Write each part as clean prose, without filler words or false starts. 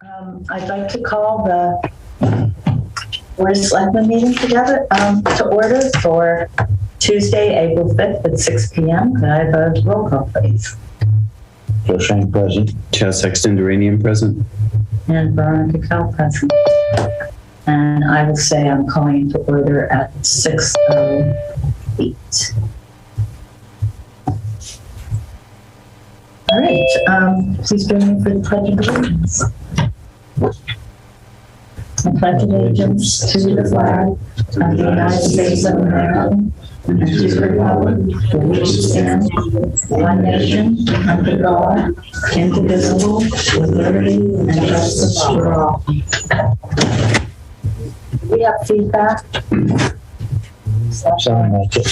I'd like to call the Board of Selectmen meeting together to order for Tuesday, April 5th at 6 p.m. Could I have a roll call, please? Joe Shank present. Chad Sexton Duranian present. And Veronica Cal present. And I will say I'm calling to order at 6:08. All right, please join me for the Pledge of Allegiance. I pledge allegiance to the flag of the United States of America and to the republic for which it stands, one nation, under God, indivisible, with liberty and justice for all. We have feedback. Sound like it.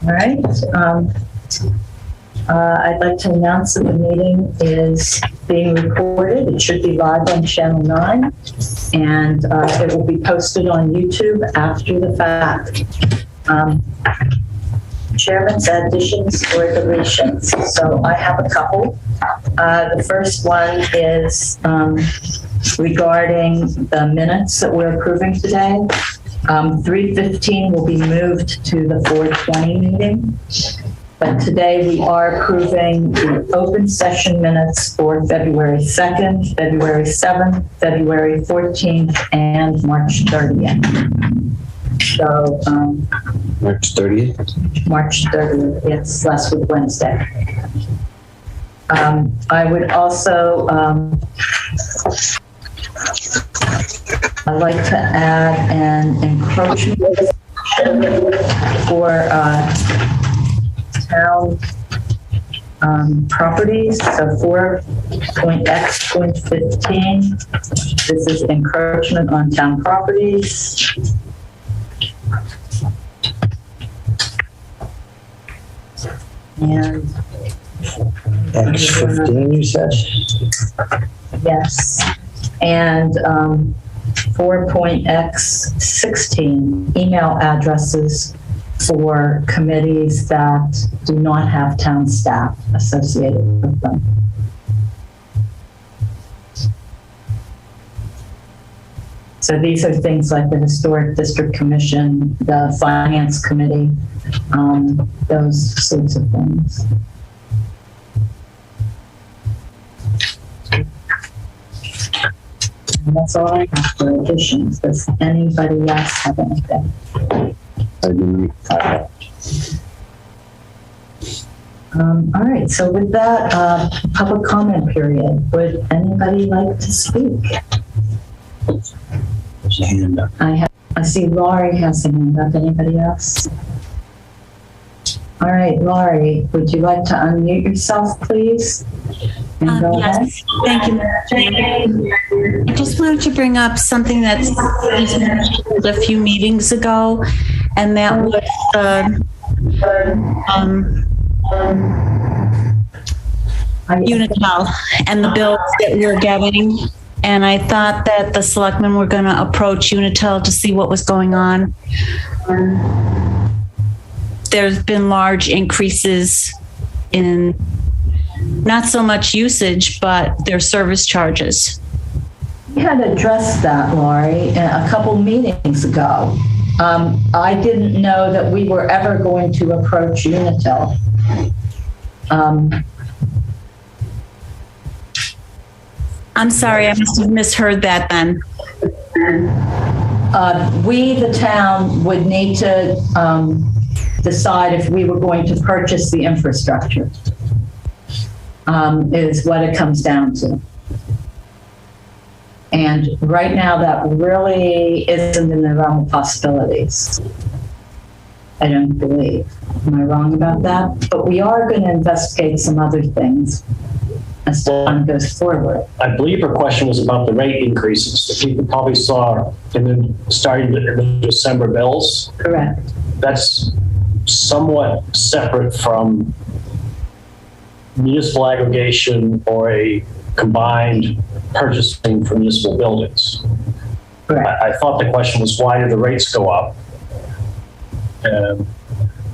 All right. I'd like to announce that the meeting is being recorded. It should be live on Channel 9, and it will be posted on YouTube after the fact. Chairman's additions or deletions. So I have a couple. The first one is regarding the minutes that we're approving today. 3:15 will be moved to the 4:20 meeting. But today we are approving the open session minutes for February 2nd, February 7th, February 14th, and March 30th. So March 30th. March 30th, yes, last week Wednesday. I would also I'd like to add an encroachment for town properties, so 4.x.15. This is encroachment on town properties. And X15, you said? yes, and 4.x16, email addresses for committees that do not have town staff associated with them. So these are things like the Historic District Commission, the Finance Committee, those sorts of things. And that's all I have for additions. Does anybody else have anything? All right, so with that, public comment period. Would anybody like to speak? There's a hand up. I see Laurie has a hand up. Anybody else? All right, Laurie, would you like to unmute yourself, please? And go ahead. Yes, thank you, Madam Chair. I just wanted to bring up something that's mentioned a few meetings ago, and that was Unitel and the bills that we're getting. And I thought that the selectmen were going to approach Unitel to see what was going on. There's been large increases in not so much usage, but their service charges. We had addressed that, Laurie, a couple meetings ago. I didn't know that we were ever going to approach Unitel. I'm sorry, I must have misheard that then. We, the town, would need to decide if we were going to purchase the infrastructure, is what it comes down to. And right now, that really isn't in the realm of possibilities. I don't believe. Am I wrong about that? But we are going to investigate some other things as time goes forward. I believe her question was about the rate increases that people probably saw starting in the December bills. Correct. That's somewhat separate from municipal aggregation or a combined purchasing for municipal buildings. Correct. I thought the question was, why did the rates go up?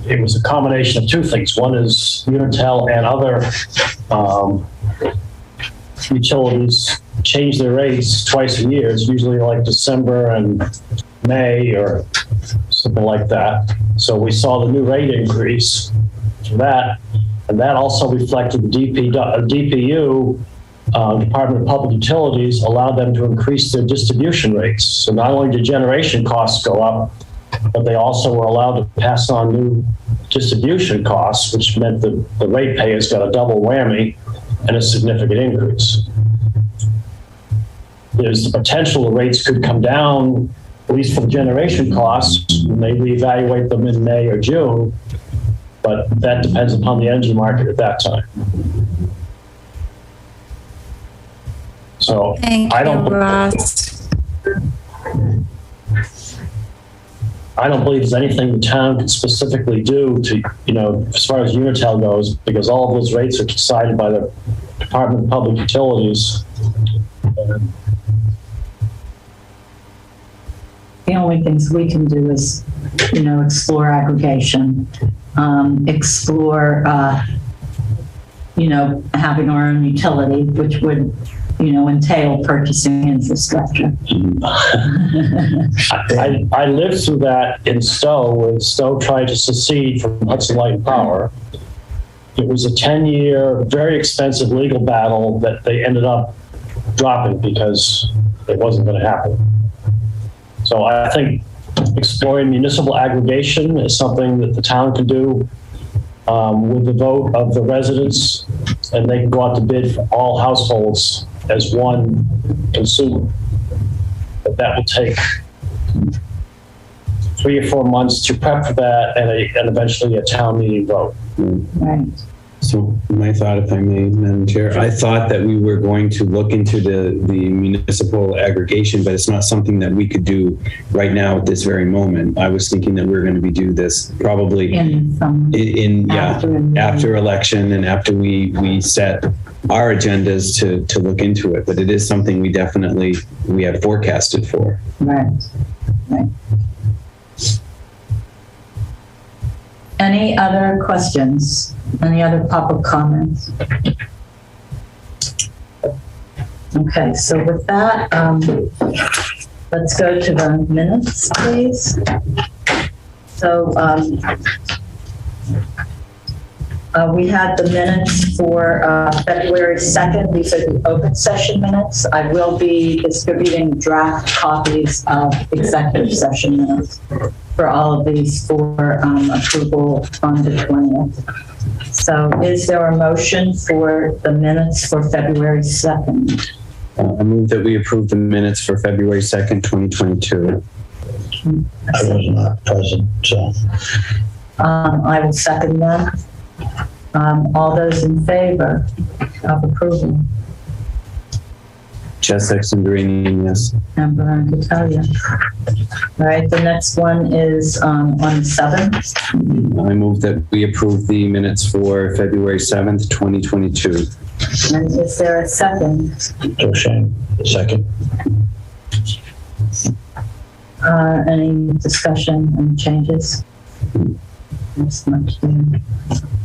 It was a combination of two things. One is Unitel and other utilities change their rates twice a year. It's usually like December and May or something like that. So we saw the new rate increase for that, and that also reflected the DPU, Department of Public Utilities, allowed them to increase their distribution rates. So not only did generation costs go up, but they also were allowed to pass on new distribution costs, which meant the ratepayers got a double whammy and a significant increase. There's the potential the rates could come down, at least for the generation costs, when they reevaluate them in May or June, but that depends upon the energy market at that time. So Thank I you, don't believe there's anything the town can specifically do to, as far as Unitel goes, because all of those rates are decided by the Department of Public Utilities. The only things we can do is, explore aggregation, explore, having our own utility, which would, entail purchasing infrastructure. I lived through that in Stowe, when Stowe tried to secede from Hudson Light and Power. It was a 10-year, very expensive legal battle that they ended up dropping because it wasn't going to happen. So I think exploring municipal aggregation is something that the town can do with the vote of the residents, and they can go out to bid for all households as one consumer. But that will take 3 or 4 months to prep for that and eventually a town meeting vote. Right. So my thought, if I may, Madam Chair, I thought that we were going to look into the municipal aggregation, but it's not something that we could do right now at this very moment. I was thinking that we were going to do this probably after election and after we set our agendas to look into it. But it is something we have forecasted for. Right. Any other questions? Any other public comments? Okay, so with that, let's go to the minutes, please. So we had the minutes for February 2nd. These are the open session minutes. I will be distributing draft copies of executive session minutes for all of these for approval on the 20th. So is there a motion for the minutes for February 2nd? I move that we approve the minutes for February 2nd, 2022. I was not present, so. I will second that. All those in favor of approval? Chess Duranian, yes. And Veronica Talia. All right, the next one is on the 7th. I move that we approve the minutes for February 7th, 2022. And is there a second? Joe Shane, second. Any discussion and changes? That's much new.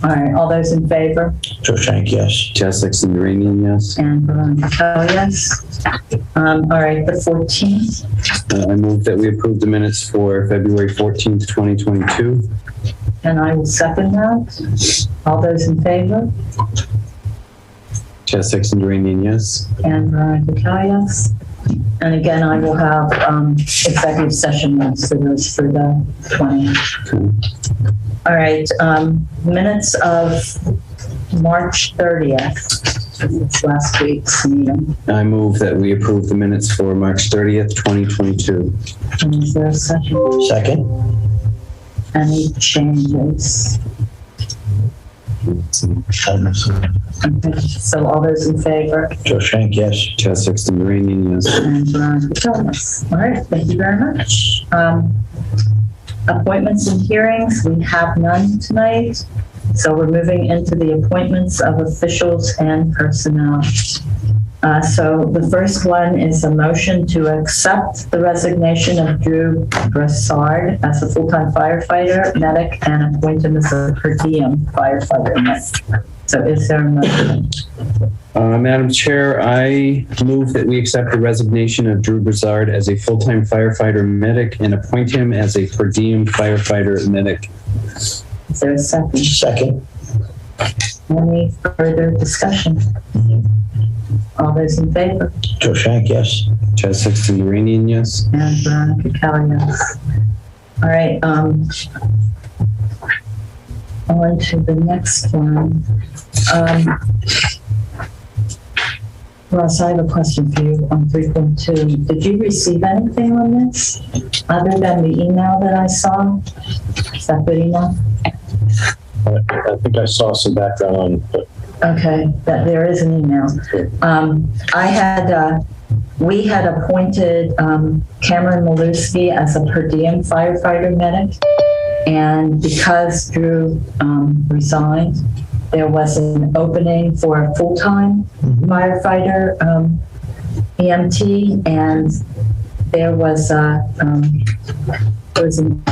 All right, all those in favor? Joe Shank, yes. Chess Duranian, yes. And Veronica Talia, yes. All right, the 14th. I move that we approve the minutes for February 14th, 2022. And I will second that. All those in favor? Chess Duranian, yes. And Veronica Talia, yes. And again, I will have executive session minutes for those for the 20th. Okay. All right, minutes of March 30th. It's last week's meeting. I move that we approve the minutes for March 30th, 2022. And is there a second? Second. Any changes? Okay, so all those in favor? Joe Shank, yes. Chess Duranian, yes. And Veronica Thomas. All right, thank you very much. Appointments and hearings, we have none tonight. So we're moving into the appointments of officials and personnel. So the first one is a motion to accept the resignation of Drew Brassard as a full-time firefighter, medic, and appoint him as a per diem firefighter medic. So is there a motion? Madam Chair, I move that we accept the resignation of Drew Broussard as a full-time firefighter medic and appoint him as a per diem firefighter medic. Is there a second? Second. Any further discussion? All those in favor? Joe Shank, yes. Chad Sexton Duranian, yes. And Veronica Kelly, yes. All right, on to the next one. Ross, I have a question for you on 3.2. Did you receive anything on this other than the email that I saw? Is that good enough? I think I saw some background on it, but Okay, that there is an email. We had appointed Cameron Maluski as a per diem firefighter medic, and because Drew resigned, there was an opening for a full-time firefighter EMT, and there was an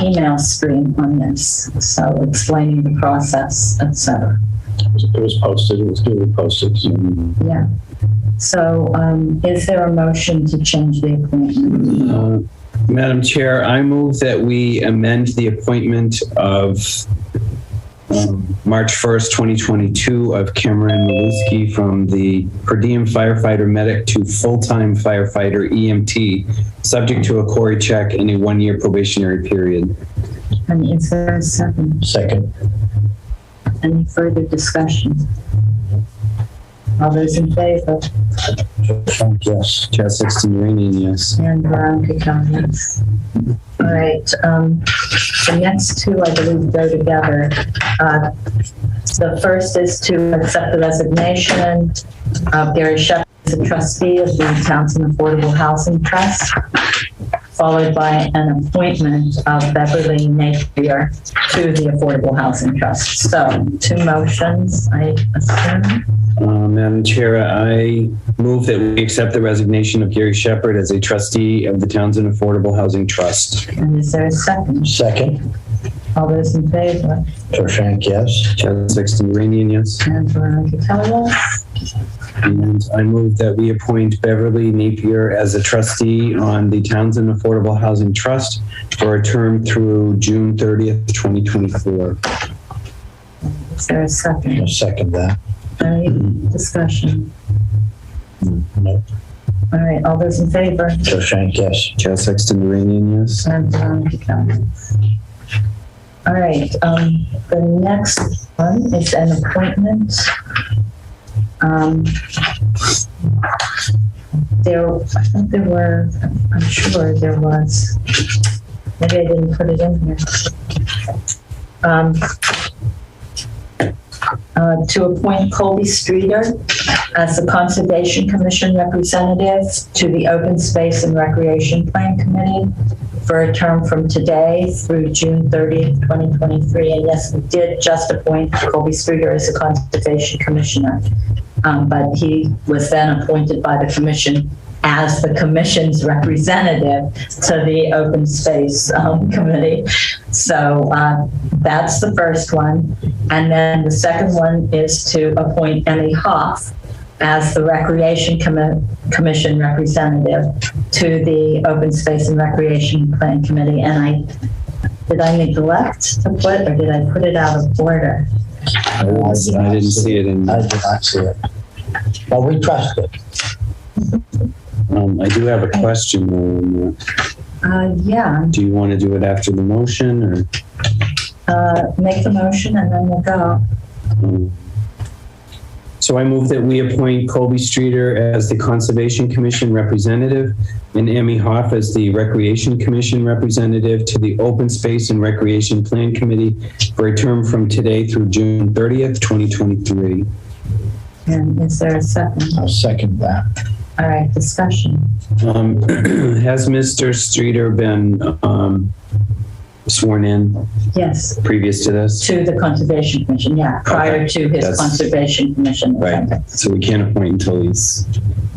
email stream on this, so explaining the process, etc. it was posted. It was duly posted. So. Yeah. So, is there a motion to change the appointment? Madam Chair, I move that we amend the appointment of March 1st, 2022 of Cameron Maluski from the per diem firefighter medic to full-time firefighter EMT, subject to a query check and a 1-year probationary period. And is there a second? Second. Any further discussion? All those in favor? Joe Shank, yes. Chad Sexton Duranian, yes. And Veronica Kelly, yes. All right, the next two, I believe, go together. The first is to accept the resignation of Gary Shepard as a trustee of the Townsend Affordable Housing Trust, followed by an appointment of Beverly Napier to the Affordable Housing Trust. So, two motions, I assume. Madam Chair, I move that we accept the resignation of Gary Shepard as a trustee of the Townsend Affordable Housing Trust. And is there a second? Second. All those in favor? Joe Shank, yes. Chad Sexton Duranian, yes. And Veronica Kelly, yes. And I move that we appoint Beverly Napier as a trustee on the Townsend Affordable Housing Trust for a term through June 30th, 2024. Is there a second? I'll second that. Any discussion? No. All right, all those in favor? Joe Shank, yes. Chad Sexton Duranian, yes. And Veronica Kelly. All right, the next one is an appointment. I'm sure there was, maybe I didn't put it in here. To appoint Colby Streeter as the Conservation Commission representative to the Open Space and Recreation Plan Committee for a term from today through June 30th, 2023. And yes, we did just appoint Colby Streeter as a Conservation Commissioner, but he was then appointed by the Commission as the Commission's representative to the Open Space Committee. So that's the first one. And then the second one is to appoint Emmy Hoff as the Recreation Commission representative to the Open Space and Recreation Plan Committee. And did I neglect to put, or did I put it out of order? I didn't see it in. I did not see it. Well, we trust it. I do have a question though. Yeah. Do you want to do it after the motion or? Make the motion and then we'll go. So I move that we appoint Colby Streeter as the Conservation Commission representative and Emmy Hoff as the Recreation Commission representative to the Open Space and Recreation Plan Committee for a term from today through June 30th, 2023. And is there a second? I'll second that. All right, discussion. Has Mr. Streeter been sworn in Yes, previous to this? to the Conservation Commission, yeah, prior to his That's- Conservation Commission. Right. So we can't appoint until he's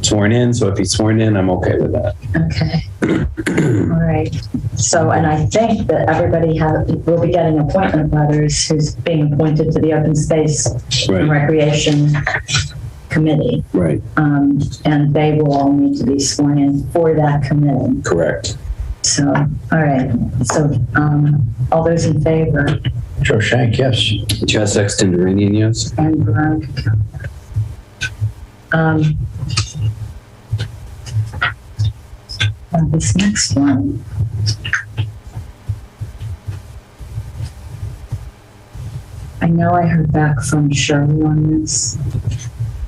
sworn in. So if he's sworn in, I'm okay with that. Okay. All right. So, and I think that everybody will be getting appointment letters who's being appointed to the Open Space and Recreation Committee. Right. And they will all need to be sworn in for that committee. Correct. So, all right. So, all those in favor? Joe Shank, yes. Chaz Sexton Duranian, yes. And Veronica. This next one. I know I heard back from Shirley on this,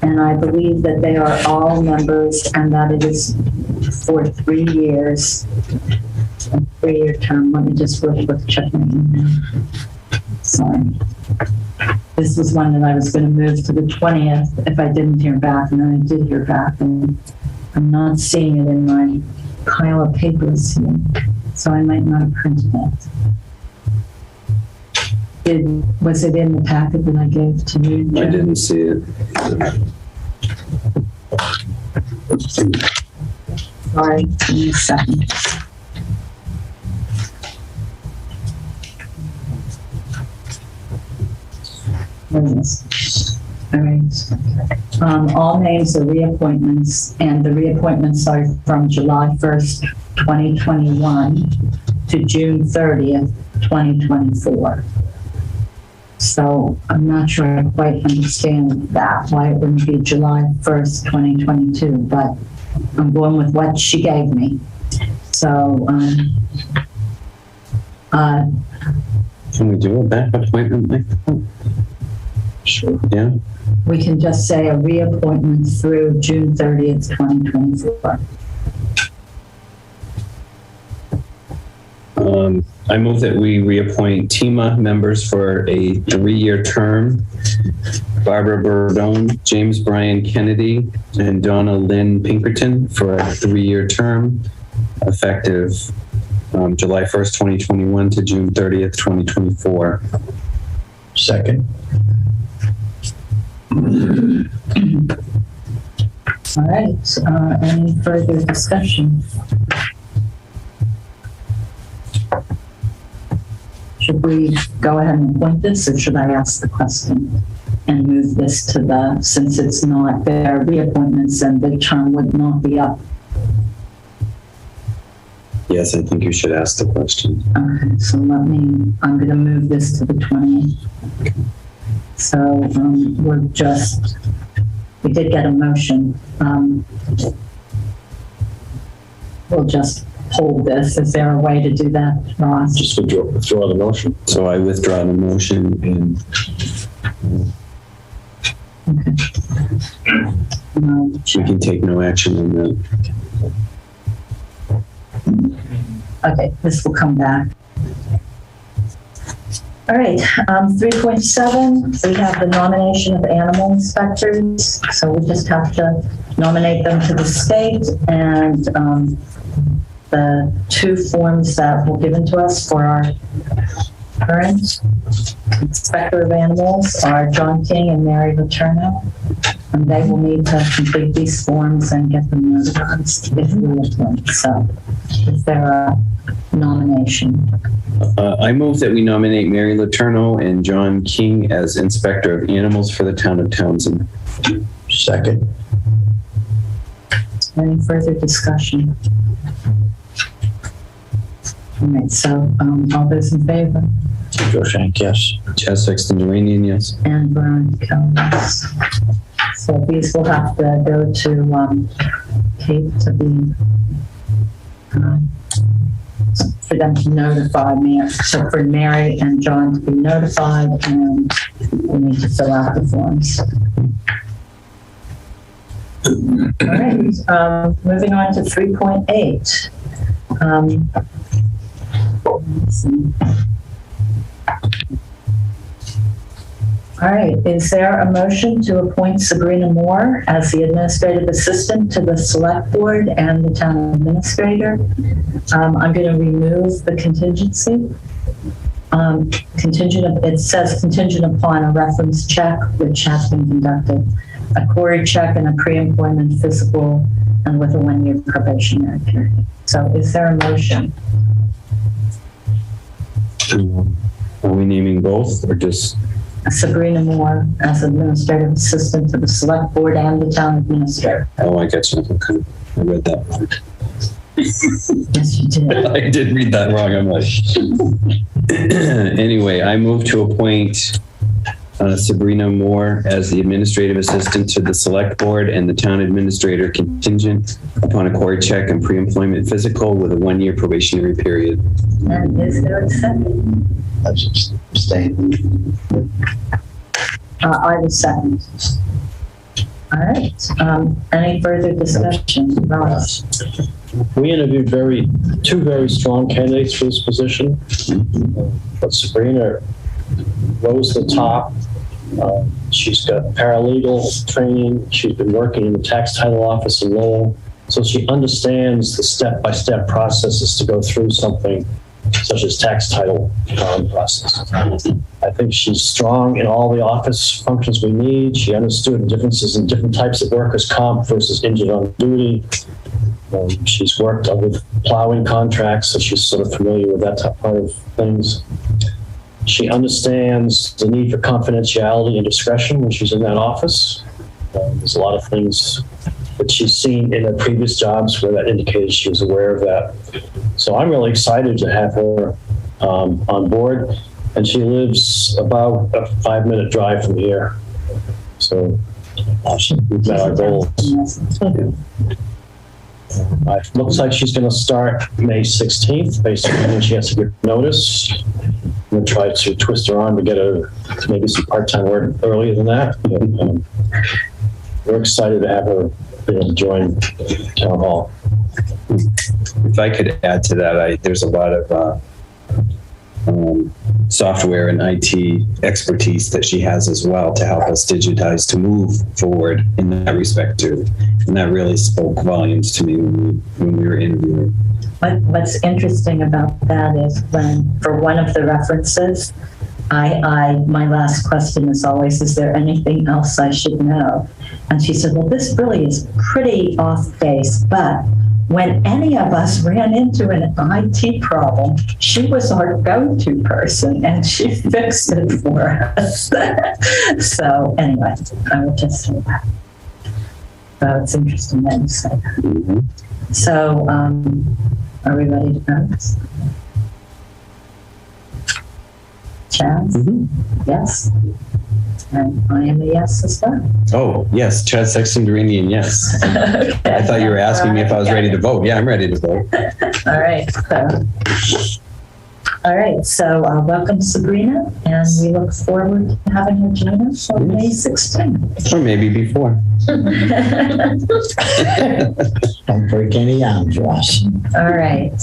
and I believe that they are all members and that it is for 3 years, a 3-year term. Let me just real quick check my email. Sorry. This was one that I was going to move to the 20th if I didn't hear back, and then I did hear back, and I'm not seeing it in my pile of papers here, so I might not have printed it. Was it in the packet that I gave to you, Joe? I didn't see it. Sorry, give me a second. There it is. All right. All names are reappointments, and the reappointments are from July 1st, 2021 to June 30th, 2024. So I'm not sure I quite understand that, why it wouldn't be July 1st, 2022, but I'm going with what she gave me. So, Can we do a back appointment like that? Sure. Yeah. we can just say a reappointment through June 30th, 2024. I move that we reappoint TEMA members for a 3-year term. Barbara Burdone, James Brian Kennedy, and Donna Lynn Pinkerton for a 3-year term, effective July 1st, 2021 to June 30th, 2024. Second. All right, any further discussion? Should we go ahead and appoint this, or should I ask the question and move this to since it's not their reappointments and the term would not be up? Yes, I think you should ask the question. Okay, so I'm going to move this to the 20th. So we did get a motion. We'll just hold this. Is there a way to do that, Ross? Just withdraw the motion. So I withdraw the motion and we can take no action on that. Okay, this will come back. All right, 3.7, we have the nomination of animal inspectors. So we just have to nominate them to the state, and the 2 forms that were given to us for our current inspector of animals are John King and Mary Letourneau, and they will need to complete these forms and get them notarized if we appoint. So is there a nomination? I move that we nominate Mary Letourneau and John King as Inspector of Animals for the town of Townsend. Second. Any further discussion? All right, so all those in favor? Joe Shank, yes. Chaz Sexton Duranian, yes. And Veronica, yes. So these will have to go to Kate to be, for them to notify me. So for Mary and John to be notified, and we need to fill out the forms. All right, moving on to 3.8. Let's see. All right, is there a motion to appoint Sabrina Moore as the administrative assistant to the select board and the town administrator? I'm going to remove the contingency. It says contingent upon a reference check, which has been conducted, a query check, and a pre-employment physical, and with a 1-year probationary period. So is there a motion? Are we naming both or just? Sabrina Moore as administrative assistant to the select board and the town administrator. Oh, I get you. Okay. I read that wrong. Yes, you did. I did read that wrong. I'm like, anyway, I move to appoint Sabrina Moore as the administrative assistant to the select board and the town administrator contingent upon a quarry check and pre-employment physical with a 1-year probationary period. And is there a second? I just abstain. I will second. All right. Any further discussion? Ross? We interviewed two very strong candidates for this position, but Sabrina rose to the top. She's got paralegal training. She's been working in the tax title office in Lowell, so she understands the step-by-step processes to go through something such as tax title process. I think she's strong in all the office functions we need. She understood the differences in different types of workers' comp versus injured on duty. She's worked with plowing contracts, so she's sort of familiar with that part of things. She understands the need for confidentiality and discretion when she's in that office. There's a lot of things that she's seen in her previous jobs where that indicated she was aware of that. So I'm really excited to have her on board. And she lives about a 5-minute drive from here. So we've met our goals. It looks like she's going to start May 16th, basically when she has to give notice. I'm going to try to twist her arm to get her maybe some part-time work earlier than that. But, we're excited to have her join Town Hall. If I could add to that, there's a lot of software and IT expertise that she has as well to help us digitize to move forward in that respect too. And that really spoke volumes to me when we were interviewing. What's interesting about that is when, for one of the references, my last question is always, is there anything else I should know? And she said, well, this really is pretty off base, but when any of us ran into an IT problem, she was our go-to person and she fixed it for us. So anyway, I would just say that. So it's interesting that you say that. Mm-hmm. So are we ready to go? Chaz? Mm-hmm. Yes. And I am a yes as well. Oh, yes. Chad Sexton-Duranian, yes. Okay. I thought you were asking me if I was ready to vote. Yeah, I'm ready to vote. All right. So welcome, Sabrina, and we look forward to having her join us on May 16th. Or maybe before. Don't break any arms, Ross. All right.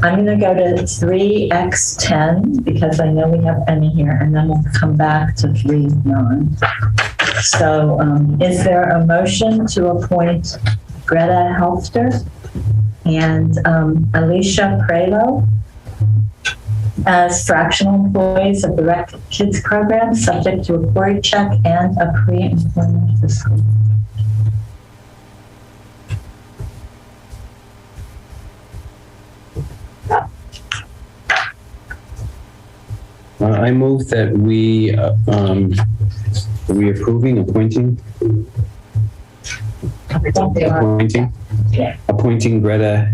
I'm going to go to 3X10 because I know we have Emmy here, and then we'll come back to 3-9. So is there a motion to appoint Greta Helfter and Alicia Prelo as fractional employees of the Rec Kids program, subject to a quarry check and a pre-employment fiscal? I move that we appointing Greta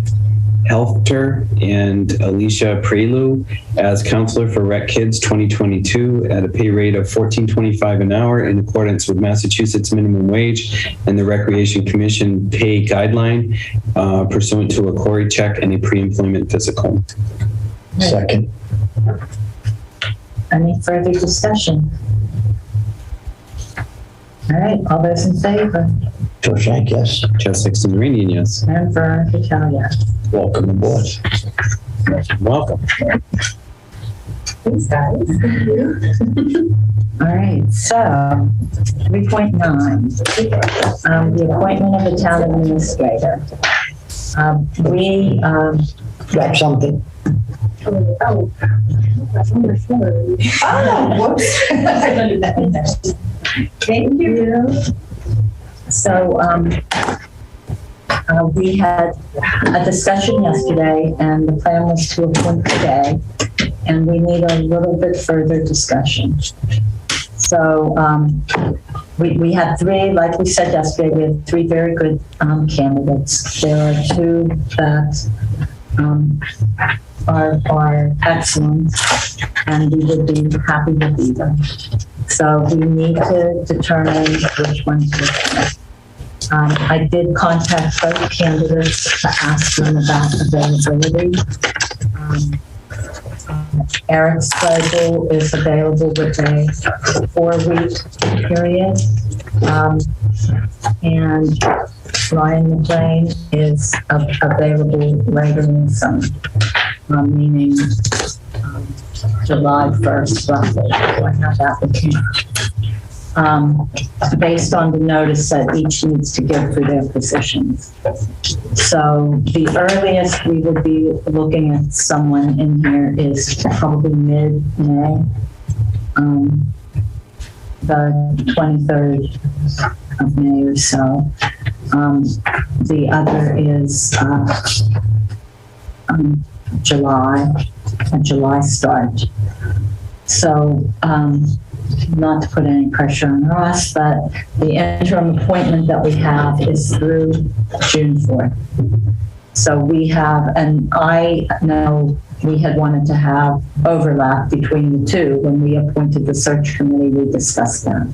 Helfter and Alicia Prelu as counselor for Rec Kids 2022 at a pay rate of $14.25 an hour in accordance with Massachusetts minimum wage and the Recreation Commission pay guideline pursuant to a quarry check and a pre-employment physical. Second. Any further discussion? All right, all those in favor? Joshak, yes. Chad Sexton-Duranian, yes. And Veronica Cal, yes. Welcome aboard. Welcome. Thanks, guys. Thank you. All right, so 3.9, the appointment of the town administrator. We Got something? Oh, whoops. Thank you. So We had a discussion yesterday, and the plan was to appoint today, and we need a little bit further discussion. So we had three, like we said yesterday, we had three very good candidates. There are two that are excellent, and we would be happy with either. So we need to determine which one to appoint. I did contact both candidates to ask them about availability. Eric's schedule is available with a 4-week period. And Ryan McLean is available later in the summer, meaning July 1st, roughly. I have that with me. Based on the notice that each needs to give for their positions. So the earliest we would be looking at someone in here is probably mid-May, the 23rd of May or so. The other is a July start. So, not to put any pressure on Ross, but the interim appointment that we have is through June 4th. So we have, and I know we had wanted to have overlap between the two. When we appointed the search committee, we discussed that.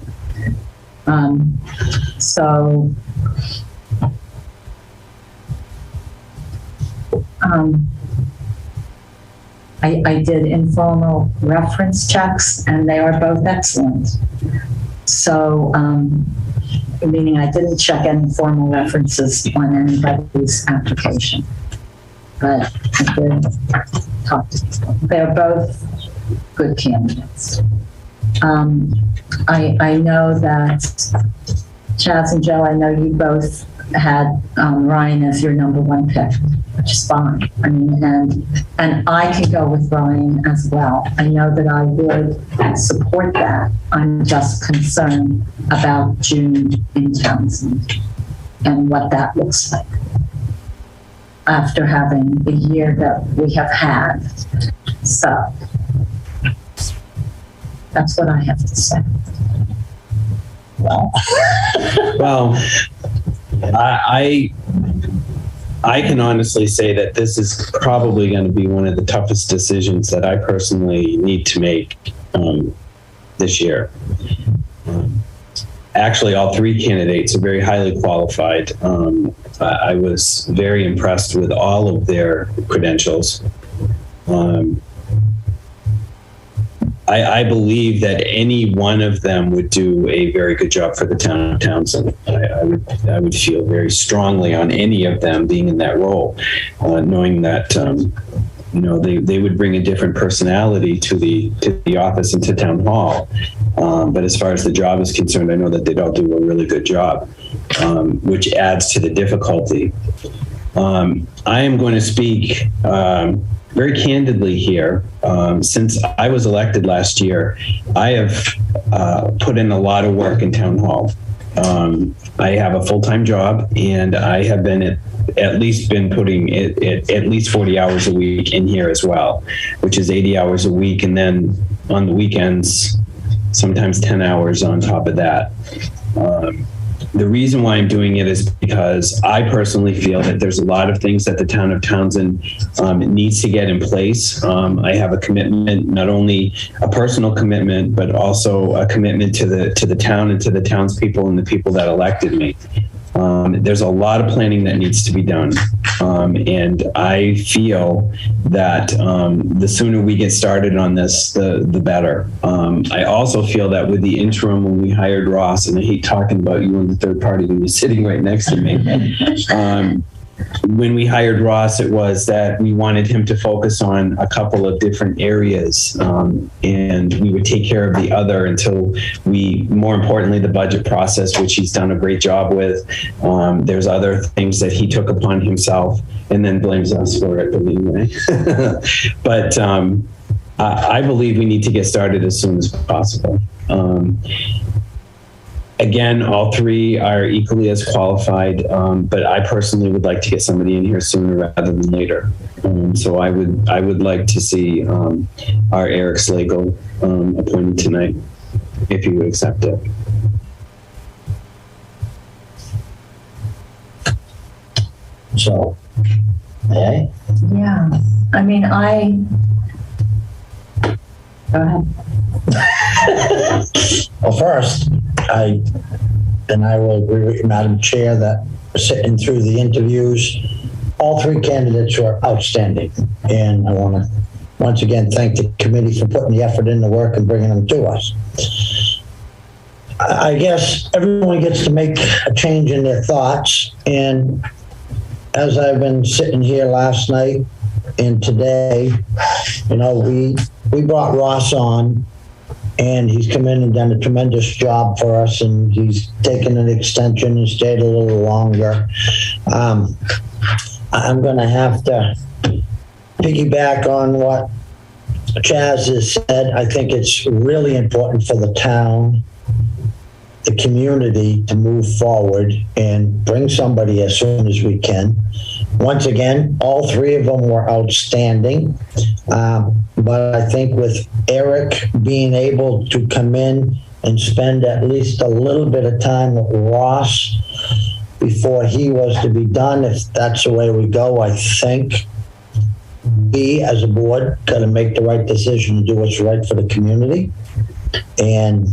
I did informal reference checks, and they are both excellent. So, meaning I didn't check any formal references on anybody's application, but I did talk to people. They're both good candidates. I know that Chaz and Joe, I know you both had Ryan as your number one pick, which is fine. I mean, and I can go with Ryan as well. I know that I would support that. I'm just concerned about June in Townsend and what that looks like after having the year that we have had. So that's what I have to say. Well, I can honestly say that this is probably going to be one of the toughest decisions that I personally need to make this year. Actually, all three candidates are very highly qualified. I was very impressed with all of their credentials. I believe that any one of them would do a very good job for the town of Townsend. I would feel very strongly on any of them being in that role, knowing that they would bring a different personality to the office and to town hall. But as far as the job is concerned, I know that they'd all do a really good job, which adds to the difficulty. I am going to speak very candidly here. Since I was elected last year, I have put in a lot of work in town hall. I have a full-time job, and I have been at least putting at least 40 hours a week in here as well, which is 80 hours a week, and then on the weekends, sometimes 10 hours on top of that. The reason why I'm doing it is because I personally feel that there's a lot of things that the town of Townsend needs to get in place. I have a commitment, not only a personal commitment, but also a commitment to the town and to the townspeople and the people that elected me. There's a lot of planning that needs to be done. And I feel that the sooner we get started on this, the better. I also feel that with the interim, when we hired Ross, and I hate talking about you and the third party when you're sitting right next to me, when we hired Ross, it was that we wanted him to focus on a couple of different areas, and we would take care of the other until more importantly, the budget process, which he's done a great job with. There's other things that he took upon himself and then blames us for it, believe me. But I believe we need to get started as soon as possible. Again, all three are equally as qualified, but I personally would like to get somebody in here sooner rather than later. So I would like to see our Eric Slagle appointed tonight, if you would accept it. So, may Yeah, I mean, go ahead. Well, first, I will agree with you, Madam Chair, that sitting through the interviews, all three candidates were outstanding. And I want to once again thank the committee for putting the effort in the work and bringing them to us. I guess everyone gets to make a change in their thoughts. And as I've been sitting here last night and today, you know, we brought Ross on, and he's come in and done a tremendous job for us, and he's taken an extension and stayed a little longer. I'm going to have to piggyback on what Chaz has said. I think it's really important for the town, the community, to move forward and bring somebody as soon as we can. Once again, all three of them were outstanding. But I think with Eric being able to come in and spend at least a little bit of time with Ross before he was to be done, if that's the way we go, I think we as a board got to make the right decision and do what's right for the community. And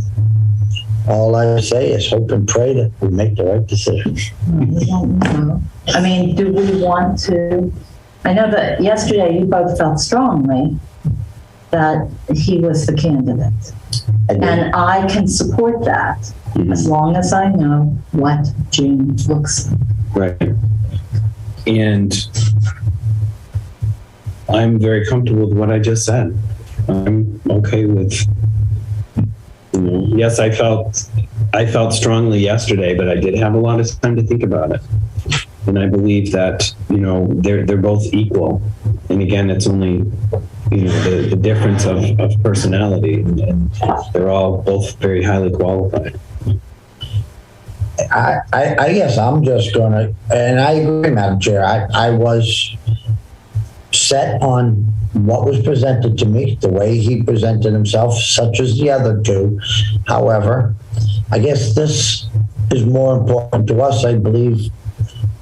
all I say is hope and pray that we make the right decision. We don't know. I mean, do we want to? I know that yesterday you both felt strongly that he was the candidate. And I can support that as long as I know what June looks like. Right. And I'm very comfortable with what I just said. I'm okay with, you know, yes, I felt strongly yesterday, but I did have a lot of time to think about it. And I believe that, you know, they're both equal. And again, it's only, you know, the difference of personality, and they're all both very highly qualified. I guess I'm just going to, and I agree, Madam Chair, I was set on what was presented to me, the way he presented himself, such as the other two. However, I guess this is more important to us. I believe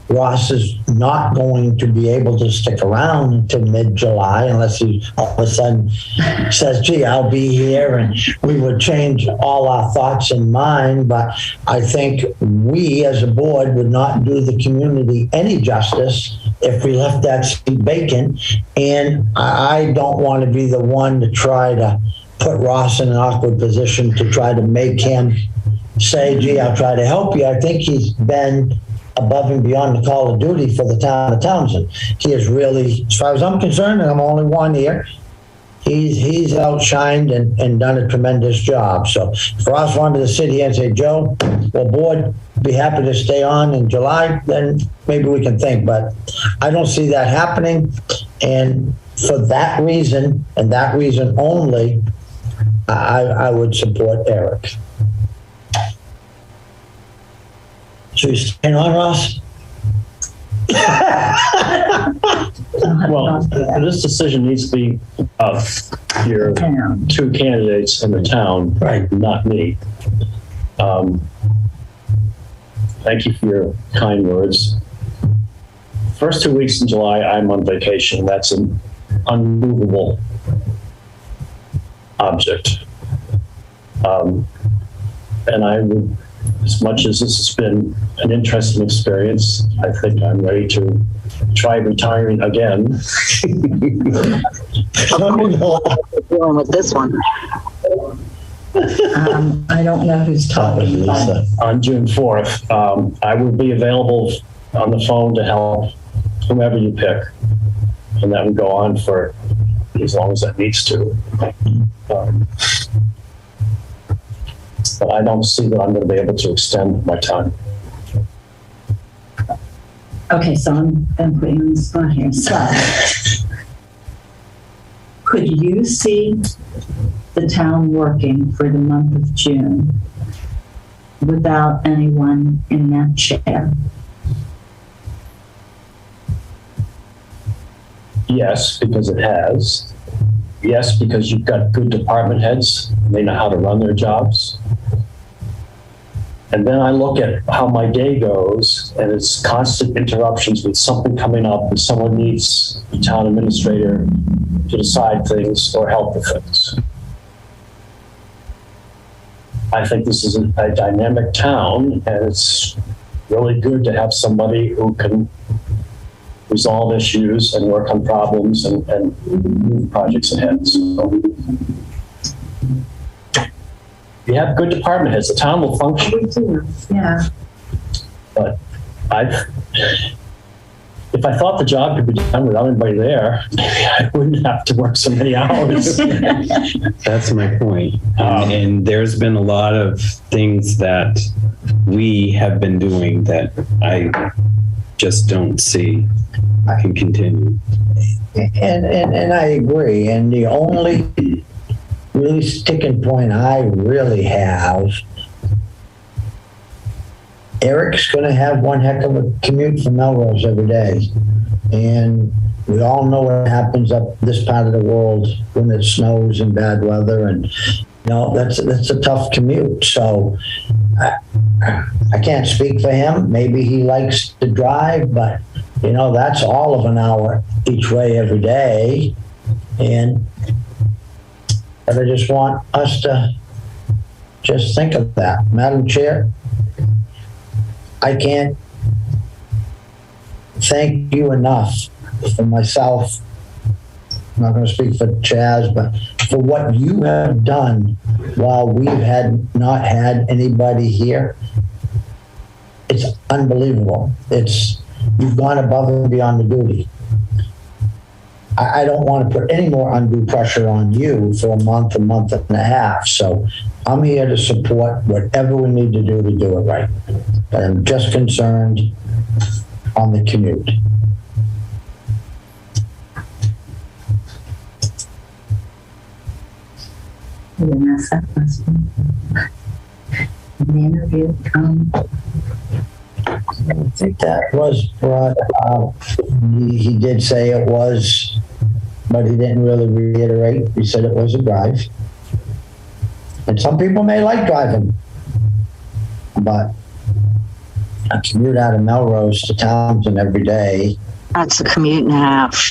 Ross is not going to be able to stick around until mid-July unless he all of a sudden says, gee, I'll be here, and we would change all our thoughts in mind. But I think we as a board would not do the community any justice if we left that seat vacant. And I don't want to be the one to try to put Ross in an awkward position to try to make him say, gee, I'll try to help you. I think he's been above and beyond the call of duty for the town of Townsend. He is really, as far as I'm concerned, and I'm only one here, he's outshined and done a tremendous job. So if Ross wanted to sit here and say, Joe, well, board, be happy to stay on in July, then maybe we can think. But I don't see that happening. And for that reason, and that reason only, I would support Eric. So you staying on, Ross? Well, this decision needs to be of your two candidates in the town, Right. not me. Thank you for your kind words. First 2 weeks in July, I'm on vacation. That's an unmovable object. And I would, as much as this has been an interesting experience, I think I'm ready to try retiring again. Dealing with this one. I don't know who's talking. Lisa. On June 4th, I will be available on the phone to help whomever you pick. And that would go on for as long as that needs to. But I don't see that I'm going to be able to extend my time. Okay, so I'm putting you on the spot here. So, could you see the town working for the month of June without anyone in that chair? Yes, because it has. Yes, because you've got good department heads. They know how to run their jobs. And then I look at how my day goes, and it's constant interruptions with something coming up, and someone needs the town administrator to decide things or help with things. I think this is a dynamic town, and it's really good to have somebody who can resolve issues and work on problems and move projects ahead. So you have good department heads, the town will function. We do, yeah. But if I thought the job could be done without anybody there, maybe I wouldn't have to work so many hours. That's my point. And there's been a lot of things that we have been doing that I just don't see can continue. And I agree. And the only really sticking point I really have, Eric's going to have one heck of a commute from Melrose every day. And we all know what happens up this part of the world when it snows and bad weather. And, you know, that's a tough commute. So I can't speak for him. Maybe he likes to drive, but, you know, that's all of an hour each way every day. But I just want us to just think of that. Madam Chair, I can't thank you enough for myself. I'm not going to speak for Chaz, but for what you have done while we've not had anybody here. It's unbelievable. You've gone above and beyond the duty. I don't want to put any more undue pressure on you for a month and a half. So I'm here to support whatever we need to do it right. But I'm just concerned on the commute. You didn't ask that question. In the interview, I think that was brought up. He did say it was, but he didn't really reiterate. He said it was a drive. And some people may like driving, but a commute out of Melrose to Townsend every day. That's a commute and a half.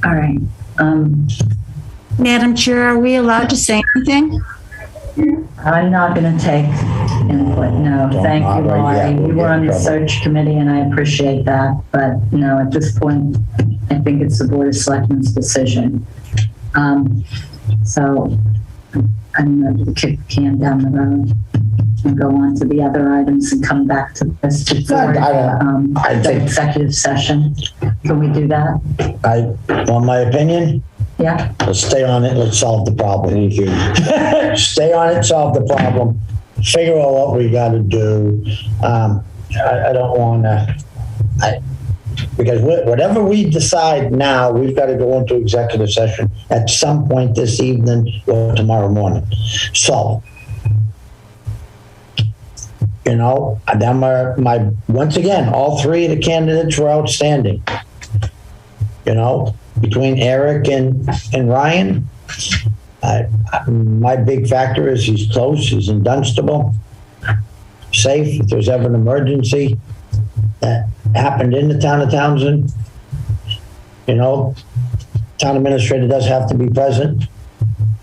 all right. Madam Chair, are we allowed to say anything? I'm not going to take input, no. Thank you, Laurie. You were on the search committee, and I appreciate that. But, no, at this point, I think it's the Board of Selectmen's decision. So I'm going to kick the can down the road and go on to the other items and come back to this before the executive session. Can we do that? Want my opinion? Yeah. Let's stay on it. Let's solve the problem. Thank you. Stay on it, solve the problem. Figure out what we got to do. I don't want to, because whatever we decide now, we've got to go into executive session at some point this evening or tomorrow morning. So, you know, my once again, all three of the candidates were outstanding. You know, between Eric and Ryan, my big factor is he's close, he's in Dunstable, safe if there's ever an emergency that happened in the town of Townsend. You know, town administrator does have to be present,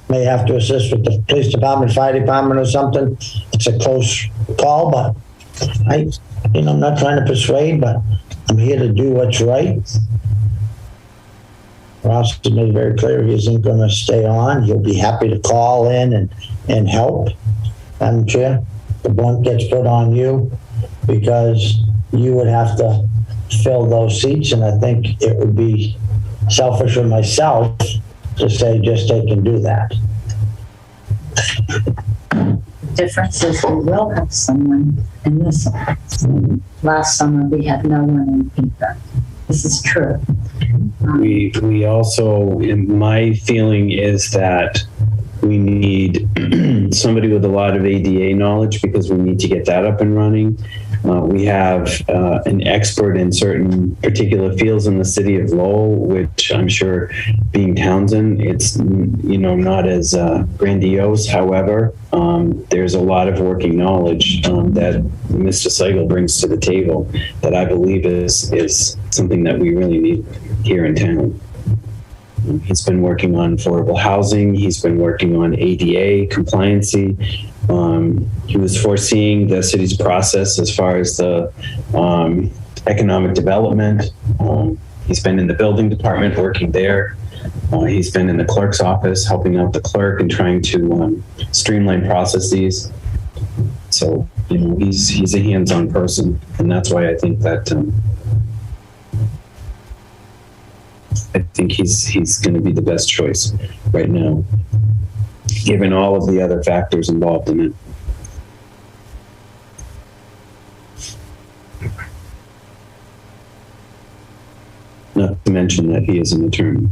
may have to assist with the police department, fire department or something. It's a close call, but I'm not trying to persuade, but I'm here to do what's right. Ross has made very clear he isn't going to stay on. He'll be happy to call in and help. Madam Chair, the blunt gets put on you because you would have to fill those seats, and I think it would be selfish of myself to say just they can do that. The difference is we will have someone in this office. Last summer we had no one in either. This is true. We also, my feeling is that we need somebody with a lot of ADA knowledge, because we need to get that up and running. We have an expert in certain particular fields in the city of Lowell, which I'm sure, being Townsend, it's, you know, not as grandiose. However, there's a lot of working knowledge that Mr. Seigel brings to the table that I believe is something that we really need here in town. He's been working on affordable housing. He's been working on ADA compliancy. He was foreseeing the city's process as far as the economic development. He's been in the building department working there. He's been in the clerk's office helping out the clerk and trying to streamline processes. So, you know, he's a hands-on person, and that's why I think that he's going to be the best choice right now, given all of the other factors involved in it. Not to mention that he is an attorney.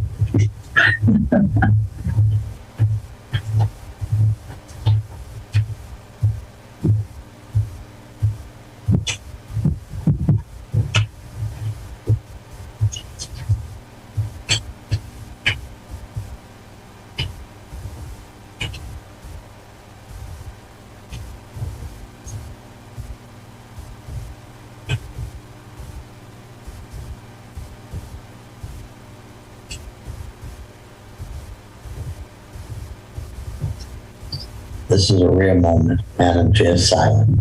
This is a rare moment. Madam Chair, silent.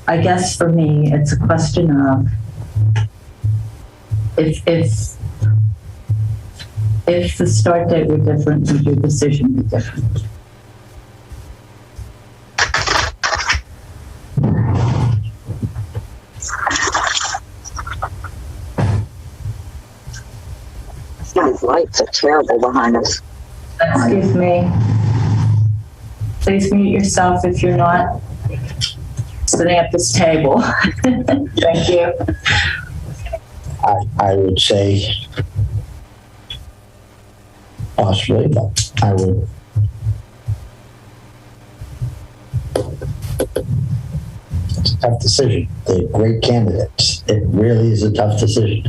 I guess for me, it's a question of if the start date were different, would your decision be different? These lights are terrible behind us. Excuse me. Please mute yourself if you're not sitting at this table. Thank you. I would say possibly, but I would. It's a tough decision. They're great candidates. It really is a tough decision.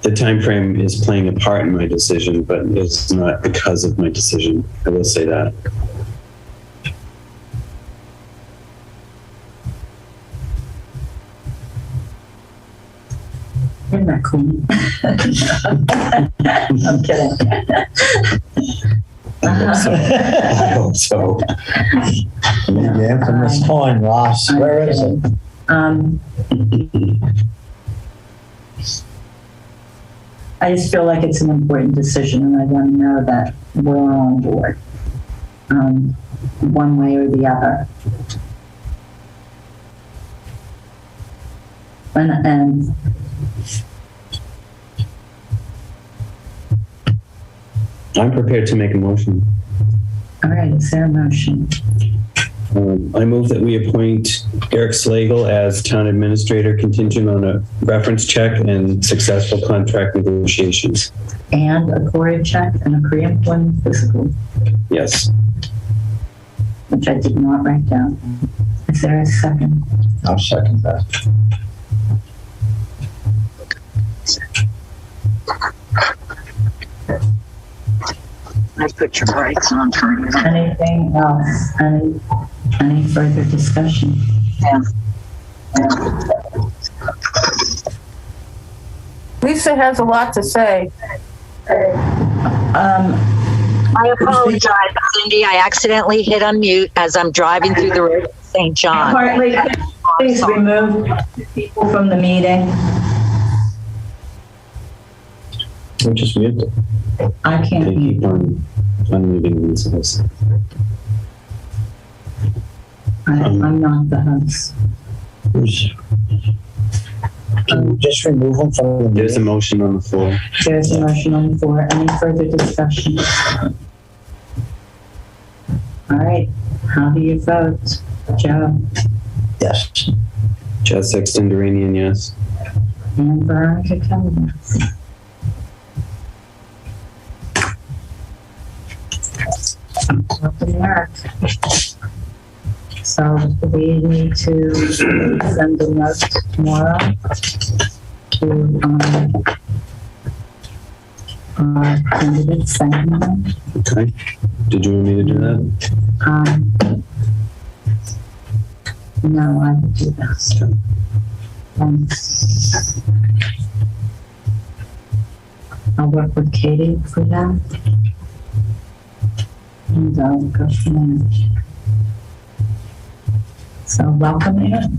The time frame is playing a part in my decision, but it's not because of my decision. I will say that. Isn't that cool? I'm kidding. I hope so. The infamous coin, Ross. Where is it? I just feel like it's an important decision, and I want to know that we're on board, one way or the other. And I'm prepared to make a motion. all right, is there a motion? I move that we appoint Eric Slagle as town administrator contingent on a reference check and successful contract negotiations. And a Cory check and a pre-employment physical, Yes. which I did not write down. Is there a second? I'll second that. I put your brakes on for you. Anything else? Any further discussion? Yeah. Lisa has a lot to say. I apologize, Cindy. I accidentally hit unmute as I'm driving through the road to St. John. Hartley, please remove people from the meeting. We'll just mute them. I can't They hear. keep on unmuting themselves. I'm not the host. Can you just remove them from the There's a meeting? motion on the floor. There's a motion on the floor. Any further discussion? All right. How do you vote? Joe Yes. Chad Sexton Duranian, yes. and Veronica Kelly. Welcome, Mark. So we need to send a note tomorrow to our candidates, thanking them. Okay. Did you want me to do that? No, I will do this. I'll work with Katie for that. And I'll go from there. So welcome in.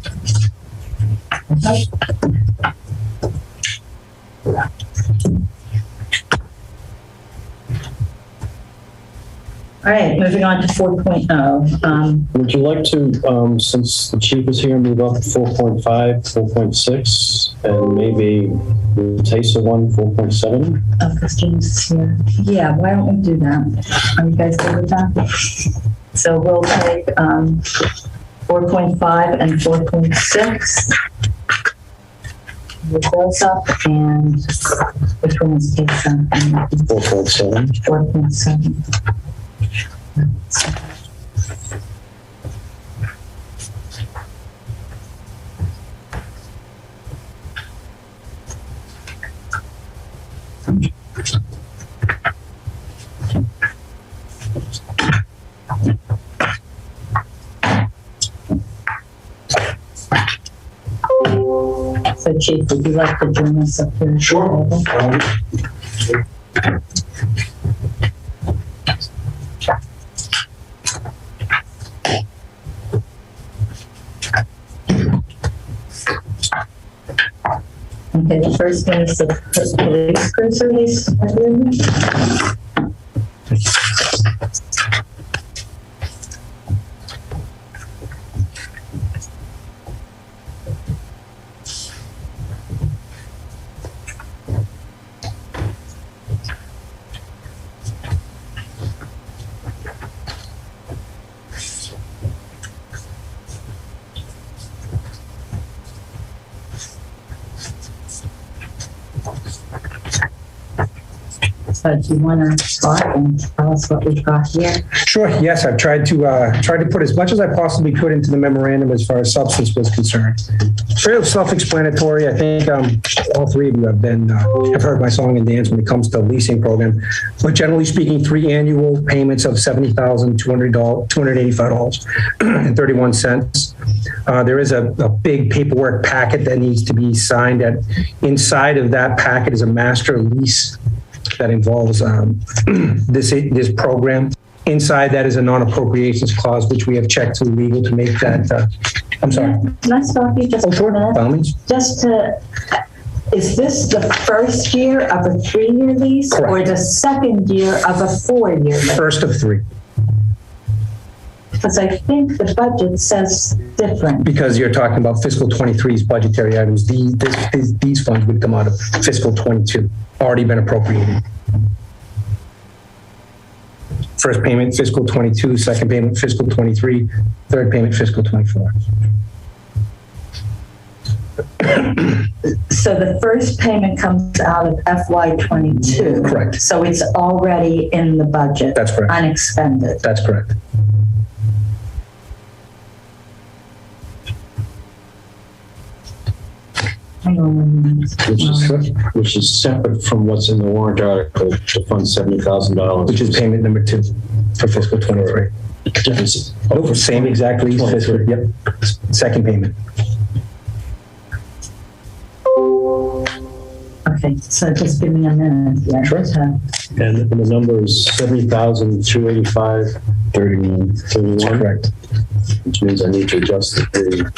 All right, moving on to 4.0. Would you like to, since the chief is here, move up 4.5, 4.6, and maybe the Taser one, 4.7? Oh, Christine's here. Yeah, why don't we do that? Are you guys good with that? So we'll take 4.5 and 4.6. Move those up, and which one is Taser? 4.7. 4.7. So Chief, would you like to join us up here? Sure. Okay, the first thing is the police cruiser lease agreement. So do you want to start and tell us what we've got here? Sure. Yes, I've tried to put as much as I possibly could into the memorandum as far as substance was concerned. Fairly self-explanatory. I think all three of you have heard my song and dance when it comes to leasing program. But generally speaking, 3 annual payments of $70,285.31. There is a big paperwork packet that needs to be signed. Inside of that packet is a master lease that involves this program. Inside that is a non-appropriations clause, which we have checked through legal to make that. I'm sorry. Can I stop you just sure. a minute? By all means. Is this the first year of a 3-year lease? Correct. Or the second year of a 4-year lease? First of 3. Because I think the budget says different. Because you're talking about fiscal 23's budgetary items. These funds would come out of fiscal 22, already been appropriated. First payment, fiscal 22, second payment, fiscal 23, third payment, fiscal 24. So the first payment comes out of FY22. Correct. So it's already in the budget. That's correct. Unexpended. That's correct. Hang on 1 minute. Which is separate from what's in the warrant article to fund $70,000. Which is payment number 2 for fiscal 23. Difference. Oh, same exact lease. Fiscal, yep. Second payment. Okay, so just give me a minute. Yeah, Sure. And the number is $70,285.31. That's correct. Which means I need to adjust the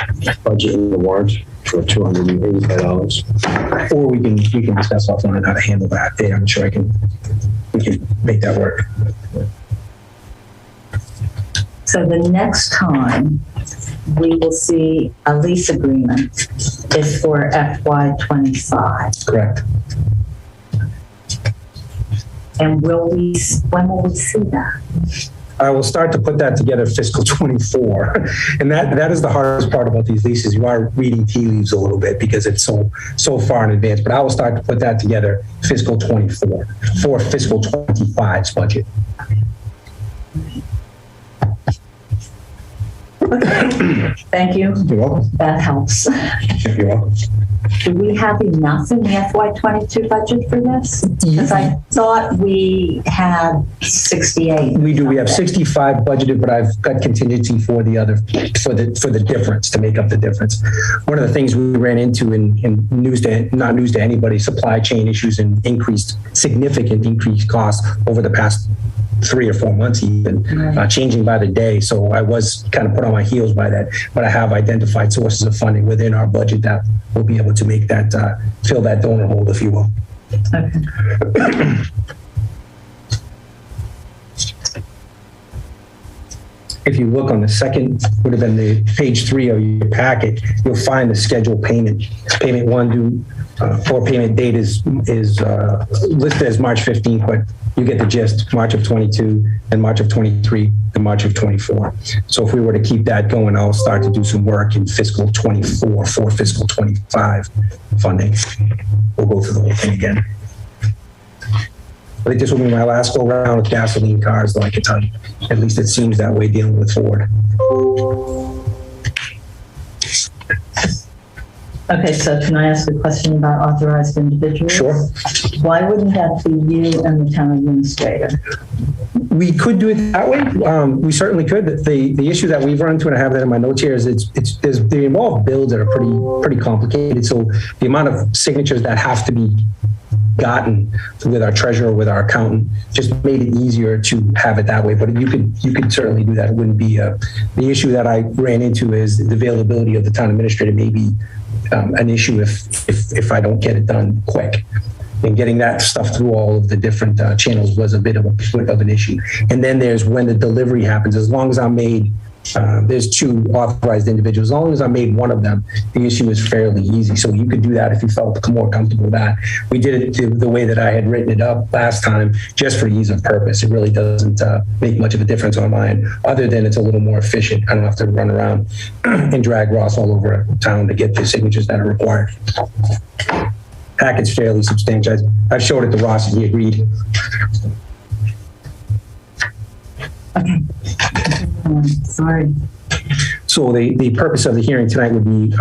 budget in the warrant. for $285. Or we can discuss offline how to handle that. Yeah, I'm sure we can make that work. So the next time we will see a lease agreement is for FY25. Correct. And when will we see that? I will start to put that together fiscal 24. And that is the hardest part about these leases. You are reading tea leaves a little bit because it's so far in advance. But I will start to put that together fiscal 24 for fiscal 25's budget. Okay. Thank you. You're welcome. That helps. You're welcome. Do we have enough in the FY22 budget for this? Because I thought we had 68. We do. We have 65 budgeted, but I've got contingency for the other, for the difference, to make up the difference. One of the things we ran into in not news to anybody, supply chain issues and significant increased costs over the past 3 or 4 months, even changing by the day. So I was kind of put on my heels by that, but I have identified sources of funding within our budget that will be able to make that, fill that donor hole, if you will. Okay. If you look on the second, would have been the page 3 of your packet, you'll find the scheduled payment. Payment 1 due for payment date is listed as March 15th, but you get the gist. March of 22 and March of 23 and March of 24. So if we were to keep that going, I'll start to do some work in fiscal 24 for fiscal 25 funding. We'll go through the whole thing again. I think this will be my last go round with gasoline cars, though I can tell you. At least it seems that way dealing with Ford. Okay, so can I ask a question about authorized individuals? Sure. Why wouldn't that be you and the town administrator? We could do it that way. We certainly could. The issue that we've run into, and I have that in my notes here, is they involve bills that are pretty complicated. So the amount of signatures that have to be gotten with our treasurer, with our accountant, just made it easier to have it that way. But you could certainly do that. It wouldn't be the issue that I ran into is the availability of the town administrator may be an issue if I don't get it done quick. And getting that stuff through all of the different channels was a bit of an issue. And then there's when the delivery happens. As long as I'm made, there's 2 authorized individuals. As long as I made one of them, the issue is fairly easy. So you could do that if you felt more comfortable with that. We did it the way that I had written it up last time, just for ease of purpose. It really doesn't make much of a difference on mine, other than it's a little more efficient. I don't have to run around and drag Ross all over town to get the signatures that are required. Packet's fairly substantial. I've showed it to Ross and he agreed. Okay. Sorry. So the purpose of the hearing tonight would be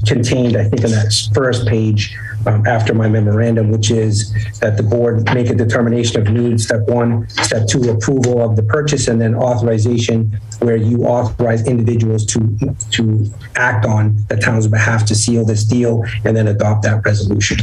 contained, I think, in that first page after my memorandum, which is that the board make a determination of needs, step 1, step 2, approval of the purchase, and then authorization where you authorize individuals to act on the town's behalf to seal this deal and then adopt that resolution.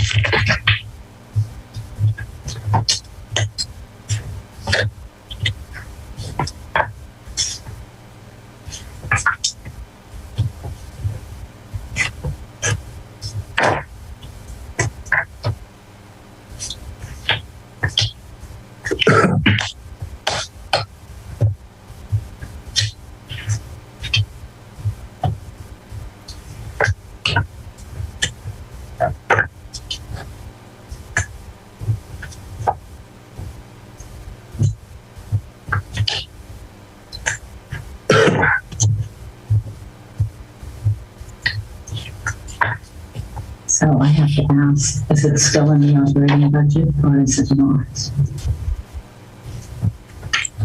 So I have to ask, is it still in the operating budget or is it not?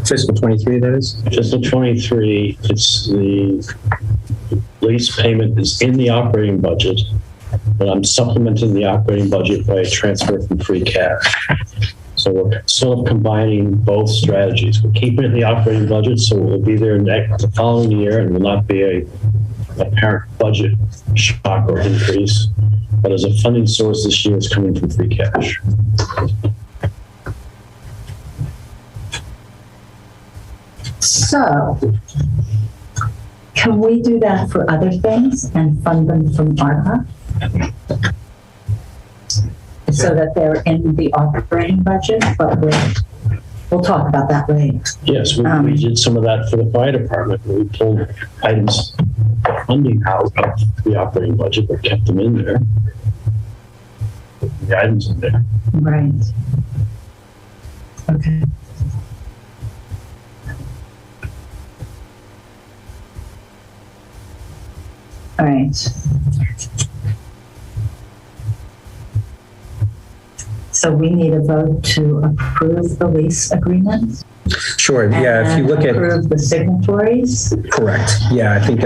Fiscal 23, that is? Fiscal 23, it's the lease payment is in the operating budget, but I'm supplementing the operating budget by a transfer from free cash. So we're sort of combining both strategies. We're keeping it in the operating budget, so it will be there the following year and will not be a apparent budget shock or increase. But as a funding source this year, it's coming from free cash. So, Can we do that for other things and fund them from ARPA? So that they're in the operating budget, but we'll talk about that later. Yes, we did some of that for the fire department. We pulled items, funding out of the operating budget, but kept them in there. The items in there. Right. Okay. All right. So we need a vote to approve the lease agreement? Sure, yeah, if you look at. Approve the signatories? Correct. Yeah, I think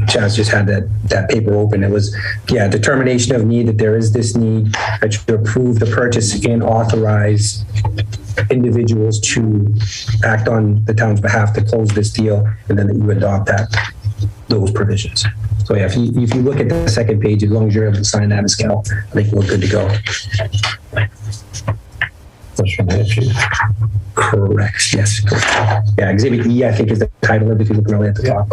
Chaz just had that paper open. It was, determination of need, that there is this need, that you approve the purchase and authorize individuals to act on the town's behalf to close this deal, and then that you adopt those provisions. So yeah, if you look at the second page, as long as you're able to sign that and scale, I think we're good to go. Correct. Yes. Correct. Yeah. Exhibit E, I think, is the title of it. If you look really at the top.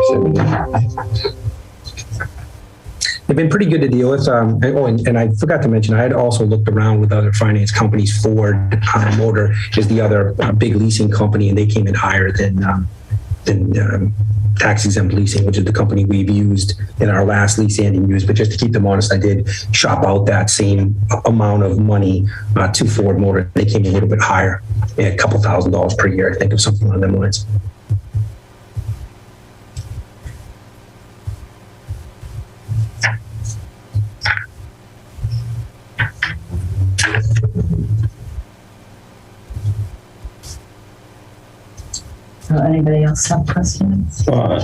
They've been pretty good to deal with. And I forgot to mention, I had also looked around with other finance companies. Ford Motor is the other big leasing company, and they came in higher than tax exempt leasing, which is the company we've used in our last lease Andy used. But just to keep them honest, I did shop out that same amount of money to Ford Motor. They came a little bit higher, a couple $1,000s per year, I think, of something along them lines. Anybody else have questions? I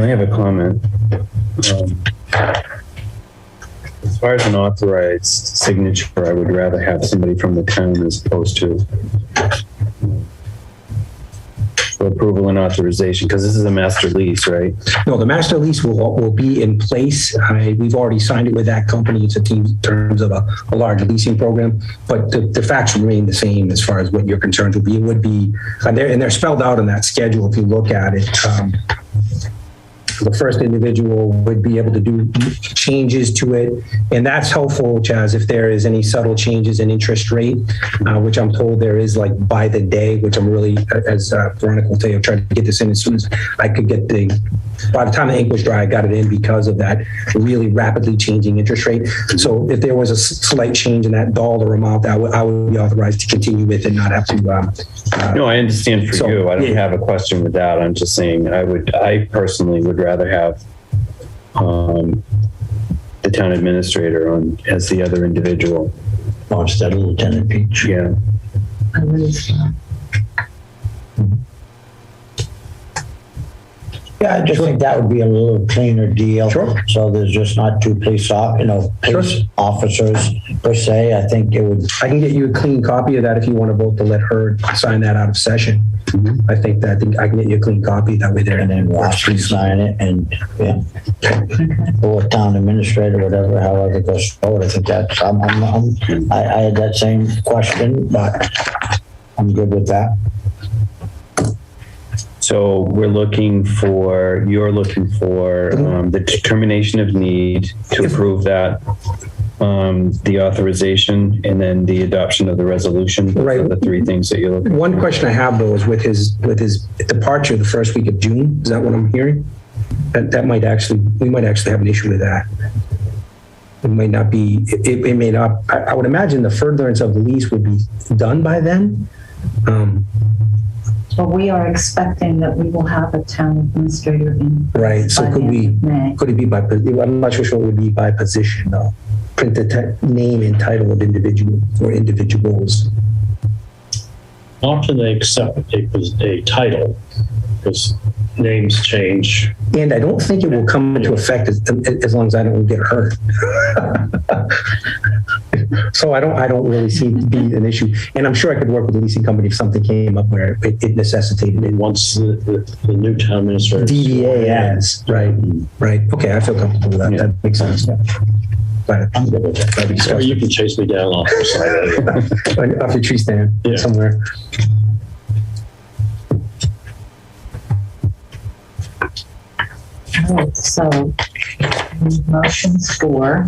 have a comment. As far as an authorized signature, I would rather have somebody from the town as opposed to for approval and authorization, because this is a master lease, right? No, the master lease will be in place. We've already signed it with that company. It's in terms of a large leasing program, but the facts remain the same as far as what your concerns would be. It would be, and they're spelled out in that schedule if you look at it. The first individual would be able to do changes to it. And that's helpful, Chaz, if there is any subtle changes in interest rate, which I'm told there is, like by the day, which I'm really, as Veronica will tell you, I'm trying to get this in as soon as I could get by the time the ink was dry, I got it in because of that really rapidly changing interest rate. So if there was a slight change in that dollar amount, I would be authorized to continue with and not have to. No, I understand for you. I don't have a question with that. I'm just saying I personally would rather have the town administrator on as the other individual. Instead of Lieutenant Peach. Yeah. Yeah, I just think that would be a little cleaner deal. Sure. So there's just not two police officers per se. I think it would. I can get you a clean copy of that if you want to vote to let her sign that out of session. Mm-hmm. I think I can get you a clean copy that way there. And then watch me sign it and or town administrator, whatever, however it goes forward. I think that's, I had that same question, but I'm good with that. So you're looking for the determination of need to approve that, the authorization, and then the adoption of the resolution. Right. Those are the three things that you're looking for. One question I have though is with his departure the first week of June. Is that what I'm hearing? We might actually have an issue with that. It might not be. It may not. I would imagine the furtherance of the lease would be done by then. Well, we are expecting that we will have a town administrator in. Right. So could it be by? I'm not sure what it would be by position though. Print the name and title of individual or individuals. Often they accept a title because names change. And I don't think it will come into effect as long as I don't get hurt. So I don't really see it be an issue. And I'm sure I could work with the leasing company if something came up where it necessitated it. Once the new town administrator. DDA as, right. Okay, I feel comfortable with that. Yeah. That makes sense. Yeah. But I'm good with that. Or you can chase me down off the side. Off the tree stand somewhere. All right, so motions for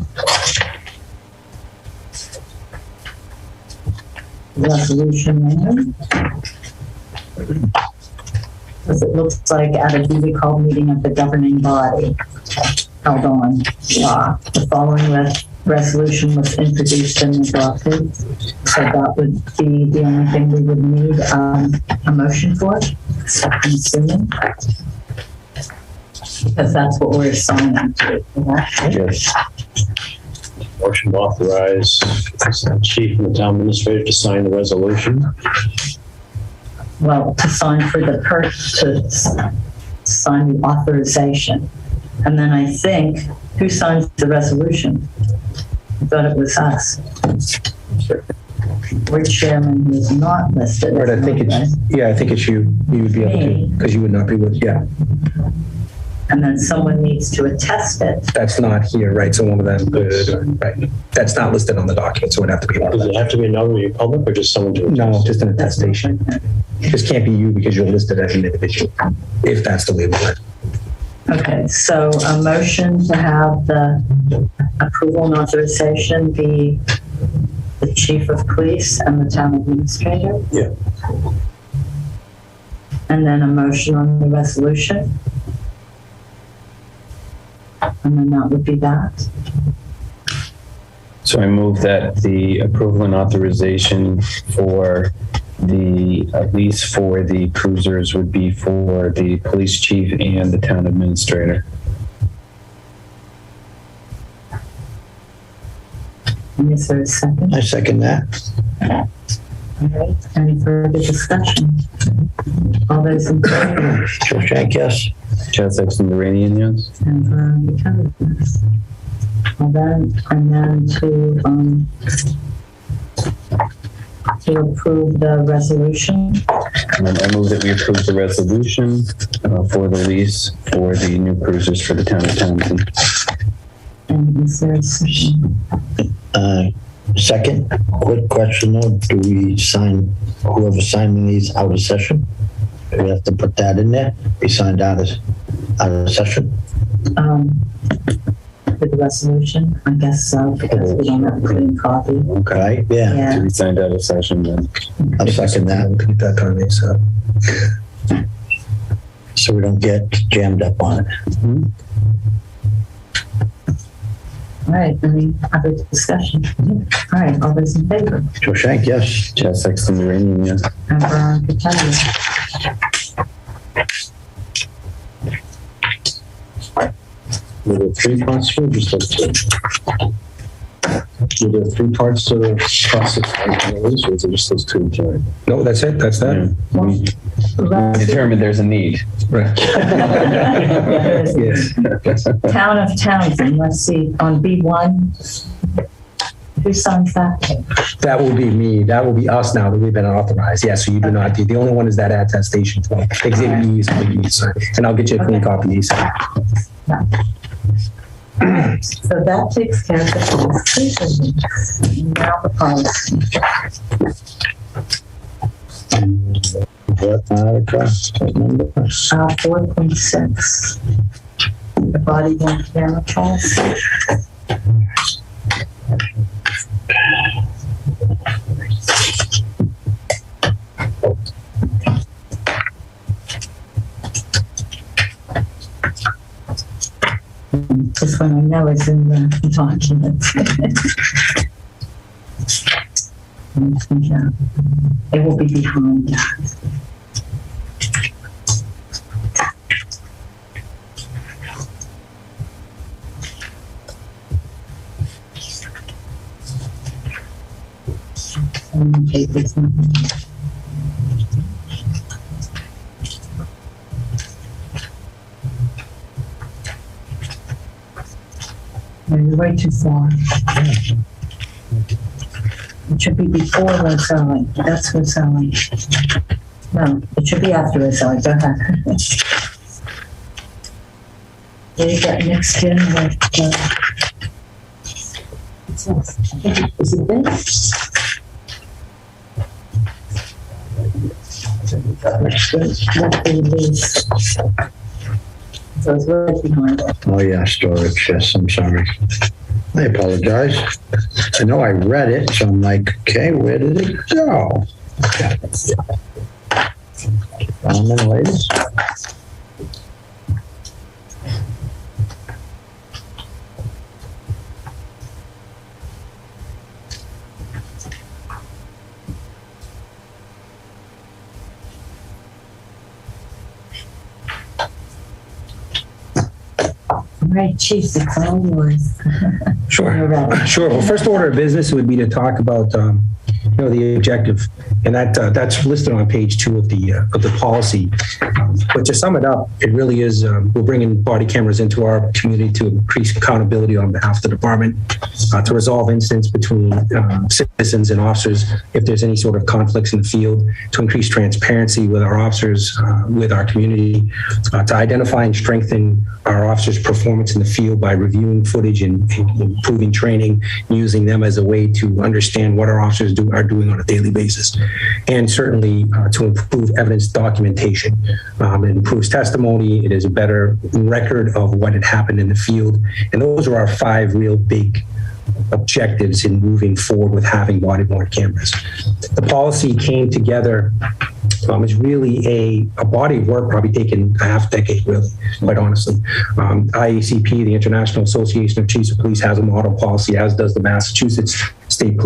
resolution made. Because it looks like at a duly called meeting of the governing body held on the following resolution was introduced and adopted. So that would be the only thing we would need a motion for, I'm assuming. Because that's what we're assigning to. Yes. Motion to authorize the chief and the town administrator to sign the resolution. Well, to sign for the to sign the authorization. And then I think, who signs the resolution? I thought it was us. We're chairman who is not listed. Right, I think it's you. You would be able to, because you would not be with, yeah. And then someone needs to attest it. That's not here, right? So one of them, right? That's not listed on the document, so it would have to be one of Does them. it have to be a notary public or just someone to attest? No, just an attestation. It just can't be you because you're listed as an individual, if that's the way we went. Okay, so a motion to have the approval and authorization be the chief of police and the town administrator? Yeah. And then a motion on the resolution? And then that would be that. So I move that the approval and authorization for the lease for the cruisers would be for the police chief and the town administrator. And is there a second? I second that. All right, any further discussion? All those in favor? Joe Shank, yes. Chad Sexton Duranian, yes. And Veronica Kelly, yes. And then to approve the resolution. And I move that we approve the resolution for the lease for the new cruisers for the town of Townsend. And is there a second? Second, quick question though, do we sign, whoever's signing these out of session? Do we have to put that in there? Be signed out of session? For the resolution, I guess so, because we don't have a clean copy. Okay, yeah, Yeah. To be signed out of session then. I'll second that. We'll get that done ASAP. So we don't get jammed up on it. All right, any other discussion? All right, all those in favor? Joe Shank, yes. Chad Sexton Duranian, yes. And Veronica Kelly. Were there 3 parts to it, just those 2? Were there 3 parts to the process on the lease, or is it just those 2 tonight? No, that's it. That's that. We determined there's a need. Right. Yes. Town of Townsend, let's see, on B1, who signs that? That will be me. That will be us now that we've been authorized. Yeah, so you do not do. The only one is that attestation form. Exhibit E is what you need to sign. And I'll get you a clean copy ASAP. So that takes care of the policy. Now the policy. What number? 4.6. The body worn camera policy. This one I know is in the document. Yeah. It will be behind that. Take this one. No, you're way too far. It should be before Roselli. That's Roselli. No, it should be after Roselli. Go ahead. You get mixed in with is it this? That's the lease. So it's really behind it. Oh, yeah, storage. Yes, I'm sorry. I apologize. I know I read it, so I'm like, okay, where did it go? Okay. Gentlemen, ladies. All right, Chief, it's all yours. Sure. You're ready. Sure. Well, first order of business would be to talk about, the objective, and that's listed on page 2 of the policy. But to sum it up, it really is we're bringing body cameras into our community to increase accountability on behalf of the department, to resolve incidents between citizens and officers if there's any sort of conflicts in the field, to increase transparency with our officers, with our community, to identify and strengthen our officers' performance in the field by reviewing footage and improving training, using them as a way to understand what our officers are doing on a daily basis, and certainly to improve evidence documentation. It improves testimony. It is a better record of what had happened in the field, and those are our 5 real big objectives in moving forward with having body-worn cameras. The policy came together. It's really a body of work probably taken a half decade, really, quite honestly. IACP, the International Association of Chiefs of Police, has a model policy, as does the Massachusetts State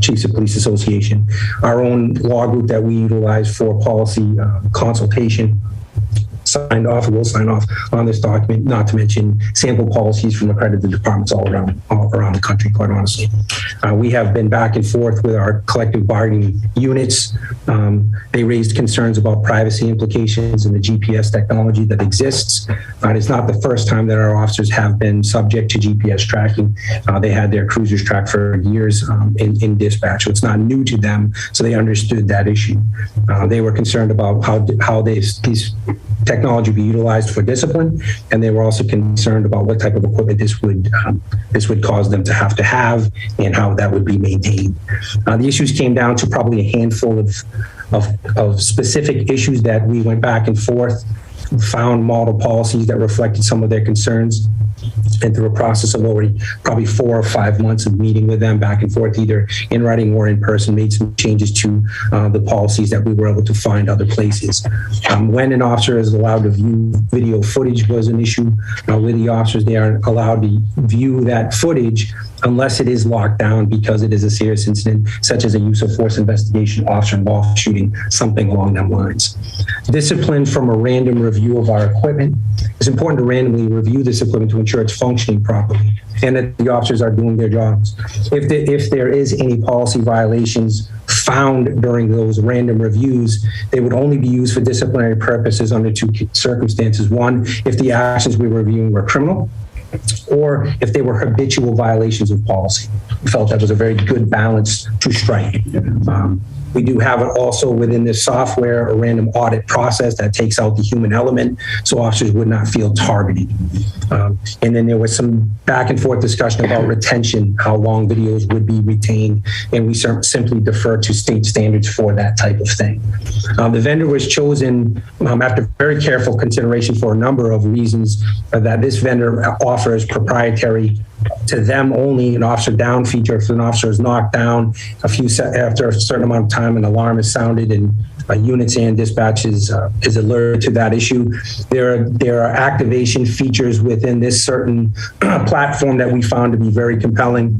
Chiefs of Police Association. Our own law group that we utilize for policy consultation signed off, will sign off on this document, not to mention sample policies from accredited departments all around the country, quite honestly. We have been back and forth with our collective bargaining units. They raised concerns about privacy implications and the GPS technology that exists. It is not the first time that our officers have been subject to GPS tracking. They had their cruisers tracked for years in dispatch, so it's not new to them, so they understood that issue. They were concerned about how these technology be utilized for discipline, and they were also concerned about what type of equipment this would cause them to have and how that would be maintained. The issues came down to probably a handful of specific issues that we went back and forth, found model policies that reflected some of their concerns, and through a process of already probably 4 or 5 months of meeting with them back and forth, either in writing or in person, made some changes to the policies that we were able to find other places. When an officer is allowed to view video footage was an issue with the officers. They aren't allowed to view that footage unless it is locked down because it is a serious incident, such as a use of force investigation, officer involved shooting, something along them lines. Discipline from a random review of our equipment. It's important to randomly review this equipment to ensure it's functioning properly and that the officers are doing their jobs. If there is any policy violations found during those random reviews, they would only be used for disciplinary purposes under 2 circumstances. One, if the actions we were reviewing were criminal, or if they were habitual violations of policy. We felt that was a very good balance to strike. We do have it also within this software, a random audit process that takes out the human element so officers would not feel targeted. And then there was some back and forth discussion about retention, how long videos would be retained, and we simply defer to state standards for that type of thing. The vendor was chosen after very careful consideration for a number of reasons, that this vendor offers proprietary to them only an officer down feature. If an officer is knocked down after a certain amount of time, an alarm is sounded and units and dispatch is alerted to that issue. There are activation features within this certain platform that we found to be very compelling.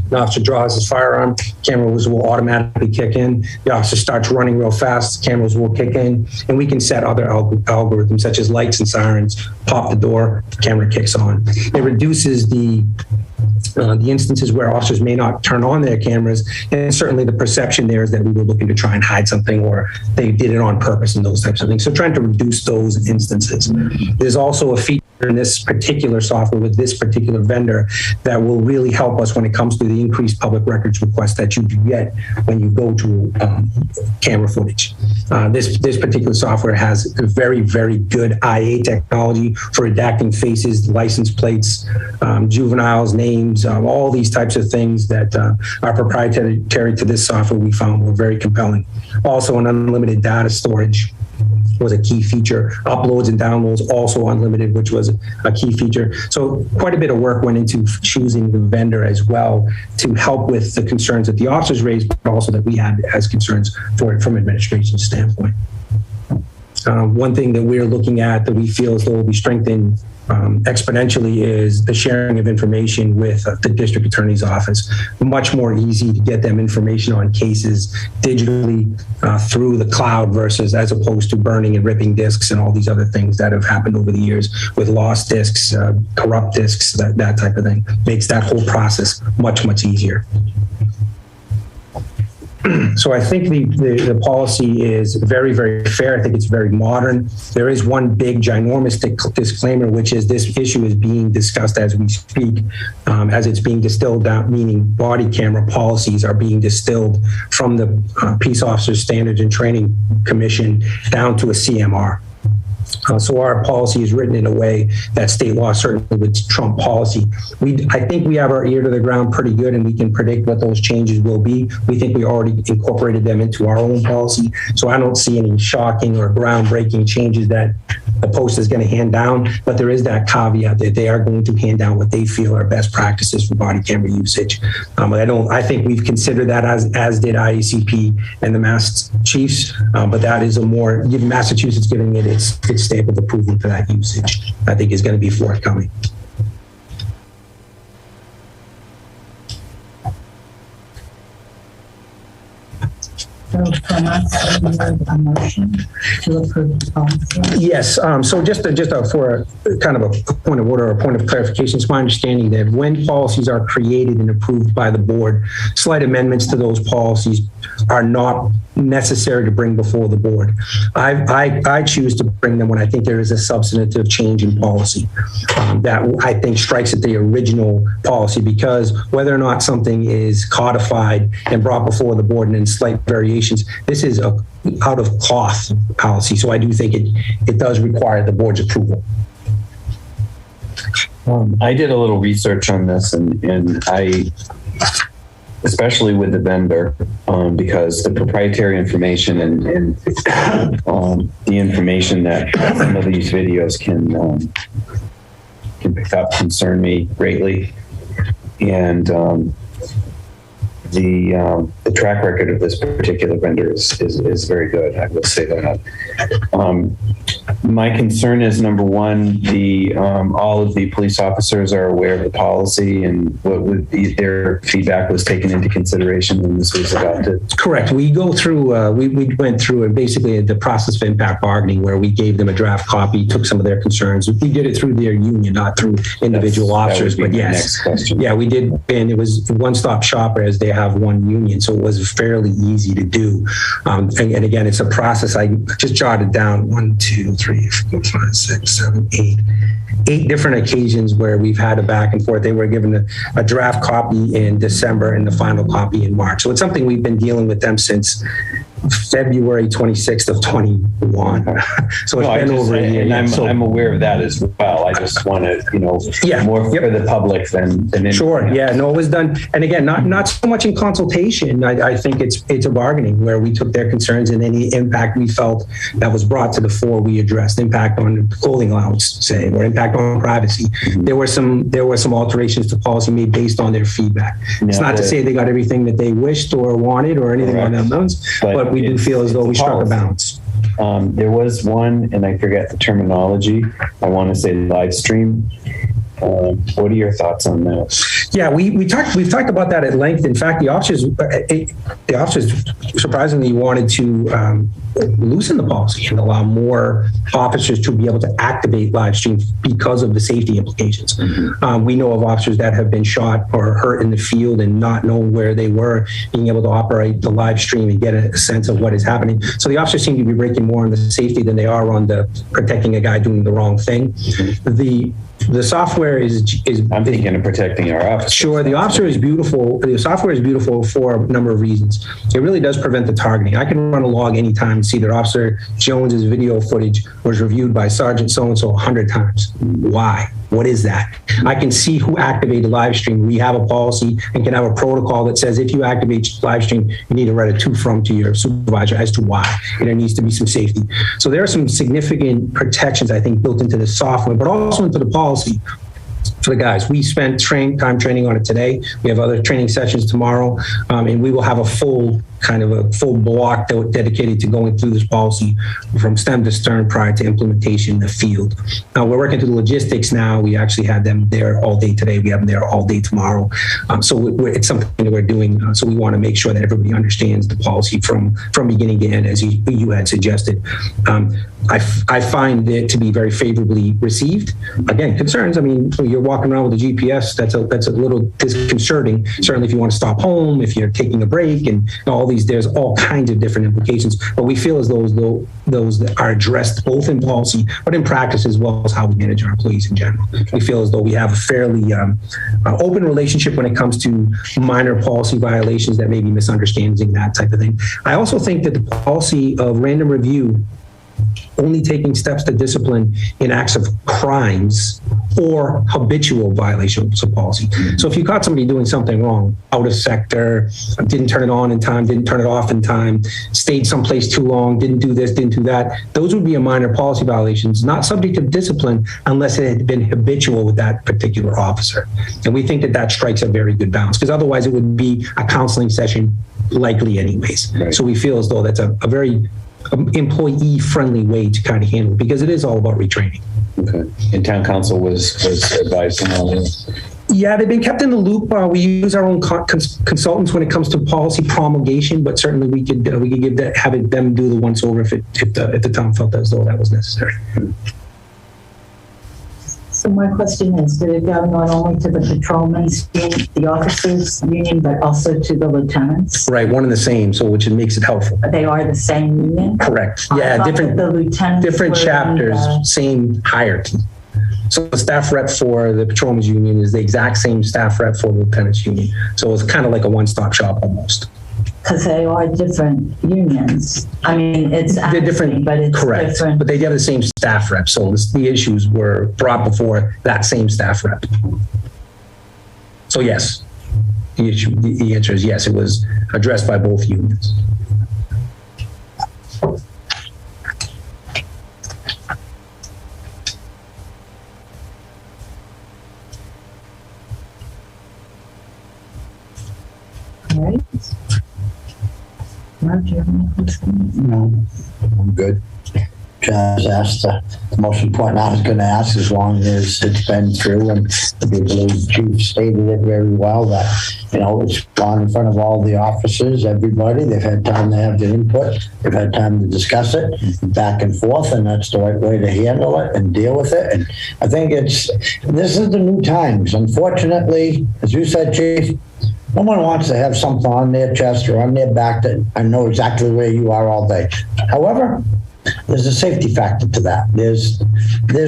The officer draws his firearm, cameras will automatically kick in. The officer starts running real fast, cameras will kick in, and we can set other algorithms such as lights and sirens, pop the door, the camera kicks on. It reduces the instances where officers may not turn on their cameras, and certainly the perception there is that we were looking to try and hide something or they did it on purpose and those types of things. So trying to reduce those instances. There's also a feature in this particular software with this particular vendor that will really help us when it comes to the increased public records request that you get when you go to camera footage. This particular software has a very, very good IA technology for redacting faces, license plates, juveniles, names, all these types of things that are proprietary to this software we found were very compelling. Also, an unlimited data storage. was a key feature. Uploads and downloads also unlimited, which was a key feature. So quite a bit of work went into choosing the vendor as well to help with the concerns that the officers raised, but also that we had as concerns for it from administration standpoint. One thing that we're looking at that we feel as though will be strengthened exponentially is the sharing of information with the district attorney's office. Much more easy to get them information on cases digitally through the cloud versus as opposed to burning and ripping discs and all these other things that have happened over the years with lost discs, corrupt discs, that type of thing. Makes that whole process much, much easier. So I think the policy is very, very fair. I think it's very modern. There is one big ginormous disclaimer, which is this issue is being discussed as we speak, as it's being distilled down, meaning body camera policies are being distilled from the Peace Officers Standards and Training Commission down to a CMR. So our policy is written in a way that state law certainly would trump policy. I think we have our ear to the ground pretty good and we can predict what those changes will be. We think we already incorporated them into our own policy. So I don't see any shocking or groundbreaking changes that the post is going to hand down, but there is that caveat that they are going to hand down what they feel are best practices for body camera usage. I think we've considered that as did IACP and the Mass Chiefs, but that is Massachusetts giving it its stamp of approval for that usage, I think is going to be forthcoming. So from us, we need a motion to approve the policy. Yes. So for a kind of a point of order or a point of clarification, it's my understanding that when policies are created and approved by the board, slight amendments to those policies are not necessary to bring before the board. I choose to bring them when I think there is a substantive change in policy that I think strikes at the original policy, because whether or not something is codified and brought before the board and in slight variations, this is a out of cloth policy. So I do think it does require the board's approval. I did a little research on this and I, especially with the vendor, because the proprietary information and the information that some of these videos can pick up concern me greatly. And the track record of this particular vendor is very good. I will say that. My concern is, number one, all of the police officers are aware of the policy and their feedback was taken into consideration when this was adopted. Correct. We go through. We went through basically the process of impact bargaining, where we gave them a draft copy, took some of their concerns. We did it through their union, not through individual officers. But yes, yeah, we did, and it was one-stop shop, as they have one union, so it was fairly easy to do. And again, it's a process. I just jotted down 1, 2, 3, 4, 5, 6, 7, 8 different occasions where we've had a back and forth. They were given a draft copy in December and the final copy in March. So it's something we've been dealing with them since February 26th of 21. So it's been over a year. And I'm aware of that as well. I just want to, more for the public than anything. Sure. Yeah. No, it was done. And again, not so much in consultation. I think it's a bargaining where we took their concerns and any impact we felt that was brought to the fore, we addressed. Impact on clothing allowance, say, or impact on privacy. Mm-hmm. There were some alterations to policy made based on their feedback. It's not to say they got everything that they wished or wanted or anything on that lines, but we do feel as though we struck a balance. There was one, and I forget the terminology. I want to say live stream. What are your thoughts on that? Yeah, we've talked about that at length. In fact, the officers surprisingly wanted to loosen the policy and allow more officers to be able to activate live streams because of the safety implications. Mm-hmm. We know of officers that have been shot or hurt in the field and not knowing where they were, being able to operate the live stream and get a sense of what is happening. So the officers seem to be breaking more on the safety than they are on the protecting a guy doing the wrong thing. Mm-hmm. The software is I'm thinking of protecting our officers. Sure. The officer is beautiful. The software is beautiful for a number of reasons. It really does prevent the targeting. I can run a log anytime and see that Officer Jones's video footage was reviewed by Sergeant so-and-so 100 times. Why? What is that? I can see who activated live stream. We have a policy and can have a protocol that says if you activate live stream, you need to write a to/from to your supervisor as to why. And there needs to be some safety. So there are some significant protections, I think, built into the software, but also into the policy. For the guys, we spent time training on it today. We have other training sessions tomorrow, and we will have a full block dedicated to going through this policy from stem to stern prior to implementation in the field. Now we're working through the logistics now. We actually had them there all day today. We have them there all day tomorrow. So it's something that we're doing. So we want to make sure that everybody understands the policy from beginning to end, as you had suggested. I find it to be very favorably received. Again, concerns. I mean, you're walking around with a GPS. That's a little disconcerting. Certainly, if you want to stop home, if you're taking a break, and all these, there's all kinds of different implications. But we feel as though those that are addressed both in policy, but in practice as well as how we manage our employees in general. We feel as though we have a fairly open relationship when it comes to minor policy violations that may be misunderstandings and that type of thing. I also think that the policy of random review, only taking steps to discipline in acts of crimes or habitual violations of policy. So if you caught somebody doing something wrong, out of sector, didn't turn it on in time, didn't turn it off in time, stayed someplace too long, didn't do this, didn't do that, those would be a minor policy violations, not subject to discipline unless it had been habitual with that particular officer. And we think that strikes a very good balance, because otherwise it would be a counseling session likely anyways. Right. So we feel as though that's a very employee-friendly way to kind of handle it, because it is all about retraining. Okay. And town council was advising on this? Yeah, they've been kept in the loop. We use our own consultants when it comes to policy promulgation, but certainly we could have them do the once over if the town felt as though that was necessary. So my question is, did it go not only to the patrolmen's union, the officers' union, but also to the lieutenants? Right, one and the same, so which makes it helpful. They are the same union? Correct. Yeah, different chapters, same hierarchy. So the staff rep for the patrolmen's union is the exact same staff rep for the lieutenant's union. So it's kind of like a one-stop shop almost. Because they are different unions. I mean, they're different, but it's correct. Different. But they have the same staff rep. So the issues were brought before that same staff rep. So yes, the answer is yes. It was addressed by both unions. All right. No, I'm good. Just asked the most important I was going to ask, as long as it's been through, and I believe Chief stated it very well, that, it's gone in front of all the officers, everybody. They've had time to have their input. They've had time to discuss it back and forth, and that's the right way to handle it and deal with it. And I think this is the new times. Unfortunately, as you said, Chief, no one wants to have something on their chest or on their back that I know exactly where you are all day. However, there's a safety factor to that. There's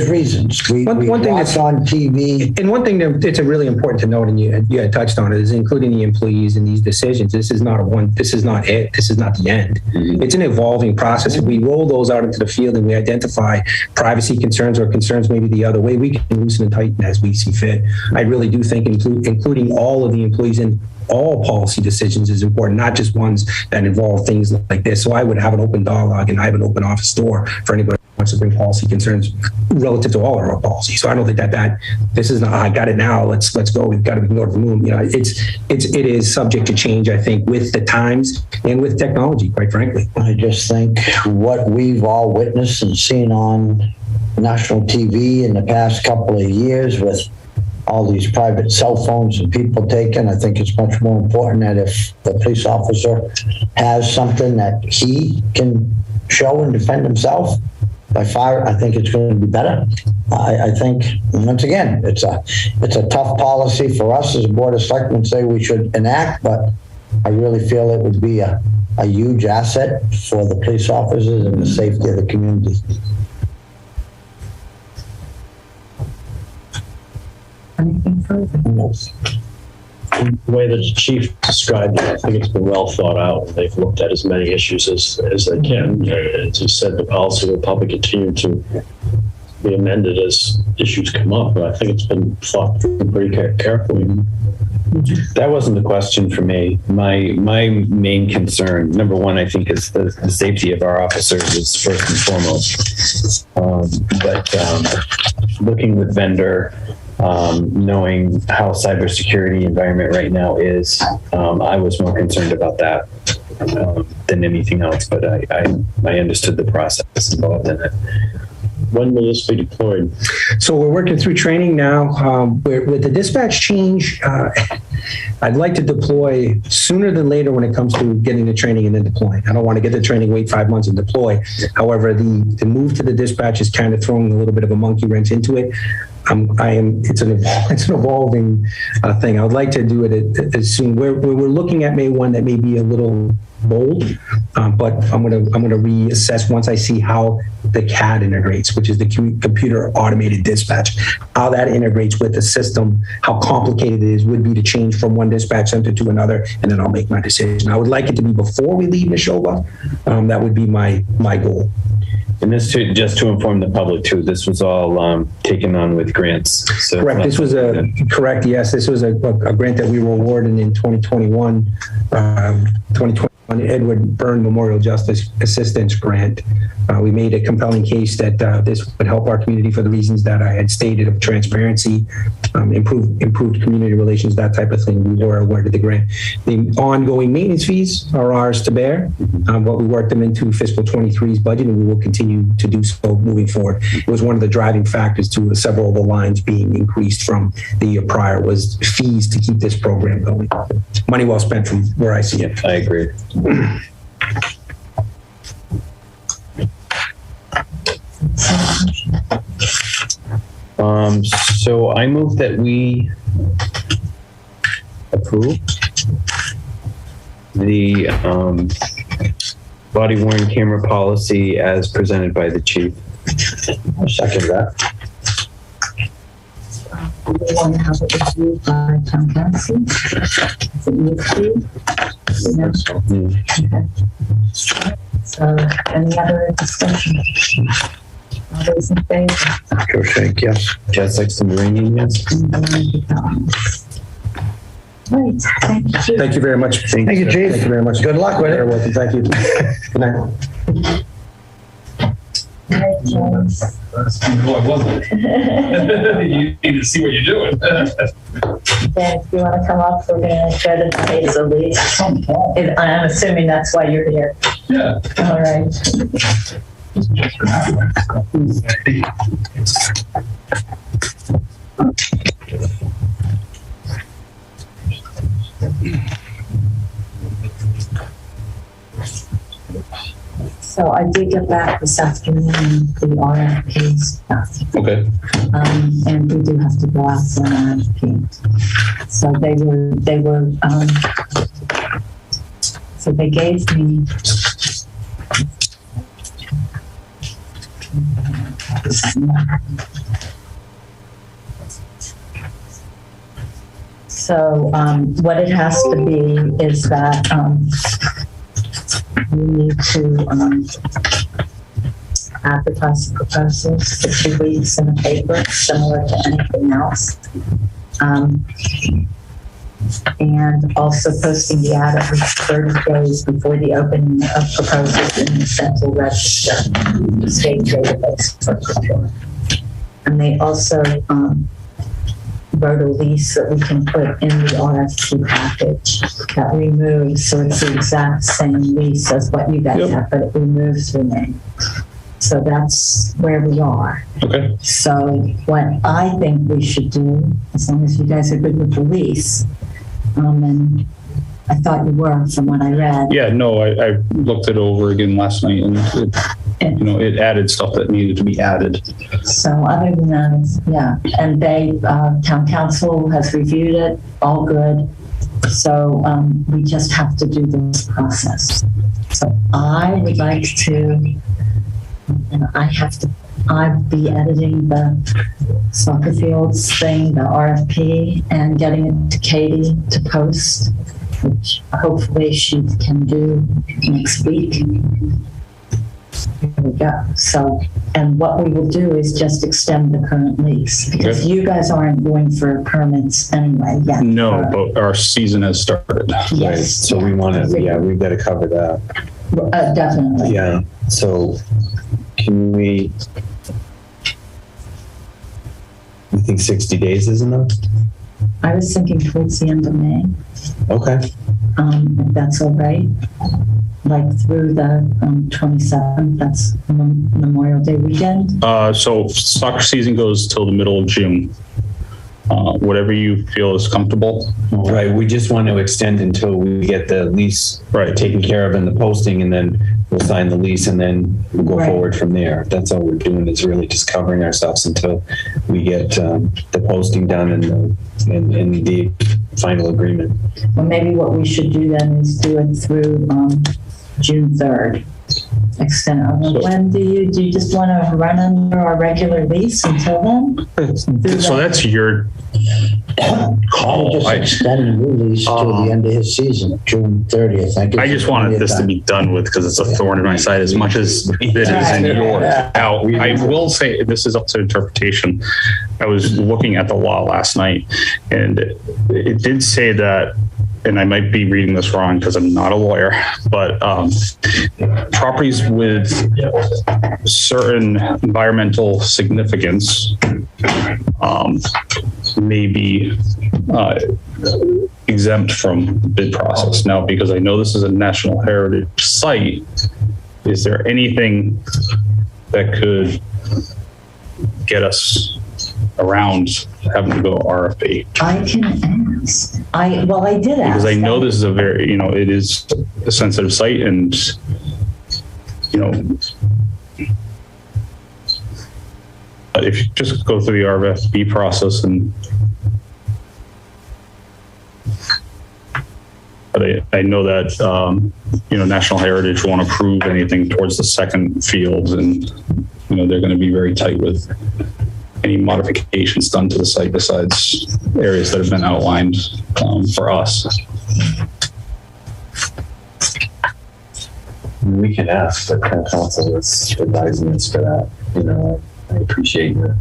reasons. We watch that's on TV. And one thing that's really important to note, and you had touched on it, is including the employees in these decisions. This is not it. This is not the end. Mm-hmm. It's an evolving process. If we roll those out into the field and we identify privacy concerns or concerns maybe the other way, we can loosen and tighten as we see fit. I really do think including all of the employees in all policy decisions is important, not just ones that involve things like this. So I would have an open dialogue and I have an open office door for anybody who wants to bring policy concerns relative to all of our policies. So I don't think that this is not, I got it now, let's go, we've got to go to the moon. It is subject to change, I think, with the times and with technology, quite frankly. I just think what we've all witnessed and seen on national TV in the past couple of years with all these private cell phones and people taken, I think it's much more important that if the police officer has something that he can show and defend himself, by far, I think it's going to be better. I think, once again, it's a tough policy for us as a Board of Selectmen to say we should enact, but I really feel it would be a huge asset for the police officers and the safety of the community. Anything further? The way that the chief described it, I think it's been well thought out. They've looked at as many issues as they can. As he said, the policy will probably continue to be amended as issues come up, but I think it's been thought through pretty carefully. That wasn't the question for me. My main concern, number one, I think, is the safety of our officers is first and foremost. But looking with vendor, knowing how cybersecurity environment right now is, I was more concerned about that than anything else. But I understood the process involved in it. When will this be deployed? So we're working through training now. With the dispatch change, I'd like to deploy sooner than later when it comes to getting the training and then deploying. I don't want to get the training, wait 5 months and deploy. However, the move to the dispatch is kind of throwing a little bit of a monkey wrench into it. It's an evolving thing. I would like to do it as soon. We're looking at May 1. That may be a little bold, but I'm gonna reassess once I see how the CAD integrates, which is the computer automated dispatch, how that integrates with the system, how complicated it would be to change from one dispatch center to another, and then I'll make my decision. I would like it to be before we leave Neshoba. That would be my goal. And this just to inform the public too, this was all taken on with grants. So correct. This was correct. Yes, this was a grant that we were awarded in 2021. 2021 Edward Byrne Memorial Justice Assistance Grant. We made a compelling case that this would help our community for the reasons that I had stated of transparency, improved community relations, that type of thing. We were awarded the grant. The ongoing maintenance fees are ours to bear, but we worked them into fiscal 23's budget, and we will continue to do so moving forward. It was one of the driving factors to several of the lines being increased from the year prior was fees to keep this program going. Money well spent from where I see it. I agree. So I move that we approve the body worn camera policy as presented by the chief. I'll second that. We want to have it reviewed by town council. Does it need to be? No? Okay. So, any other discussion? All those in favor? Joe Shank, yes. Chad Sexton Duranian, yes. Right, thank you. Thank you very much. Thank you, Chief. Thank you very much. Good luck with it. You're welcome. Thank you. Good night. Right, James. No, I wasn't. You need to see what you're doing. Ben, if you want to come up, we're going to go to the case of Lease. I'm assuming that's why you're here. Yeah. All right. So I did get back this afternoon the RFPs. Okay. And we do have to go out for an RFP. So so they gave me so what it has to be is that we need to advertise the proposals for 2 weeks in the paper, similar to anything else. And also posting the ad at least 30 days before the opening of proposals in the central register, the state database for procurement. And they also wrote a lease that we can put in the RFP package that removes, so it's the exact same lease as what you guys have, but it removes your name. So that's where we are. Okay. So what I think we should do, as long as you guys are good with the lease, and I thought you were from what I read. Yeah, no, I looked it over again last night, and it added stuff that needed to be added. So other than that, yeah, and they, town council has reviewed it, all good. So we just have to do this process. So I would like to, and I'd be editing the soccer fields thing, the RFP, and getting it to Katie to post, which hopefully she can do next week. There we go. So, and what we will do is just extend the current lease because you guys aren't going for permits anyway yet. No, but our season has started. Yes. Right. So we want to, we've got to cover that. Definitely. Yeah. So can we think 60 days is enough? I was thinking towards the end of May. Okay. If that's all right. Like through the 27th, that's Memorial Day weekend. So soccer season goes till the middle of June. Whatever you feel is comfortable. Right. We just want to extend until we get the lease Right. taken care of and the posting, and then we'll sign the lease and then we'll go forward from there. That's all we're doing, is really just covering ourselves until we get the posting done and the final agreement. Well, maybe what we should do then is do it through June 3rd. Extend. When do you just want to run under our regular lease until then? So that's your call. Just extend the new lease to the end of his season, June 30th. I just wanted this to be done with because it's a thorn in my side as much as it is in yours. Now, I will say this is up to interpretation. I was looking at the law last night and it did say that, and I might be reading this wrong because I'm not a lawyer, but properties with certain environmental significance may be exempt from the bid process. Now, because I know this is a National Heritage site, is there anything that could get us around having to go RFP? I can ask. I did ask. Because I know this is a very, it is a sensitive site and, but if you just go through the RFP process and, but I know that, National Heritage won't approve anything towards the second field and, they're going to be very tight with any modifications done to the site besides areas that have been outlined for us. We can ask, but council is advising us for that. I appreciate your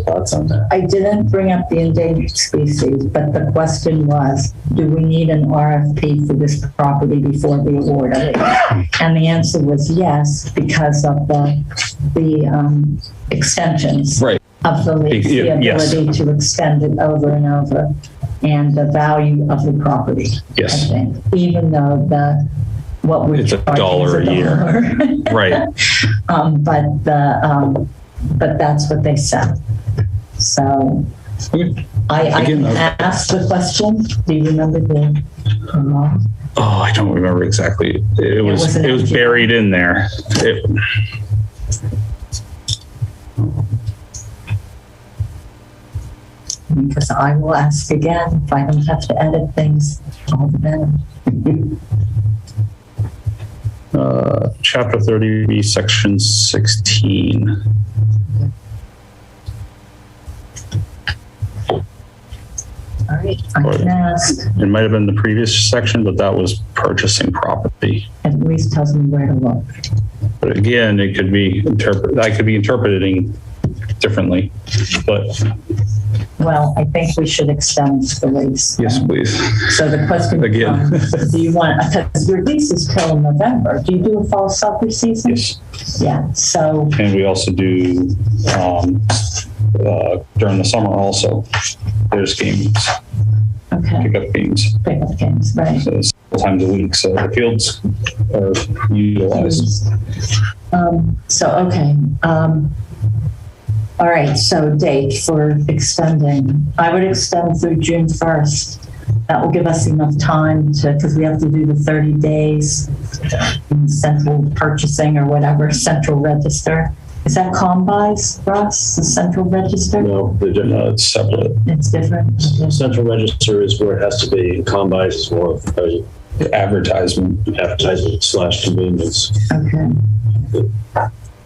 thoughts on that. I didn't bring up the endangered species, but the question was, do we need an RFP for this property before the award of it? And the answer was yes, because of the extensions of the lease, the ability to extend it over and over, and the value of the property. Yes. I think, even though what we're it's charging $1 a year. Right. But that's what they said. So I can ask the question. Do you remember the law? Oh, I don't remember exactly. It was buried in there. Because I will ask again if I don't have to edit things all the better. Chapter 30, Section 16. All right, I can ask. It might have been the previous section, but that was purchasing property. At least tells me where to look. But again, it could be I could be interpreting differently, but. Well, I think we should extend the lease. Yes, please. So the question again, do you want, because your lease is till November. Do you do a fall soccer season? Yes. Yeah, so. And we also do, during the summer also, there's games. Okay. Pickup games. Pickup games, right. So several times a week. So the fields are utilized. Okay. All right, so date for extending. I would extend through June 1st. That will give us enough time because we have to do the 30 days in central purchasing or whatever, central register. Is that Combis, Russ, the central register? No, it's separate. It's different? Okay. Central register is where it has to be. Combis is more of advertisement / convenience. Okay.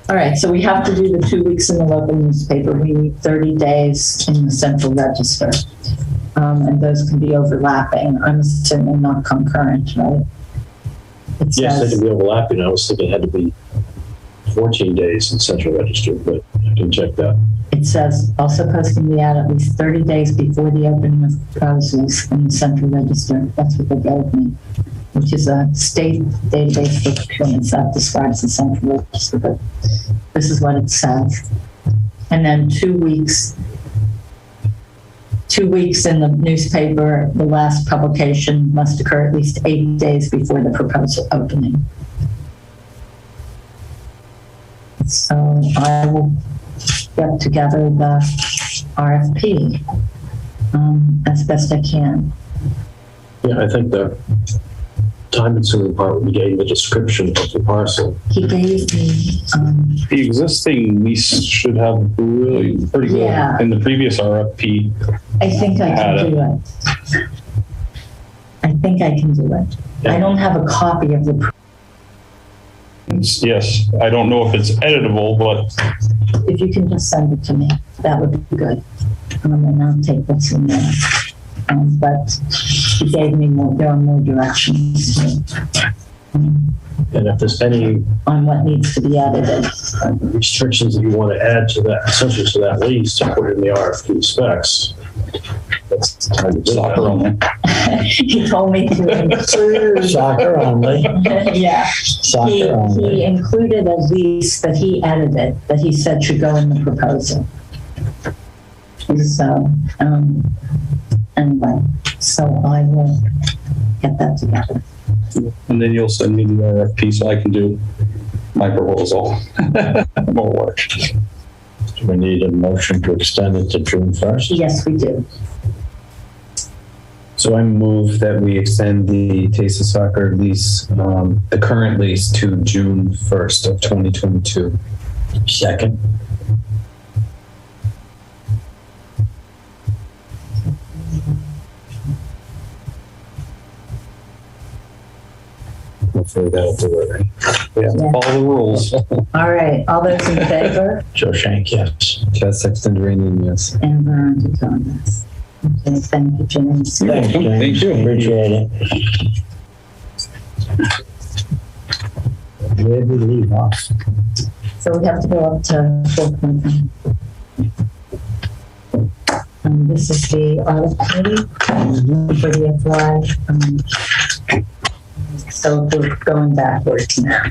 All right, so we have to do the 2 weeks in the local newspaper. We need 30 days in the central register. And those can be overlapping. I'm assuming not concurrent, right? Yes, they can be overlapping. I was thinking it had to be 14 days in central register, but I can check that. It says also posting the ad at least 30 days before the opening of proposals in the central register. That's what they gave me, which is a state database for procurements that describes the central register, but this is what it says. And then 2 weeks in the newspaper, the last publication must occur at least 8 days before the proposal opening. So I will get together the RFP as best I can. Yeah, I think the time-consuming part would be getting the description of the parcel. He gave me, The existing lease should have really pretty good, Yeah. in the previous RFP. I think I can do it. I think I can do it. I don't have a copy of the, Yes, I don't know if it's editable, but if you can just send it to me, that would be good. And I'll take what's in there. But he gave me more, there are more directions And if there's any on what needs to be edited. restrictions that you want to add to that, essentially to that lease, to put in the RFP specs, that's the time to do soccer that. only. He told me to include. Soccer only. Yeah. Soccer only. He included a lease that he edited, that he said should go in the proposal. So, anyway, so I will get that together. And then you'll send me the RFP so I can do my proposal. More work. Do we need a motion to extend it to June 1st? Yes, we do. So I move that we extend the Taste of Soccer lease, the current lease, to June 1st of 2022. Second. Hopefully that'll do it, right? Yeah, follow the rules. All right, all those in favor? Joe Shank, yes. Chad Sexton Duranian, yes. And Veronica Thomas. Okay, thank you, James. Thanks, James. Thank you. Appreciate it. Where did we leave off? So we have to go up to 4.9. This is the audit committee for the FY. So we're going backwards now.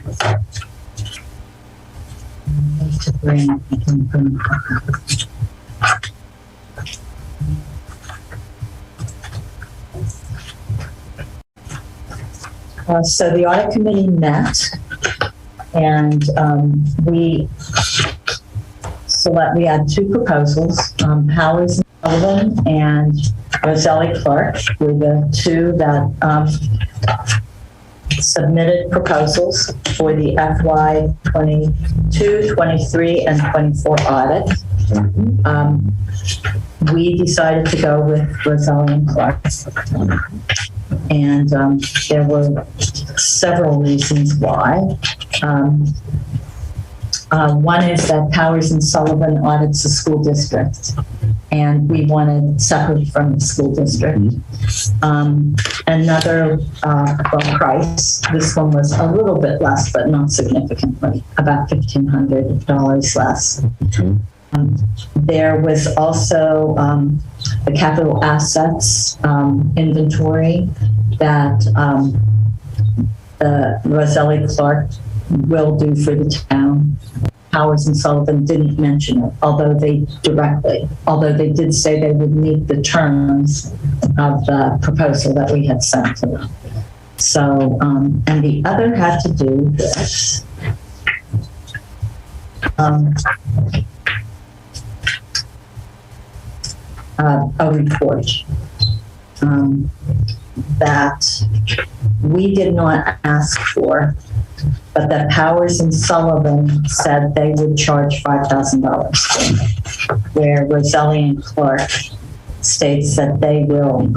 To bring. So the audit committee met, and we had two proposals. Powers and Sullivan and Roselli Clark were the two that submitted proposals for the FY 22, 23, and 24 audit. We decided to go with Roselli and Clark. And there were several reasons why. One is that Powers and Sullivan audits the school district, and we wanted separate from the school district. Another price, this one was a little bit less, but not significantly, about $1,500 less. There was also the capital assets inventory that the Roselli Clark will do for the town. Powers and Sullivan didn't mention it, although they did say they would meet the terms of the proposal that we had sent to them. So, and the other had to do with a report that we did not ask for, but that Powers and Sullivan said they would charge $5,000 for, where Roselli and Clark states that they will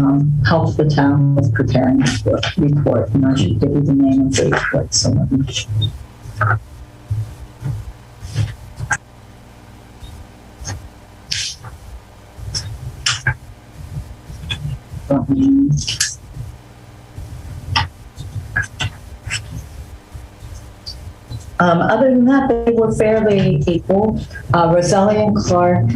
help the town with preparing the report. And I should give you the name of the report. So let me. Other than that, they were fairly equal. Roselli and Clark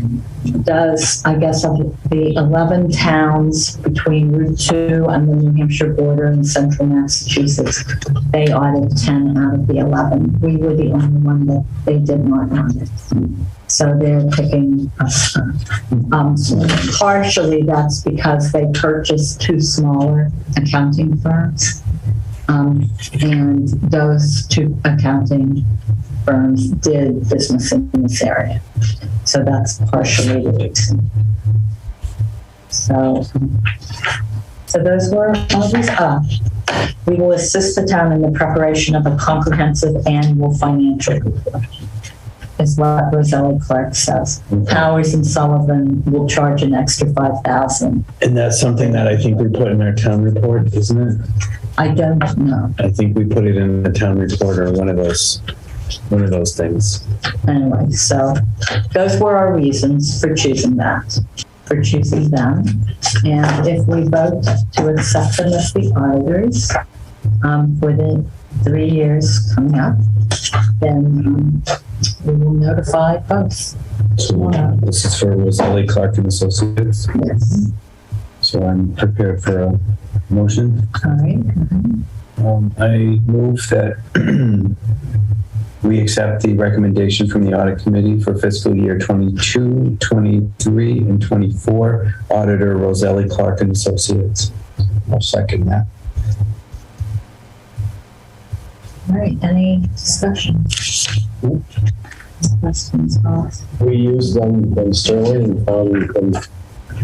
does, I guess, of the 11 towns between Route 2 and the New Hampshire border in central Massachusetts. They audited 10 out of the 11. We were the only one that they did not audit. So they're picking us up. Partially, that's because they purchased 2 smaller accounting firms. And those 2 accounting firms did business in this area. So that's partially the reason. So those were all these up. We will assist the town in the preparation of a comprehensive annual financial report, is what Roselli Clark says. Powers and Sullivan will charge an extra $5,000. And that's something that I think we put in our town report, isn't it? I don't know. I think we put it in the town report or one of those things. Anyway, so those were our reasons for choosing them. And if we vote to accept them as the auditors within 3 years coming up, then we will notify both. So this is for Roselli Clark and Associates. Yes. So I'm prepared for a motion. All right. I move that we accept the recommendation from the audit committee for fiscal year 22, 23, and 24, Auditor Roselli Clark and Associates. I'll second that. All right. Any discussion? Questions, thoughts? We used them in Sterling and found them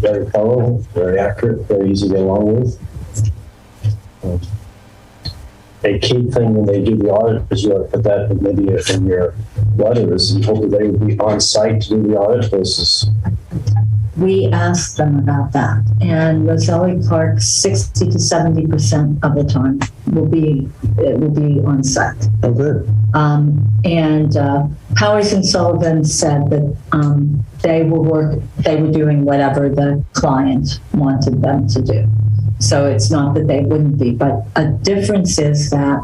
very thorough, very accurate, very easy to get along with. A key thing when they do the audit is you ought to put that maybe in your letters and hope that they will be on site to do the audit versus. We asked them about that, and Roselli Clark 60 to 70% of the time will be on site. Oh, good. And Powers and Sullivan said that they were doing whatever the client wanted them to do. So it's not that they wouldn't be, but a difference is that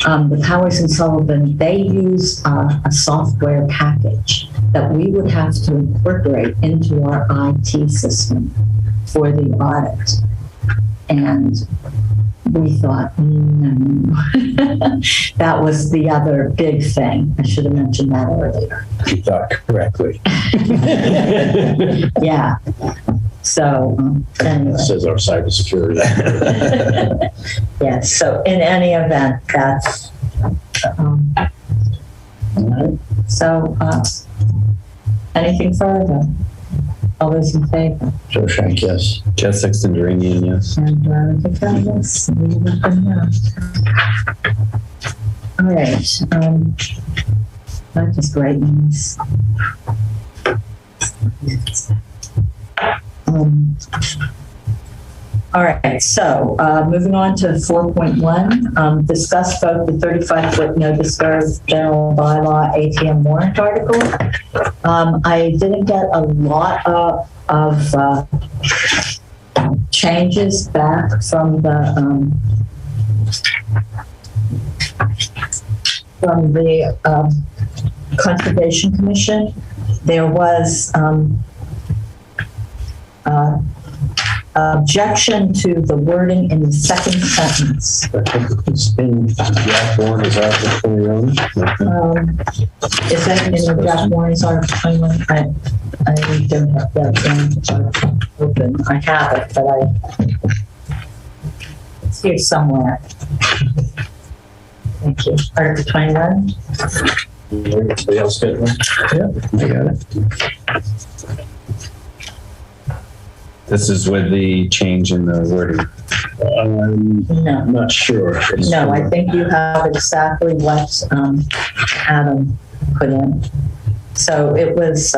the Powers and Sullivan, they use a software package that we would have to incorporate into our IT system for the audit. And we thought, no. That was the other big thing. I should have mentioned that earlier. You thought correctly. Yeah. So anyway. This is our cybersecurity. Yes. So in any event, that's so. Anything further? All those in favor? Joe Shank, yes. Jeff Sexton Duranian, yes. And Veronica Callis, we let them know. All right. That is great news. All right, so moving on to 4.1, discuss vote the 35-foot no disturb general bylaw ATM warrant article. I didn't get a lot of changes back from the Conservation Commission. There was objection to the wording in the second sentence. I think it's in draft warrant is Article 21. Is that in the draft warrant is Article 21? I don't have that one open. I have it, but it's here somewhere. Thank you. Article 21. Anybody else get one? Yeah, I got it. This is with the change in the wording. No. I'm not sure. No, I think you have exactly what Adam put in. So it was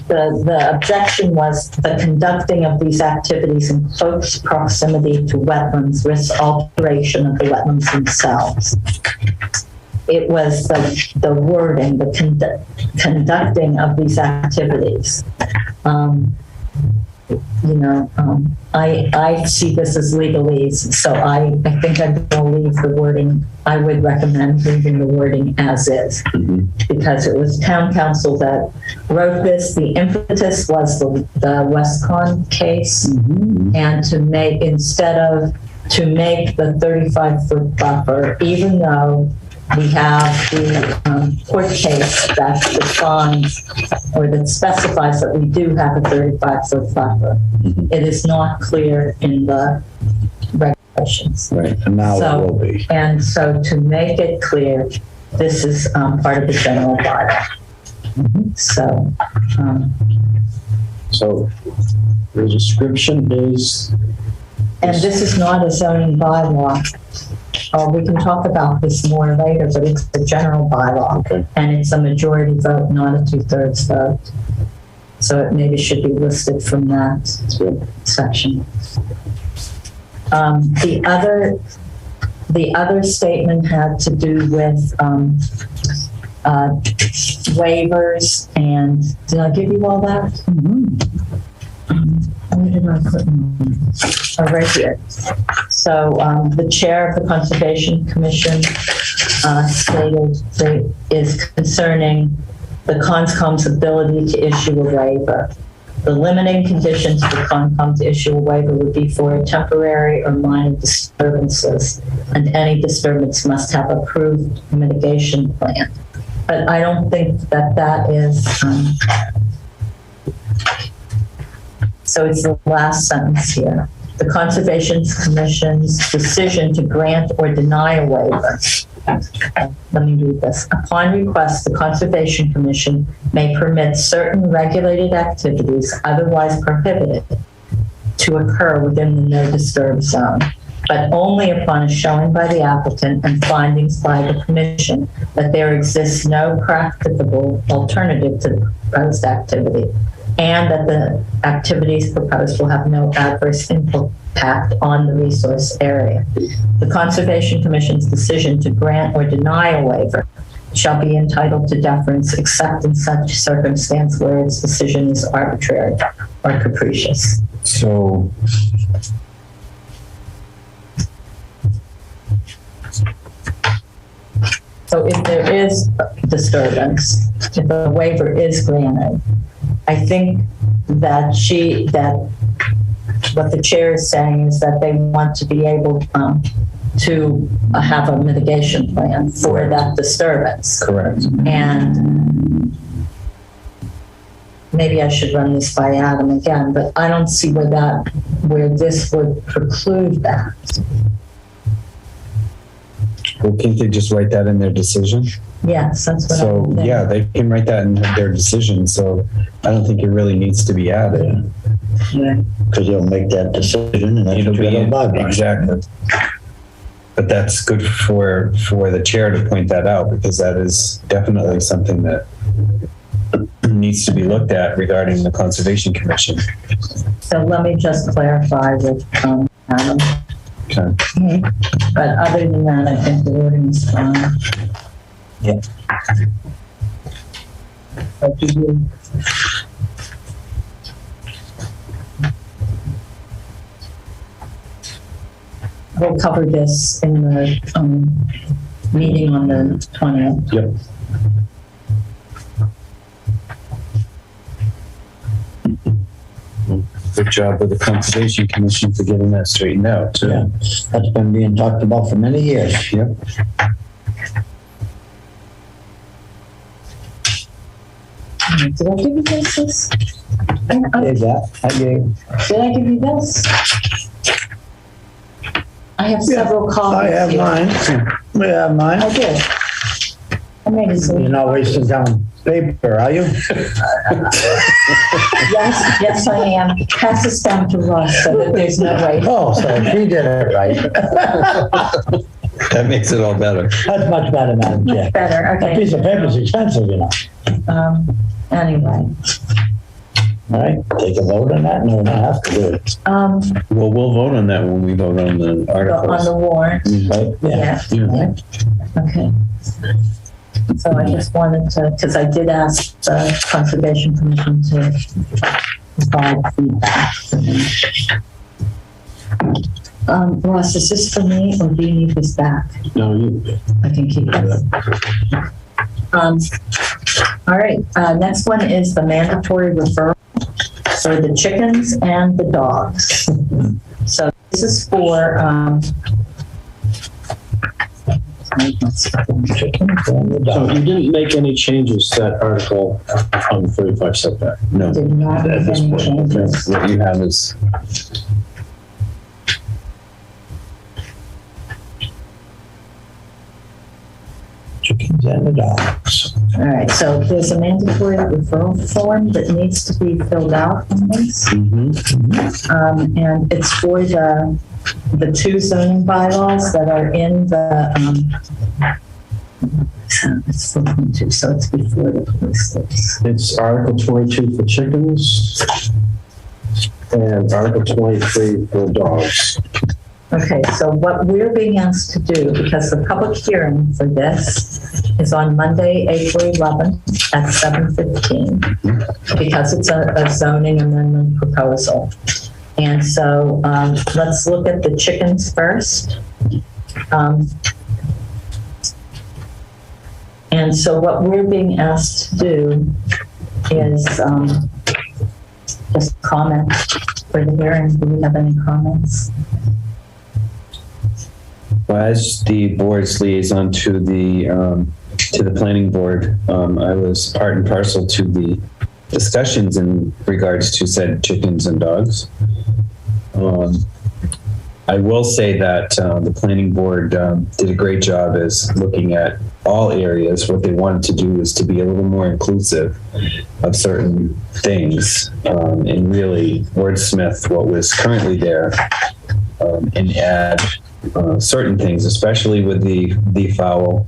the objection was the conducting of these activities in close proximity to wetlands risks alteration of the wetlands themselves. It was the wording, the conducting of these activities. you know, I see this as legalese, so I think I'm going to leave the wording. I would recommend leaving the wording as is, because it was town council that wrote this. The impetus was the Westcon case, and to make the 35-foot buffer, even though we have the court case that defines or that specifies that we do have a 35-foot buffer. It is not clear in the regulations. Right, and now it will be. And so to make it clear, this is part of the general bylaw. So the description is, And this is not a zoning bylaw. We can talk about this more later, but it's a general bylaw, and it's a majority vote, not a 2/3 vote. So it maybe should be listed from that section. The other statement had to do with waivers, and did I give you all that? Where did I put them? Oh, right here. So the chair of the Conservation Commission stated that is concerning the Conscom's ability to issue a waiver. The limiting conditions for Conscom to issue a waiver would be for temporary or minor disturbances, and any disturbance must have approved mitigation plan. But I don't think that is. So it's the last sentence here. The Conservation Commission's decision to grant or deny a waiver. Let me read this. Upon request, the Conservation Commission may permit certain regulated activities otherwise prohibited to occur within the no disturb zone, but only upon a showing by the applicant and findings by the Commission that there exists no practicable alternative to the proposed activity, and that the activities proposed will have no adverse impact on the resource area. The Conservation Commission's decision to grant or deny a waiver shall be entitled to deference except in such circumstance where its decision is arbitrary or capricious. So if there is disturbance, if a waiver is granted, I think that what the chair is saying is that they want to be able to have a mitigation plan for that disturbance. correct. And maybe I should run this by Adam again, but I don't see where this would preclude that. Well, can't they just write that in their decision? Yes, that's what So, I'm yeah, they can write that in their decision, so I don't think it really needs to be added. Because you'll make that decision and that's It'll what be, you're about. exactly. But that's good for the chair to point that out, because that is definitely something that needs to be looked at regarding the Conservation Commission. So let me just clarify with Adam. Okay. But other than that, I think the wording is fine. Yeah. We'll cover this in the meeting on the 20th. Yep. Good job with the Conservation Commission for getting that straightened out, too. Yeah, that's been being talked about for many years. Yep. Did I give you this? I gave that. Did I give you this? I have several copies. I have here. mine. We have mine. I did. I made it so. You're not wasting down paper, are you? Yes, I am. Pass this down to Russ so that there's no way. Oh, so she did it right. That makes it all better. That's much better, Madam Chair. Much better, A okay. piece of paper is expensive, you know. Anyway. All right, take a vote on that. No one has to do it. Well, we'll vote on that when we vote on the On articles. the warrant. Right? Yeah. Yeah. Okay. So I just wanted to, because I did ask the Conservation Commission to provide feedback. Ross, is this for me or do you need this back? No, you. I can keep this. All right, next one is the mandatory referral for the chickens and the dogs. So this is for, So you didn't make any changes to that article on the 35 setback? No. did not At make this any point, changes. what you have is Chickens and the dogs. All right, so there's a mandatory referral form that needs to be filled out on this. And it's for the two zoning bylaws that are in the, it's 4.2, so it's before the police. It's Article 22 for chickens and Article 23 for dogs. Okay, so what we're being asked to do, because the public hearing for this is on Monday, April 11th at 7:15, because it's a zoning amendment proposal. And so let's look at the chickens first. And so what we're being asked to do is just comment for the hearing. Do we have any comments? Well, as the board's liaison to the planning board, I was part and parcel to the discussions in regards to said chickens and dogs. I will say that the planning board did a great job as looking at all areas. What they wanted to do is to be a little more inclusive of certain things and really wordsmith what was currently there and add certain things, especially with the fowl.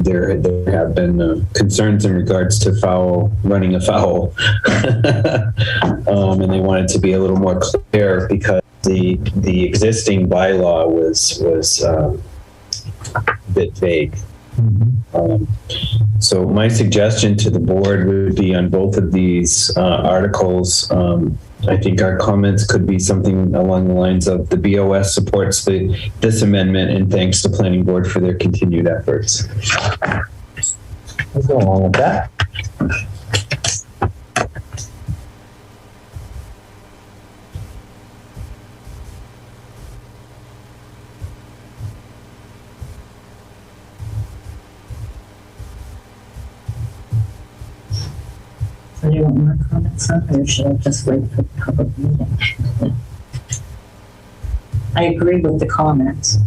There have been concerns in regards to fowl, running afoul, and they wanted to be a little more clear because the existing bylaw was a bit vague. So my suggestion to the board would be on both of these articles. I think our comments could be something along the lines of the BOS supports this amendment and thanks the planning board for their continued efforts. We'll go along with that. So do you want more comments on it, or should I just wait for the public meeting? I agree with the comments.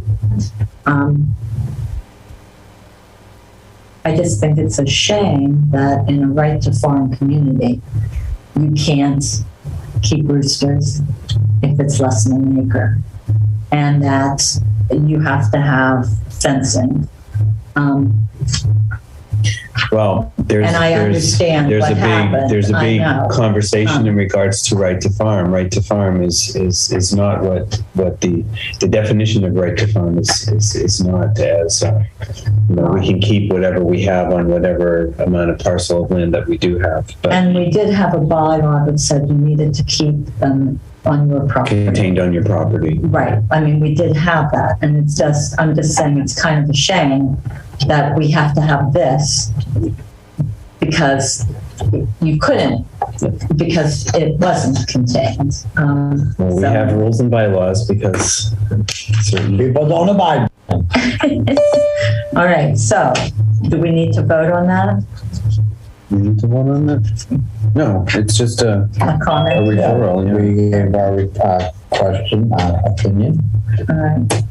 I just think it's a shame that in a right to farm community, you can't keep roosters if it's less than an acre, and that you have to have fencing. Well, And I understand there's what a big happened. there's a I big know. conversation in regards to right to farm. Right to farm is not what the definition of right to farm is not as we can keep whatever we have on whatever amount of parcel of land that we do have. But And we did have a bylaw that said you needed to keep them on your property. contained on your property. Right. I mean, we did have that, and it's just, I'm just saying it's kind of a shame that we have to have this because you couldn't, because it wasn't contained. Well, we have rules and bylaws because certain People don't abide. All right, so do we need to vote on that? We need to vote on that? No, it's just a comment? referral. Yeah. We gave our question, opinion. All right.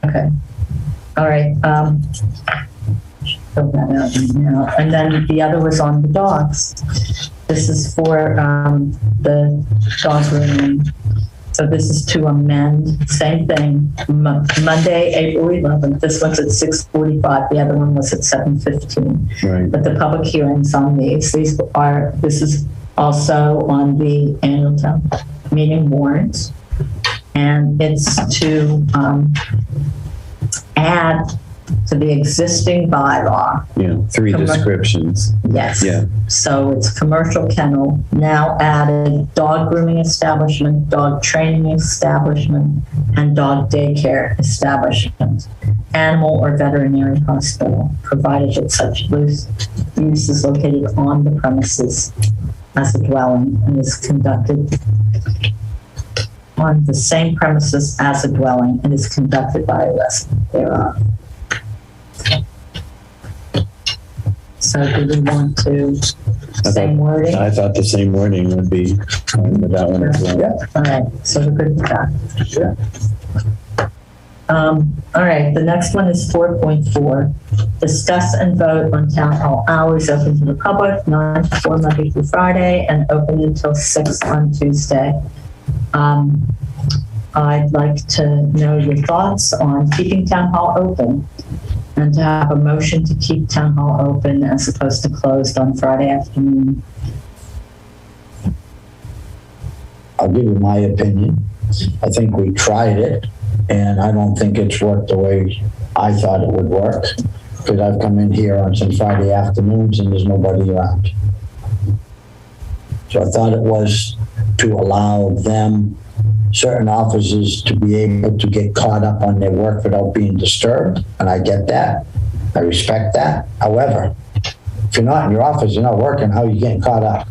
Okay. All right. Fill that out right now. And then the other was on the dogs. This is for the dog grooming. So this is to amend, same thing, Monday, April 11th. This one's at 6:45. The other one was at 7:15. Right. But the public hearings on these this is also on the annual town meeting warrants. And it's to add to the existing bylaw. Yeah, 3 descriptions. Yes. Yeah. So it's commercial kennel, now added dog grooming establishment, dog training establishment, and dog daycare establishment. Animal or veterinary hospital, provided that such use is located on the premises as a dwelling and is conducted on the same premises as a dwelling and is conducted by a resident thereof. So do we want to, same wording? I thought the same wording would be fine with that one as well. Yeah. All right, so we're good with that. Sure. All right, the next one is 4.4. Discuss and vote on town hall hours open to the public, 9 to 4 Monday through Friday, and open until 6 on Tuesday. I'd like to know your thoughts on keeping town hall open and to have a motion to keep town hall open as opposed to closed on Friday afternoon. I'll give you my opinion. I think we tried it, and I don't think it's worked the way I thought it would work, because I've come in here on some Friday afternoons and there's nobody around. So I thought it was to allow them, certain officers, to be able to get caught up on their work without being disturbed, and I get that. I respect that. However, if you're not in your office, you're not working, how are you getting caught up?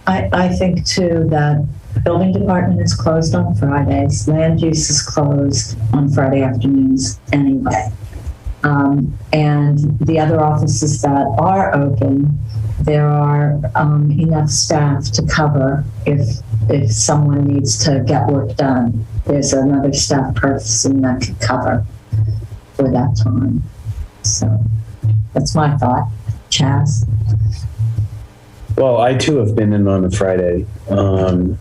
I think too that building department is closed on Fridays. Land use is closed on Friday afternoons anyway. And the other offices that are open, there are enough staff to cover if someone needs to get work done. There's another staff person that could cover for that time. So that's my thought. Chaz? Well, I too have been in on a Friday. And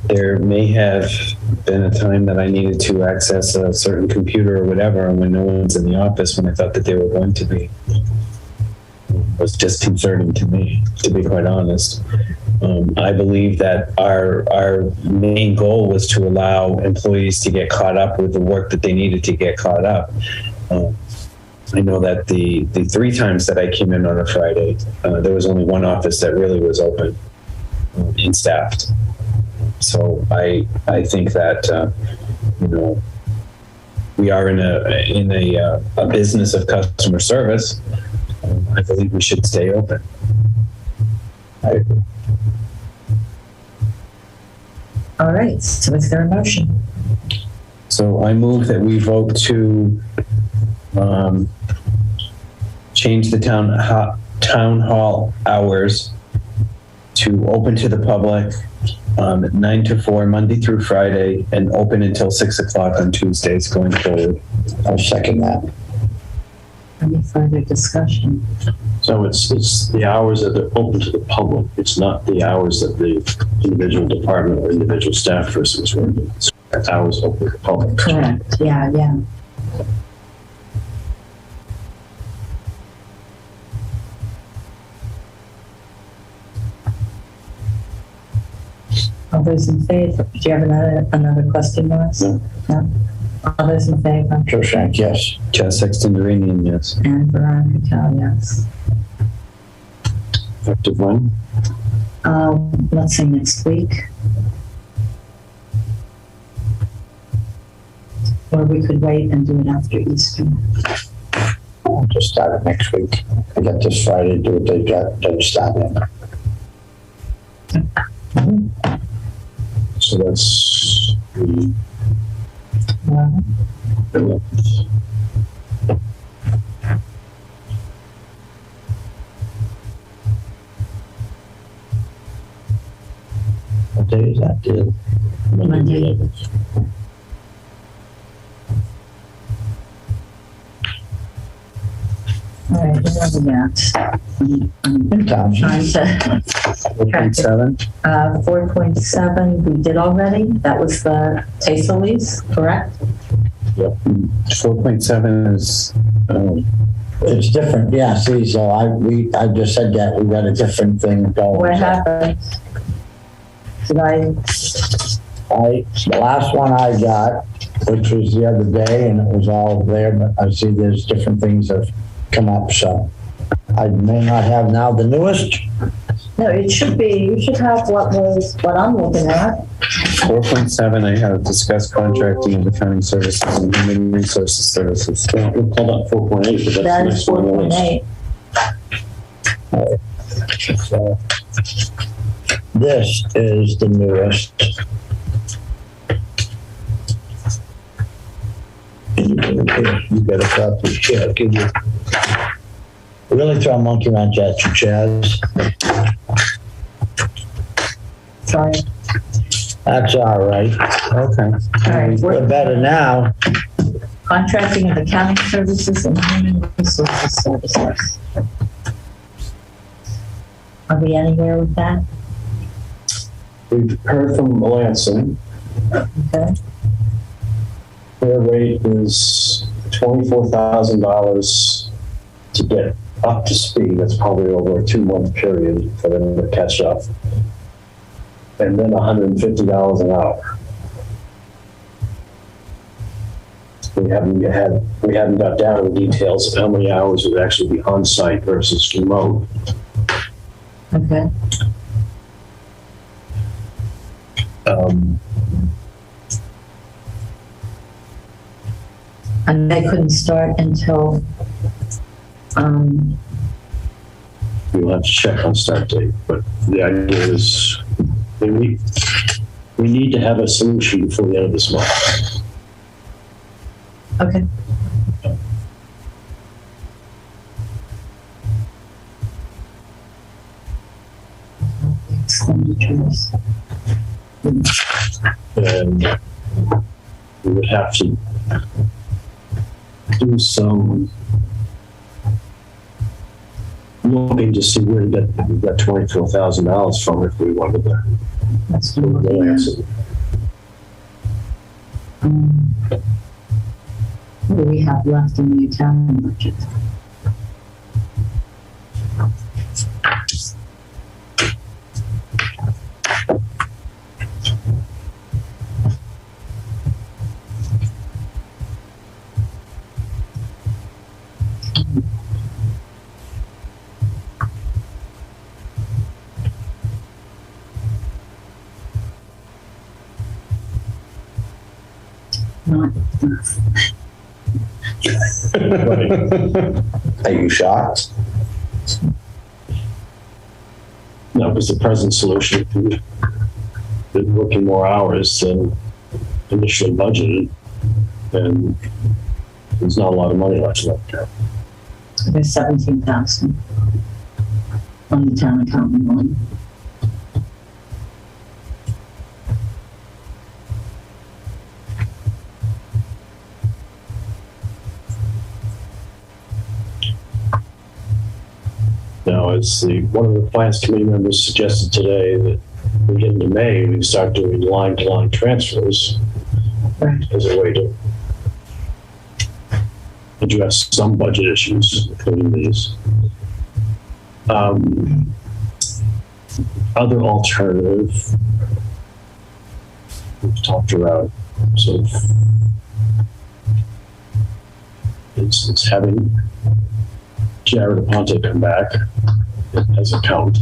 there may have been a time that I needed to access a certain computer or whatever, and when no one's in the office, when I thought that they were going to be, it was disconcerting to me, to be quite honest. I believe that our main goal was to allow employees to get caught up with the work that they needed to get caught up. I know that the 3 times that I came in on a Friday, there was only one office that really was open and staffed. So I think that we are in a business of customer service. I believe we should stay open. I agree. All right, so is there a motion? So I move that we vote to change the town hall hours to open to the public 9 to 4 Monday through Friday, and open until 6 o'clock on Tuesdays going forward. I'll second that. Any further discussion? So it's the hours that are open to the public. It's not the hours that the individual department or individual staff person is working. It's hours open to the public. Correct, yeah. All those in favor? Do you have another question, Morris? No. All those in favor? Joe Shank, yes. Chaz Sexton Duranian, yes. And Veronica Cal, yes. Effective when? Let's say next week. Or we could wait and do it after Easter. I'll just start it next week. I got this Friday to do what they got, then start it. So that's the What day is that, dude? Monday. 11th. All right, what are we at? I'm Tom. trying to. 4.7? 4.7, we did already. That was the TASA lease, correct? Yep. 4.7 is, It's different, yeah, see, so I just said that, we got a different thing going. What happened? The last one I got, which was the other day, and it was all there, but I see there's different things have come up, so I may not have now the newest. No, it should be, you should have what I'm looking at. 4.7, I have discussed contracting and accounting services and human resources services. We'll call that 4.8, but That that's is the next one on the list. 4.8. So, this is the newest. You got a copy, yeah, can you really throw a monkey wrench at your chairs? Sorry. That's all right. Okay. All right. We're better now. Contracting and accounting services and human resources services. Are we anywhere with that? We've heard from Melanson. Okay. Their rate is $24,000 to get up to speed. That's probably over a 2-month period for them to catch up. And then $150 an hour. We haven't got down to the details of how many hours would actually be on site versus remote. Okay. And they couldn't start until, We'll have to check on start date, but the idea is we need to have a solution before the end of this month. okay. Expenditures. And we would have to do some looking to see where to get that $24,000 from if we wanted to. That's do the Lansing. What do we have left in the Italian budget? Not enough. Are you shocked? No, because the present solution, we've been working more hours than initially budgeted, and there's not a lot of money left there. There's 17,000 on the town accounting line. Now, as one of the finance committee members suggested today, that we get into May, we start doing line-to-line transfers as a way to address some budget issues, including these. Other alternative, we've talked about sort of, it's having Jared Aponte come back as an accountant.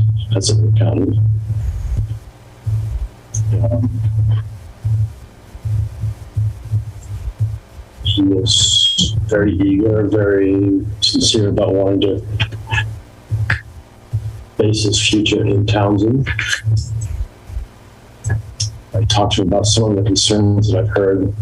He is very eager, very sincere about wanting to base his future in Townsend. I talked to him about some of the concerns that I've heard.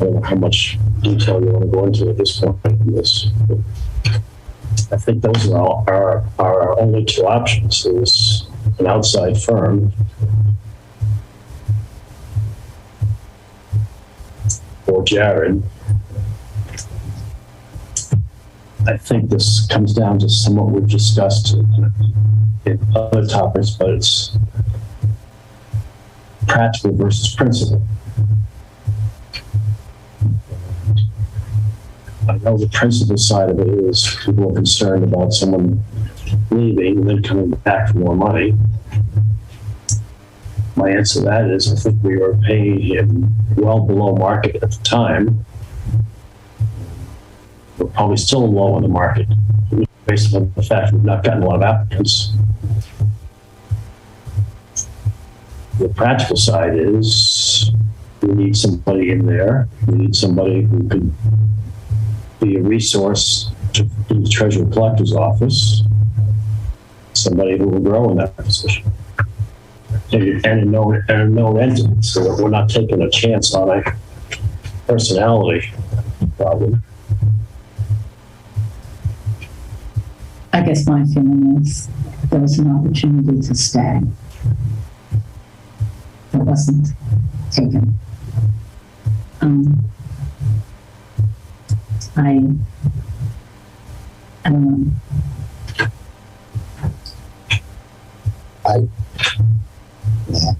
I don't know how much detail you want to go into at this point in this. I think those are all our only two options. Is an outside firm or Jared. I think this comes down to somewhat we've discussed in other topics, but it's practical versus principle. I know the principal side of it is people are concerned about someone leaving and then coming back for more money. My answer to that is I think we were paying him well below market at the time. We're probably still low on the market based on the fact we've not gotten a lot of applicants. The practical side is we need somebody in there. We need somebody who could be a resource to the treasurer collector's office. Somebody who will grow in that position. And a known entity, so that we're not taking a chance on a personality problem. I guess my feeling is there was an opportunity to stay. It wasn't taken. I don't know. Yeah.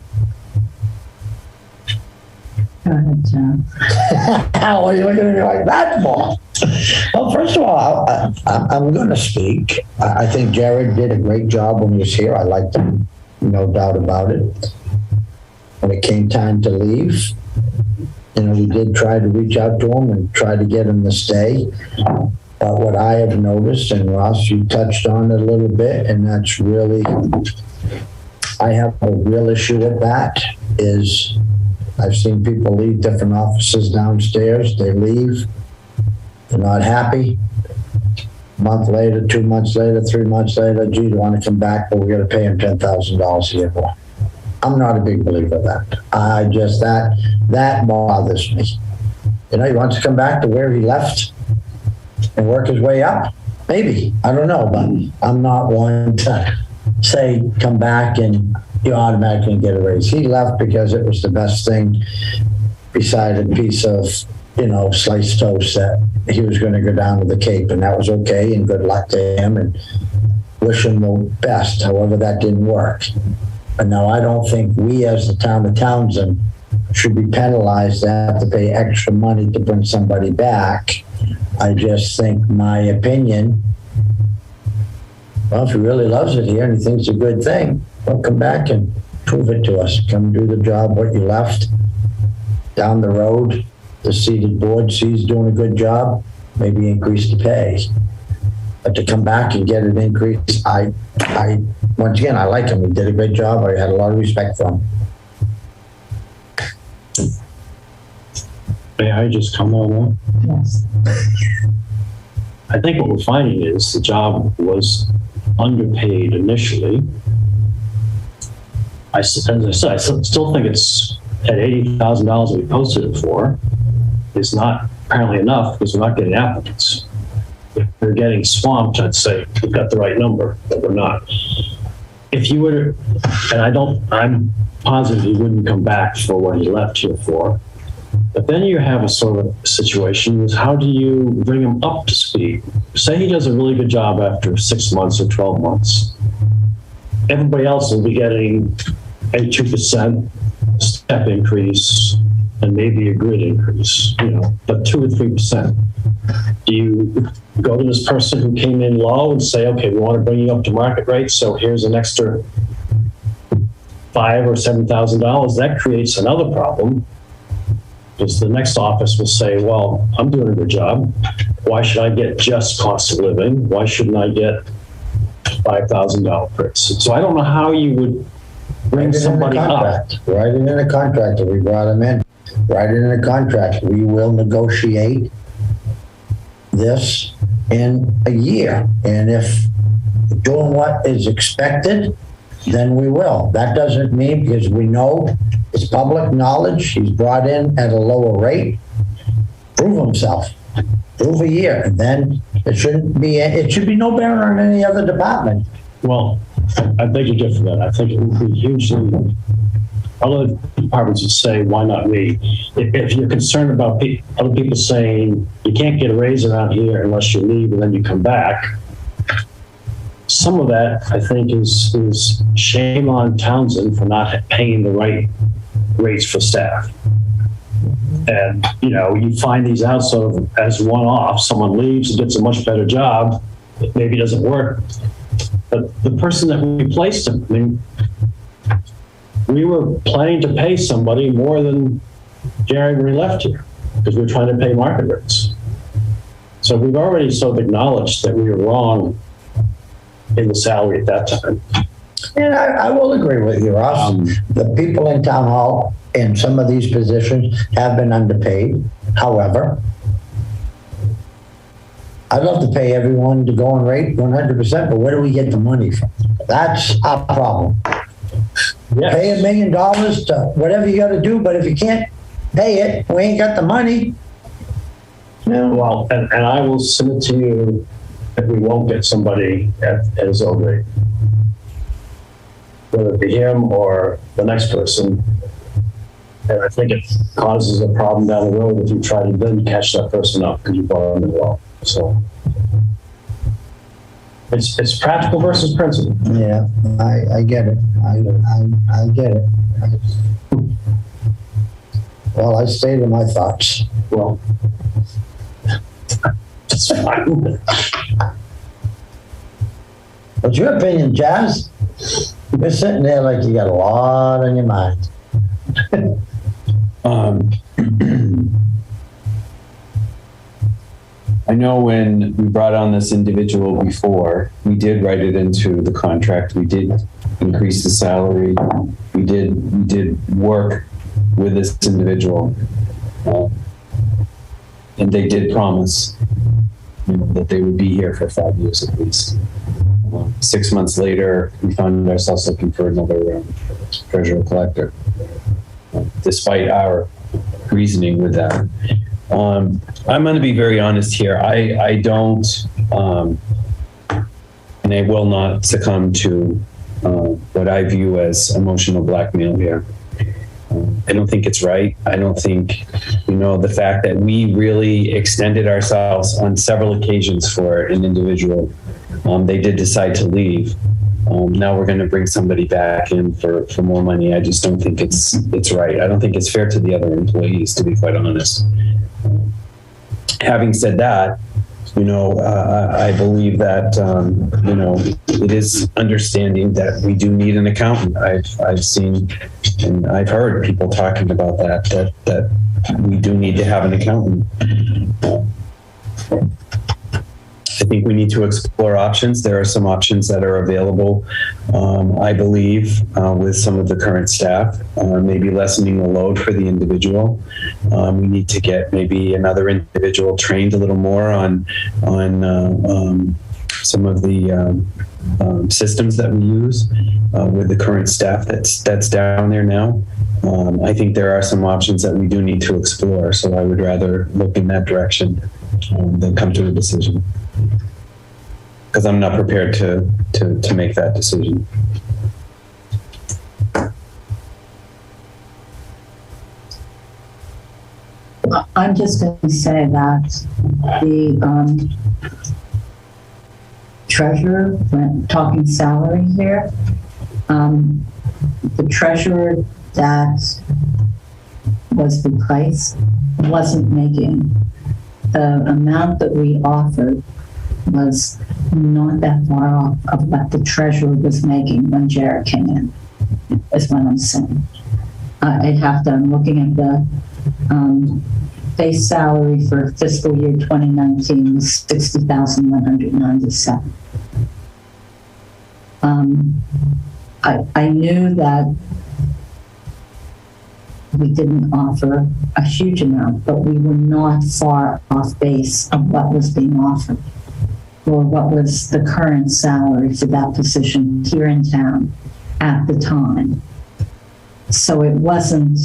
Go ahead, John. How are you looking at me like that for? Well, first of all, I'm going to speak. I think Jared did a great job when he was here. I liked him, no doubt about it. When it came time to leave, we did try to reach out to him and try to get him to stay. But what I have noticed, and Ross, you touched on it a little bit, and that's really, I have a real issue with that, is I've seen people leave different offices downstairs. They leave. They're not happy. A month later, 2 months later, 3 months later, gee, do you want to come back? But we got to pay him $10,000 a year for. I'm not a big believer of that. That bothers me. He wants to come back to where he left and work his way up. Maybe. I don't know, but I'm not one to say come back and you automatically get a raise. He left because it was the best thing beside a piece of, sliced toast that he was going to go down to the Cape, and that was okay, and good luck to him and wish him the best. However, that didn't work. But now I don't think we as the town of Townsend should be penalized to have to pay extra money to bring somebody back. I just think, my opinion, well, if he really loves it here and he thinks it's a good thing, well, come back and prove it to us. Come do the job what you left. Down the road, the seated board sees doing a good job, maybe increase the pay. But to come back and get an increase, I once again, I like him. He did a great job. I had a lot of respect for him. May I just come on that? Yes. I think what we're finding is the job was underpaid initially. As I said, I still think it's at $80,000 we posted it for. It's not apparently enough because we're not getting applicants. If we're getting swamped, I'd say we've got the right number, but we're not. If you were, and I'm positive he wouldn't come back for what he left here for. But then you have a sort of situation is how do you bring him up to speed? Say he does a really good job after 6 months or 12 months. Everybody else will be getting a 2% step increase and maybe a grid increase, but 2 or 3%. Do you go to this person who came in low and say, okay, we want to bring you up to market rate, so here's an extra $5,000 or $7,000? That creates another problem because the next office will say, well, I'm doing a good job. Why should I get just cost of living? Why shouldn't I get $5,000 person? So I don't know how you would bring somebody up. Write it in a contract that we brought him in. Write it in a contract. We will negotiate this in a year. And if doing what is expected, then we will. That doesn't mean, because we know it's public knowledge, he's brought in at a lower rate. Prove himself. Prove a year. And then it should be no better on any other department. Well, I beg to differ that. I think it would be hugely, other departments would say, why not me? If you're concerned about other people saying, you can't get a raise around here unless you leave and then you come back, some of that, I think, is shame on Townsend for not paying the right rates for staff. And, you know, you find these out sort of as one-off. Someone leaves and gets a much better job. It maybe doesn't work. But the person that replaced him, I mean, we were planning to pay somebody more than Jerry when he left here because we were trying to pay market rates. So we've already sort of acknowledged that we were wrong in the salary at that time. And I will agree with you, Ross. The people in town hall in some of these positions have been underpaid. However, I'd love to pay everyone the going rate 100%, but where do we get the money from? That's our problem. Yes. Pay $1 million to whatever you got to do, but if you can't pay it, we ain't got the money. No. Well, and I will submit to you that we won't get somebody at his old rate. Whether it be him or the next person. And I think it causes a problem down the road if you try to then catch that person up because you brought them in well. So it's practical versus principle. Yeah, I get it. I get it. Well, I stated my thoughts. Well, that's fine. What's your opinion, Jazz? You're sitting there like you got a lot on your mind. I know when we brought on this individual before, we did write it into the contract. We did increase the salary. We did work with this individual. And they did promise, you know, that they would be here for 5 years at least. 6 months later, we found ourselves looking for another treasurer collector, despite our reasoning with that. I'm going to be very honest here. I don't, and I will not succumb to what I view as emotional blackmail here. I don't think it's right. I don't think, you know, the fact that we really extended ourselves on several occasions for an individual. They did decide to leave. Now we're going to bring somebody back in for more money. I just don't think it's right. I don't think it's fair to the other employees, to be quite honest. Having said that, you know, I believe that, you know, it is understanding that we do need an accountant. I've seen and I've heard people talking about that we do need to have an accountant. I think we need to explore options. There are some options that are available, I believe, with some of the current staff, maybe lessening the load for the individual. We need to get maybe another individual trained a little more on some of the systems that we use with the current staff that's down there now. I think there are some options that we do need to explore. So I would rather look in that direction than come to a decision, because I'm not prepared to make that decision. I'm just going to say that the treasurer, when talking salary here, the treasurer that was replaced wasn't making the amount that we offered was not that far off of what the treasurer was making when Jared came in, is what I'm saying. I'm looking at the base salary for fiscal year 2019 was $60,197. I knew that we didn't offer a huge amount, but we were not far off base of what was being offered or what was the current salary for that position here in town at the time. So it wasn't,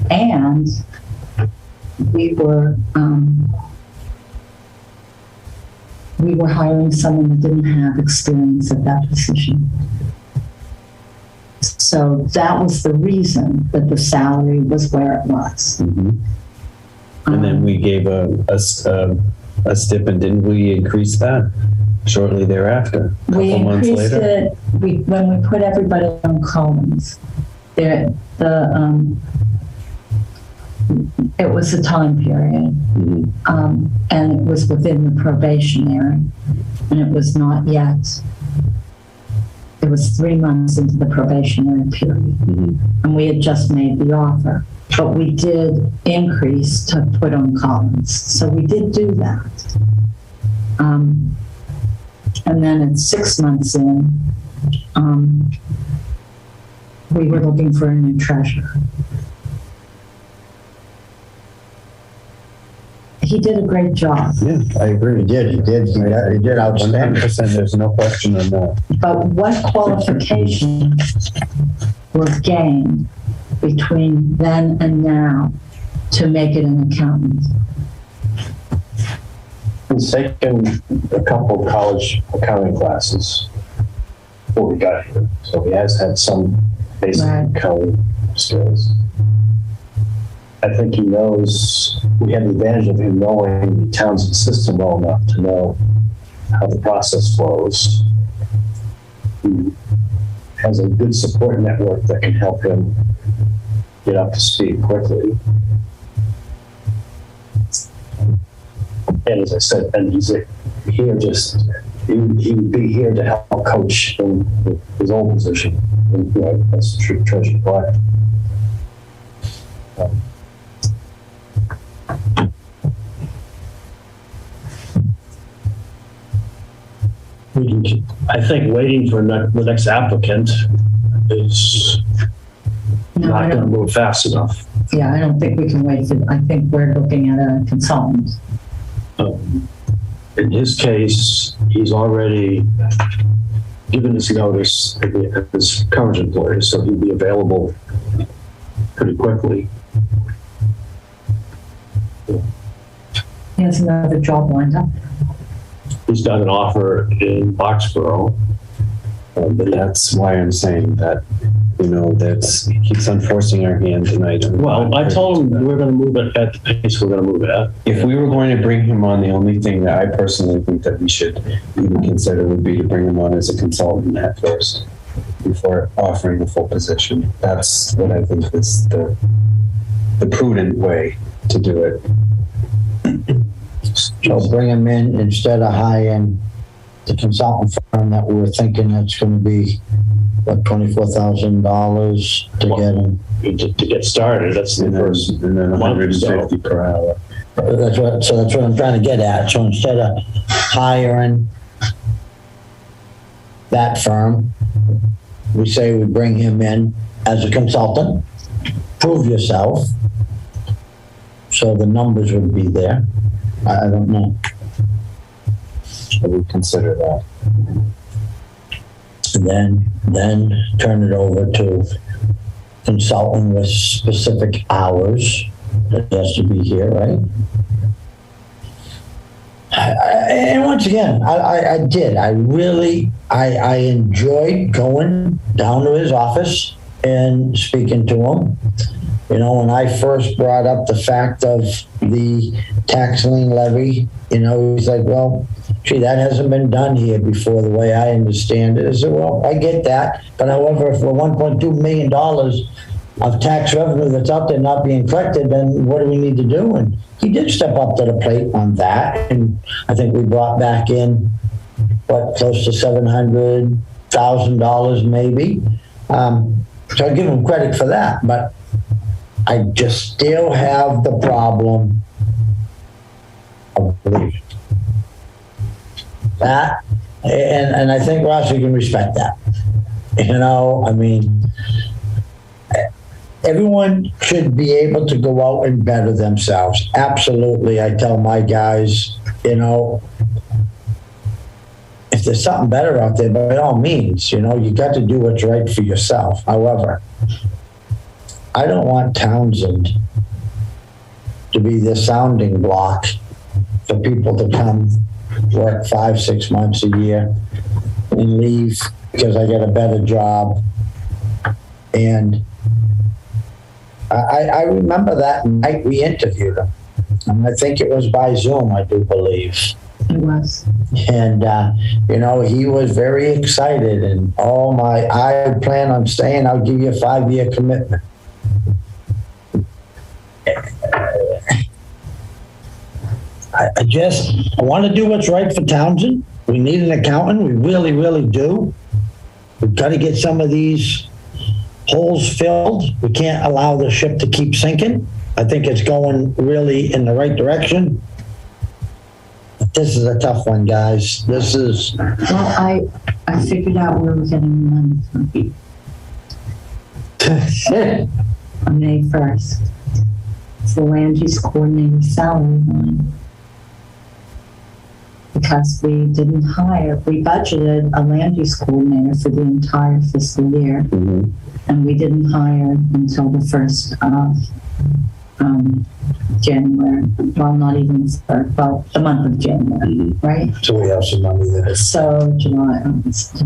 and we were hiring someone that didn't have experience at that position. So that was the reason that the salary was where it was. Mm-hmm. And then we gave a stipend, didn't we increase that shortly thereafter? We increased it when we put everybody on columns. The it was a time period, and it was within the probationary, and it was not yet. It was 3 months into the probationary period, and we had just made the offer. But we did increase to put on Collins, so we did do that. And then at 6 months in, we were looking for a new treasurer. He did a great job. Yeah, I agree. He did outstanding. 100%. There's no question on that. But what qualifications were gained between then and now to make it an accountant? He's taken a couple of college accounting classes before we got here, so he has had some basic accounting skills. I think he knows, we have the advantage of him knowing the Townsend system well enough to know how the process flows. He has a good support network that can help him get up to speed quickly. And as I said, and he's here just, he would be here to help coach in his own position, as treasurer collector. I think waiting for the next applicant is not going to move fast enough. Yeah, I don't think we can wait. I think we're looking at a consultant. In his case, he's already given his notice at his current employer, so he'll be available pretty quickly. He has another job lined up. He's got an offer in Boxborough. But that's why I'm saying that, he keeps on forcing our hand tonight. Well, I told him we're going to move it at the pace we're going to move it at. If we were going to bring him on, the only thing that I personally think that we should even consider would be to bring him on as a consultant at first, before offering the full position. That's what I think is the prudent way to do it. So bring him in instead of hiring the consultant firm that we were thinking that's going to be, what, $24,000 to get him? To get started, that's the first. And then 150 per hour. That's what I'm trying to get at. So instead of hiring that firm, we say we bring him in as a consultant, prove yourself, so the numbers would be there. I don't know. I would consider that. And then turn it over to consultant with specific hours that has to be here, right? And once again, I enjoyed going down to his office and speaking to him. When I first brought up the fact of the tax lien levy, he's like, well, gee, that hasn't been done here before, the way I understand it. I said, well, I get that. But however, for $1.2 million of tax revenue that's out there not being collected, then what do we need to do? And he did step up to the plate on that. And I think we brought back in, close to $700,000 maybe. So I give him credit for that. But I just still have the problem of belief. That, and I think, Ross, you can respect that. Everyone should be able to go out and better themselves. Absolutely. I tell my guys, if there's something better out there, by all means, you got to do what's right for yourself. However, I don't want Townsend to be the sounding block for people to come work 5-6 months a year and leave because I get a better job. And I remember that night we interviewed him, and I think it was by Zoom, I do believe. It was. And, he was very excited, and I plan on staying. I'll give you a 5-year commitment. I want to do what's right for Townsend. We need an accountant. We really, really do. We've got to get some of these holes filled. We can't allow the ship to keep sinking. I think it's going really in the right direction. But this is a tough one, guys. This is... Well, I figured out where we're getting the money from. On May 1st. It's the land use coordinator salary line. Because we budgeted a land use coordinator for the entire fiscal year. Mm-hmm. And we didn't hire until the 1st of January. Well, not even the 3rd, well, the month of January, right? So we have some money there. So July, August,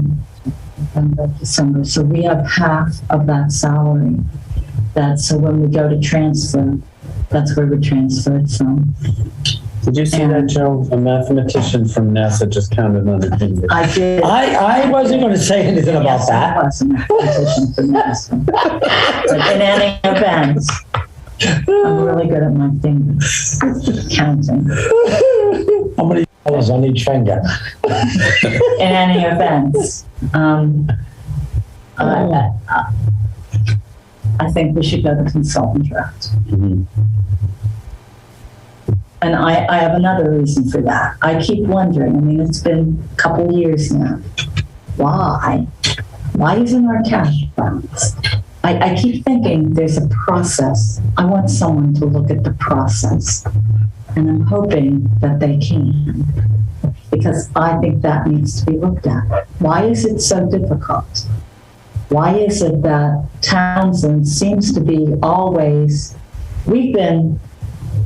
November, December. So we have half of that salary. So when we go to transfer, that's where we transferred from. Did you see that, Joe? A mathematician from NASA just counted on her fingers. I did. I wasn't going to say anything about that. I was a mathematician from NASA. But in any event, I'm really good at my fingers, counting. How many dollars on each finger? In any event, I think we should go the consultant route. Mm-hmm. And I have another reason for that. I keep wondering, I mean, it's been a couple years now. Why? Why isn't our cash balanced? I keep thinking there's a process. I want someone to look at the process. And I'm hoping that they can. Because I think that needs to be looked at. Why is it so difficult? Why is it that Townsend seems to be always, we've been,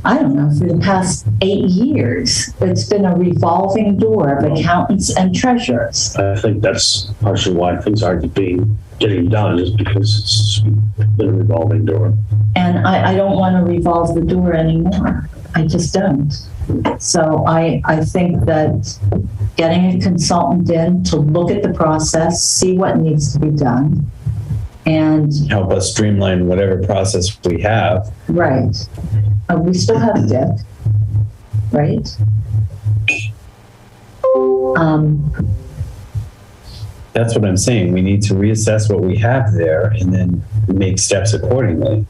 I don't know, for the past 8 years, it's been a revolving door of accountants and treasurers. I think that's partially why things aren't getting done, is because it's been a revolving door. And I don't want to revolve the door anymore. I just don't. So I think that getting a consultant in to look at the process, see what needs to be done, and help us streamline whatever process we have. Right. We still have Dick, right? That's what I'm saying. We need to reassess what we have there and then make steps accordingly.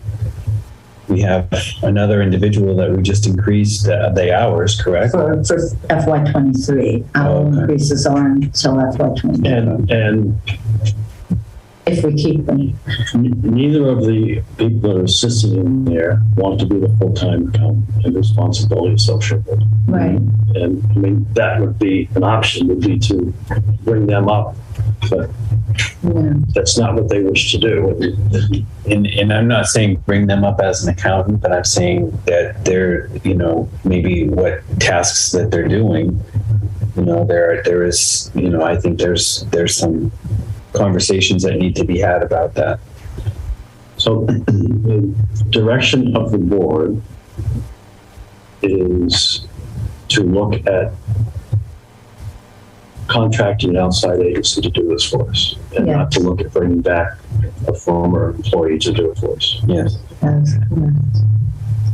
We have another individual that we just increased the hours, correct? For FY23. Our increases aren't until FY23. And if we keep them. Neither of the people that are assisting in there want to be the full-time accountant and responsibility associated with it. Right. And I mean, that would be an option, would be to bring them up. But that's not what they wish to do. And I'm not saying bring them up as an accountant, but I'm saying that they're, maybe what tasks that they're doing, there is, I think there's some conversations that need to be had about that. So the direction of the board is to look at contracting an outside agency to do this for us, and not to look at bringing back a former employee to do it for us. Yes. That's correct.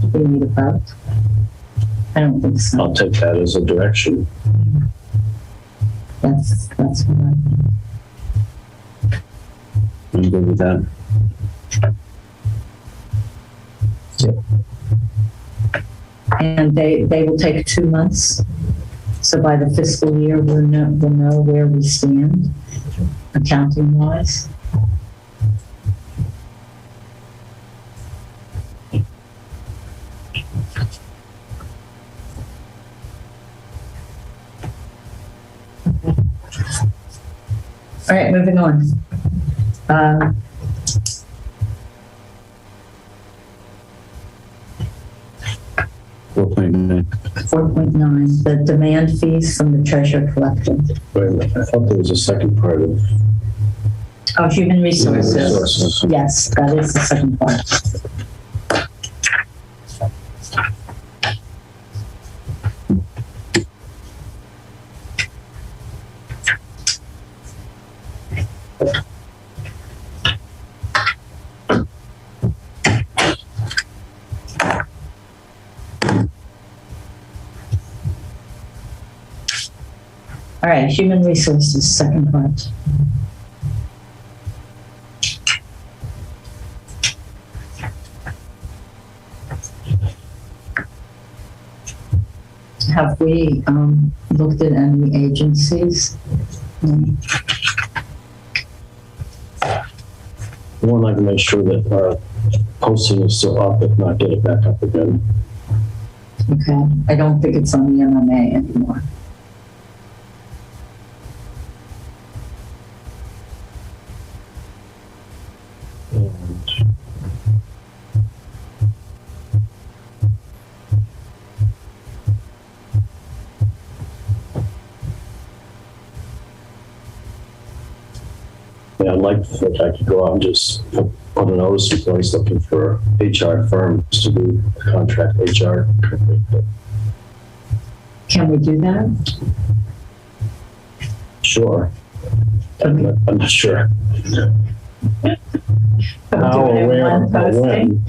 Do we need a vote? I don't think so. I'll take that as a direction. That's what I think. I'm good with that. And they will take 2 months. So by the fiscal year, we'll know where we stand, accounting wise. All right, moving on. 4.9, the demand fees from the treasurer collector. Wait, I thought there was a second part of. Oh, human resources. Yes, that is the second part. right, human resources, second part. Have we looked at any agencies? One, I can make sure that our posting is still up, if not get it back up again. Okay, I don't think it's on the MMA anymore. Yeah, I'd like to think I could go out and just put a notice in place looking for HR firms to do contract HR. Can we do that? Sure. I'm not sure. How or where, or when.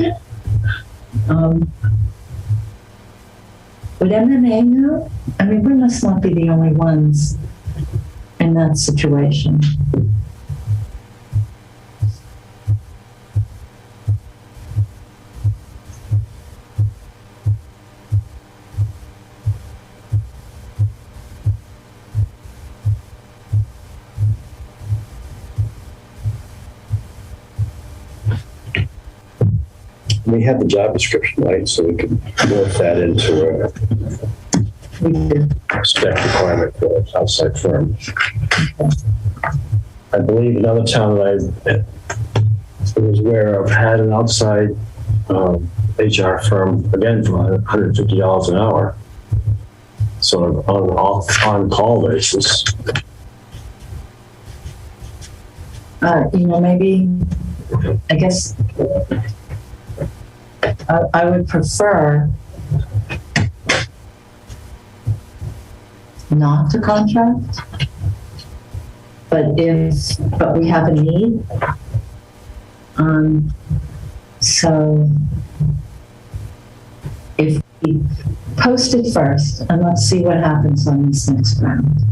Would MMA know? I mean, we must not be the only ones in that situation. We had the job description, right? So we could morph that into a spec requirement for an outside firm. I believe another town that I was aware of had an outside HR firm, again, for $150 an hour. Sort of on-call basis. Maybe, I guess, I would prefer not to contract, but we have a need. So if we post it first and let's see what happens on this next round.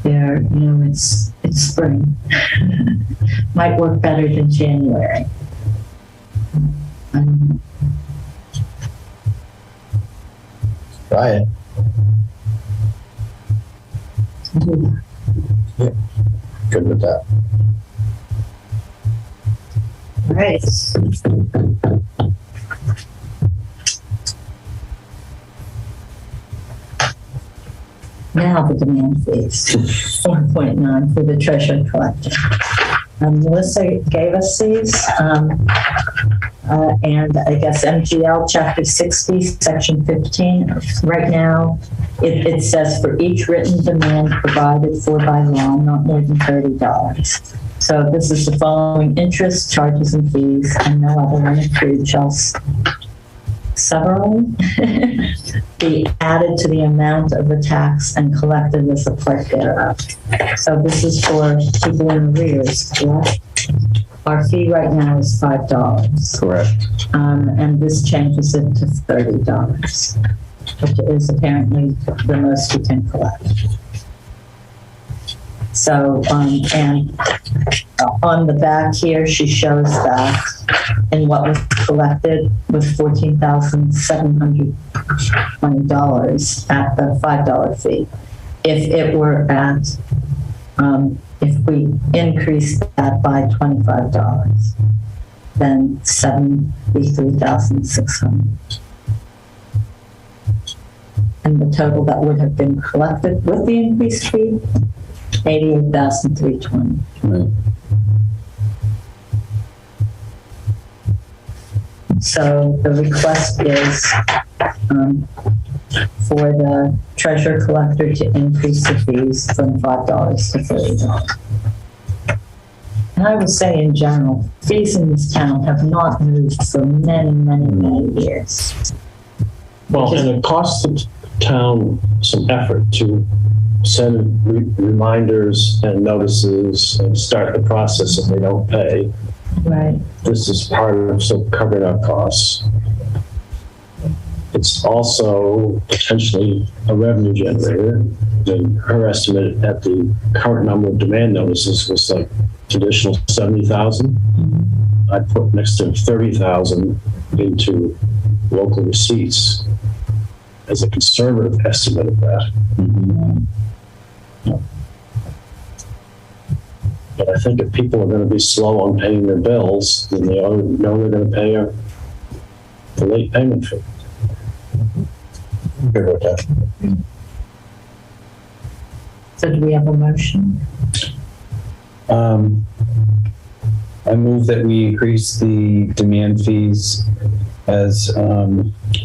It's spring. Might work better than January. Try it. Yeah, good with that. All right. Now the demand fees, 4.9 for the treasure collector. Melissa gave us these, and I guess MGL Chapter 60, Section 15. Right now, it says for each written demand provided for by law, not more than $30. So this is the following: interest, charges, and fees, and no other one accrued shall severally be added to the amount of the tax and collected as a part thereof. So this is for people in arrears, correct? Our fee right now is $5. Correct. And this changes it to $30, which is apparently the most you can collect. So, and on the back here, she shows that in what was collected was $14,720 at the $5 fee. If it were at, if we increased that by $25, then $73,600. And the total that would have been collected with the increased fee, $88,320. Right. So the request is for the treasurer collector to increase the fees from $5 to $30. And I would say in general, fees in this town have not moved for many, many, many years. Well, and it costs the town some effort to send reminders and notices and start the process if they don't pay. Right. This is part of covering our costs. It's also potentially a revenue generator. Her estimate at the current number of demand notices was like traditional 70,000. I put next to 30,000 into local receipts as a conservative estimate of that. But I think if people are going to be slow on paying their bills, then they know they're going to pay the late payment fee. Good with that. So do we have a motion? I move that we increase the demand fees as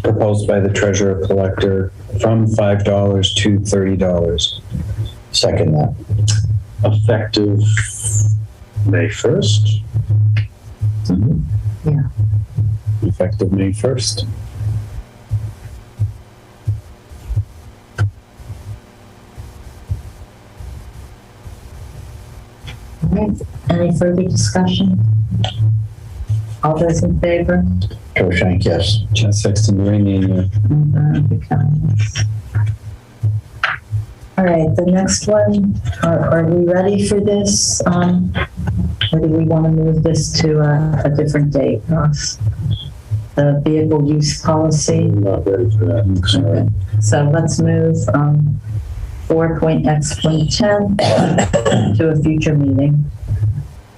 proposed by the treasurer collector from $5 to $30. Second that. Effective May 1st? Yeah. Effective May 1st. All right. Any further discussion? All those in favor? Joe Shank, yes. Chad Sexton, Iranian. All right, the next one, are we ready for this? Or do we want to move this to a different date, Ross? The vehicle use policy? I'm not ready for that. I'm sorry. Okay. So let's move 4.x.10 to a future meeting,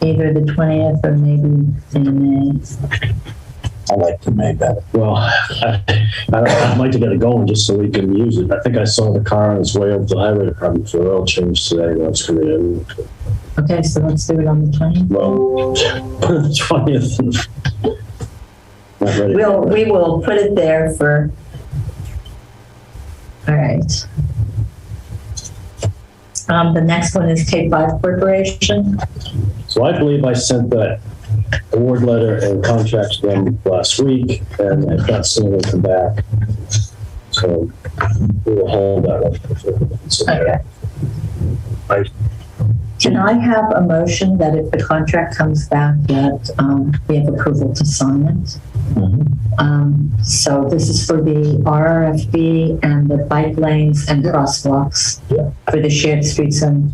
either the 20th or maybe in May. I like the May better. Well, I'd like to get it going just so we can use it. I think I saw the car on its way over to the highway department for oil change today when it's coming in. Okay, so let's do it on the 20th. Well, the 20th. Not ready. We will put it there for, all right. The next one is K5 Corporation. So I believe I sent that award letter and contract to them last week, and I've got some of them come back. So we will hold that one. Okay. Can I have a motion that if the contract comes back that we have approval to sign it? So this is for the RRFB and the bike lanes and crosswalks for the shared streets and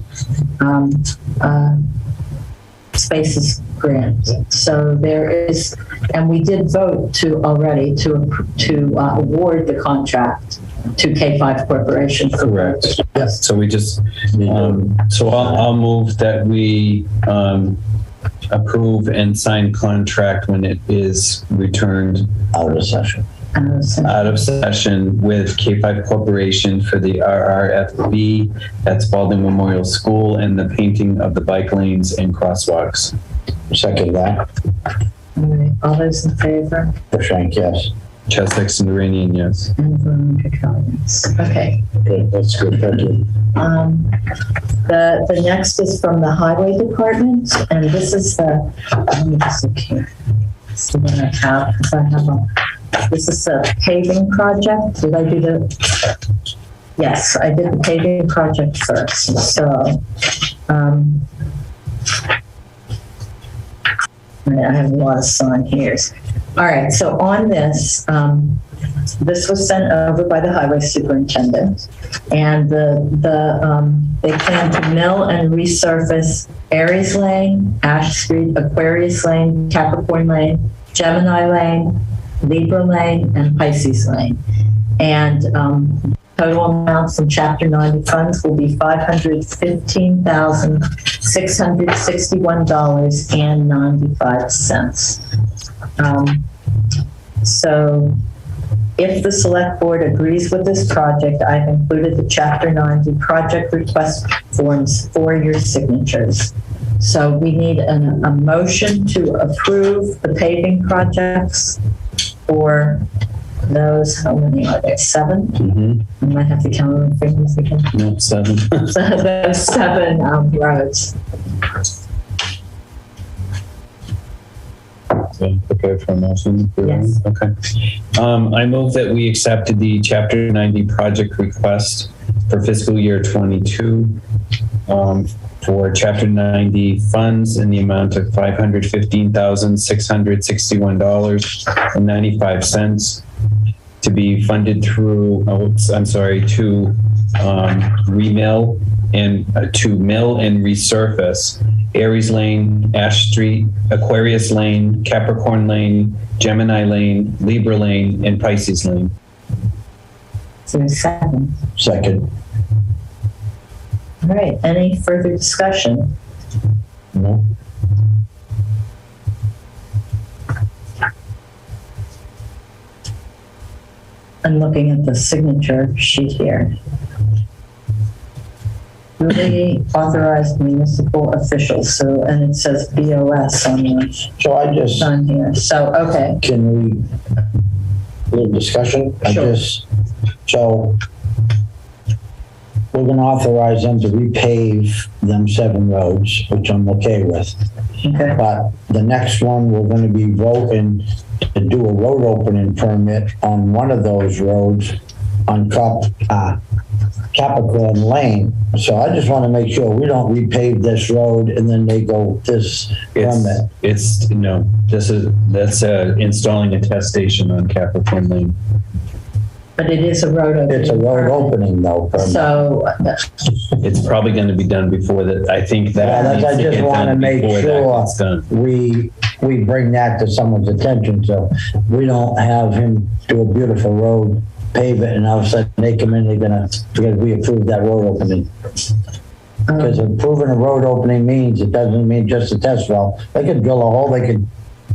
spaces grant. So there is, and we did vote to already to award the contract to K5 Corporation. Correct. Yes. So we just, so I'll move that we approve and sign contract when it is returned Out of session. out of session with K5 Corporation for the RRFB at Spalding Memorial School and the painting of the bike lanes and crosswalks. Second that. All right. All those in favor? Joe Shank, yes. Chad Sexton, Iranian, yes. And Veronica Collins. Okay. Okay, that's good. Thank you. The next is from the Highway Department, and this is the, let me just look here. This is the one I have, because I have this is a paving project. Did I do the, yes, I did the paving project first. So, I have a lot of sign here. All right, so on this, this was sent over by the highway superintendent, and they plan to mill and resurface Aries Lane, Ash Street, Aquarius Lane, Capricorn Lane, Gemini Lane, Libra Lane, and Pisces Lane. And total amounts in Chapter 90 funds will be $515,661.95. So if the select board agrees with this project, I've included the Chapter 90 project request forms for your signatures. So we need a motion to approve the paving projects for those. How many are there? 7? Mm-hmm. I might have to count on fingers again. No, 7. So those 7 roads. Okay, for a motion? Yes. Okay. I move that we accepted the Chapter 90 project request for fiscal year 22 for Chapter 90 funds in the amount of $515,661.95 to be funded through, to remill and to mill and resurface Aries Lane, Ash Street, Aquarius Lane, Capricorn Lane, Gemini Lane, Libra Lane, and Pisces Lane. Is there a second? Second. All right, any further discussion? No. I'm looking at the signature sheet here. Duly authorized municipal officials, so, and it says BOS on the, So I just, on here, so, okay. can we, a little discussion? Sure. So we're gonna authorize them to repave them 7 roads, which I'm okay with. Okay. But the next one, we're gonna be voting to do a road opening permit on one of those roads on Capricorn Lane. So I just want to make sure we don't repave this road and then they go this permit. That's installing a test station on Capricorn Lane. But it is a road opening. It's a road permit. opening though. Permit. So, It's probably going to be done before that. I think that. I just want to make sure we bring that to someone's attention, so we don't have him do a beautiful road, pave it, and all of a sudden they come in, because we approve that road opening. Because approving a road opening means, it doesn't mean just a test well. They could drill a hole, they could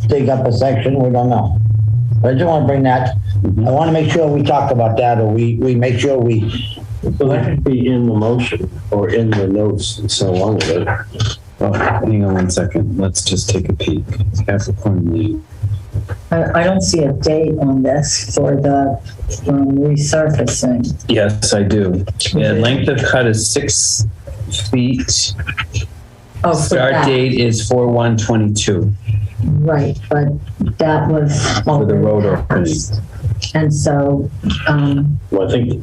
dig up a section, we don't know. But I just want to bring that, I want to make sure we talk about that, or we make sure we. So that could be in the motion or in the notes and so on with it. Oh, hang on 1 second. Let's just take a peek. Capricorn Lane. I don't see a date on this for the resurfacing. Yes, I do. The length of cut is 6 feet. Oh, for Start that. date is 4/1/22. Right, but that was For the road opening. And so, Well, I think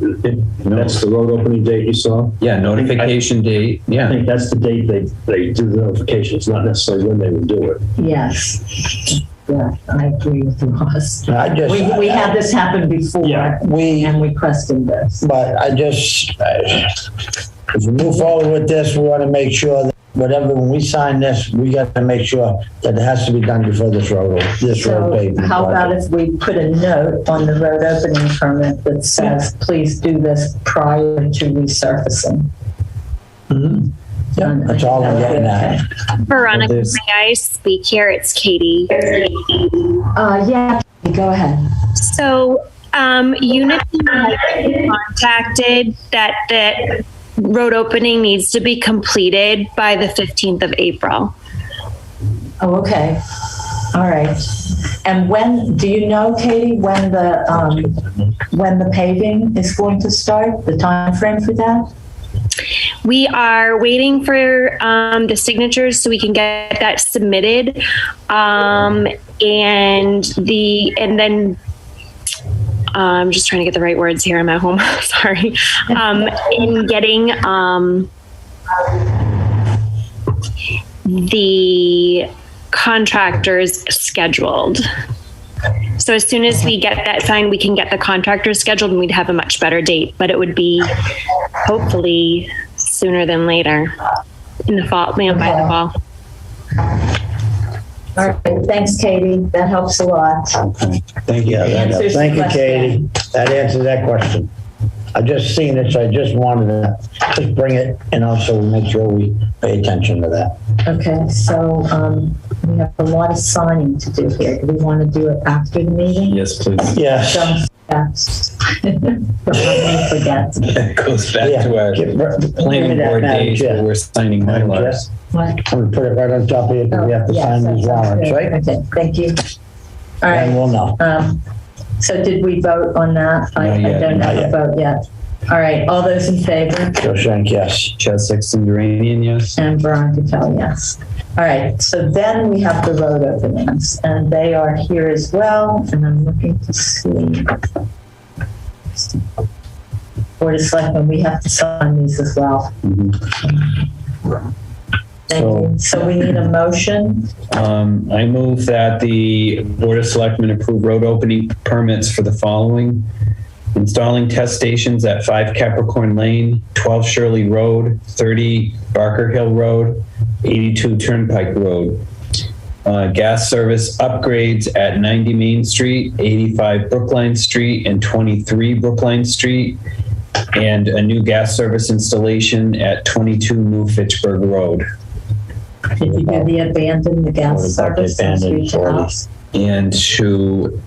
that's the road opening date you saw. Yeah, notification date. I Yeah. think that's the date they do the notification. It's not necessarily when they would do it. yes. Yeah, I agree with Ross. I just. We had this happen before. Yeah. And we questioned this. But if we move forward with this, we want to make sure that when we sign this, we got to make sure that it has to be done before this road So pavement. how about if we put a note on the road opening permit that says, please do this prior to resurfacing? Mm-hmm. Yeah, that's all I'm getting at. Veronica, may I speak here? It's Katie. Yeah, go ahead. So, Unity has been contacted that road opening needs to be completed by the 15th of April. Oh, okay. All right. And when, do you know, Katie, when the paving is going to start, the time frame for that? We are waiting for the signatures so we can get that submitted. And then I'm just trying to get the right words here. I'm at home. Sorry. In getting the contractors scheduled. So as soon as we get that signed, we can get the contractors scheduled and we'd have a much better date, but it would be hopefully sooner than later in the fall, by the fall. All right. Thanks, Katie. That helps a lot. Okay. Thank you. Thank you, Katie. That answers that question. I've just seen it, so I just wanted to just bring it and also make sure we pay attention to that. Okay, so we have a lot of signing to do here. Do we want to do it after the meeting? Yes, please. Yes. Don't let me forget. That goes back to our planning board days where we're signing Mylars. What? I'm going to put it right on top of you because we have to sign these warrants, right? Okay, thank you. All right. And we'll know. So did we vote on that? I don't have a vote yet. All right, all those in favor? Joe Shank, yes. Chad Sexton Duranian, yes. And Veronica Kell, yes. All right, so then we have the road openings, and they are here as well, and I'm looking to see. Board of Selectmen, we have to sign these as well. So we need a motion. I move that the Board of Selectmen approve road opening permits for the following: installing test stations at 5 Capricorn Lane, 12 Shirley Road, 30 Barker Hill Road, 82 Turnpike Road. Gas service upgrades at 90 Main Street, 85 Brookline Street, and 23 Brookline Street, and a new gas service installation at 22 New Fitchburg Road. Did you do the abandon the gas service? And to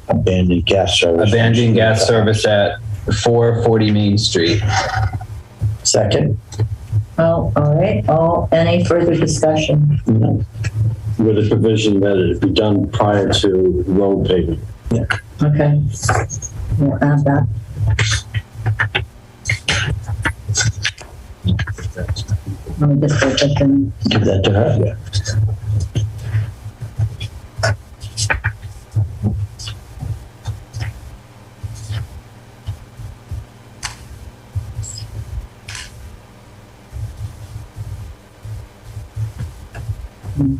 Abandoned gas service. abandon gas service at 440 Main Street. Second. Oh, all right. Any further discussion? No. With a provision that it be done prior to road paving. Yeah. Okay. We'll add that. Let me just put that in. Give that to her. Yeah.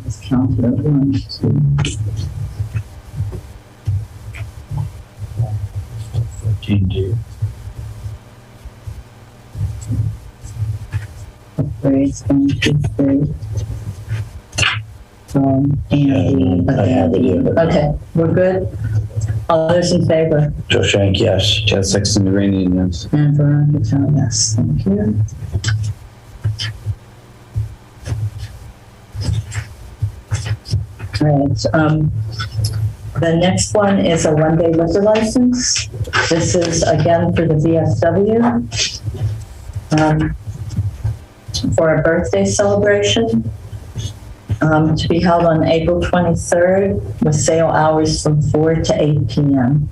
Just count it at 1, 2. 14D. Upgrades 1, 2, 3. I have it here. Okay, we're good. All those in favor? Joe Shank, yes. Chad Sexton Duranian, yes. And Veronica, yes. Thank you. All right. The next one is a one-day liquor license. This is again for the VFW for a birthday celebration to be held on April 23rd with sale hours from 4 to 8 p.m.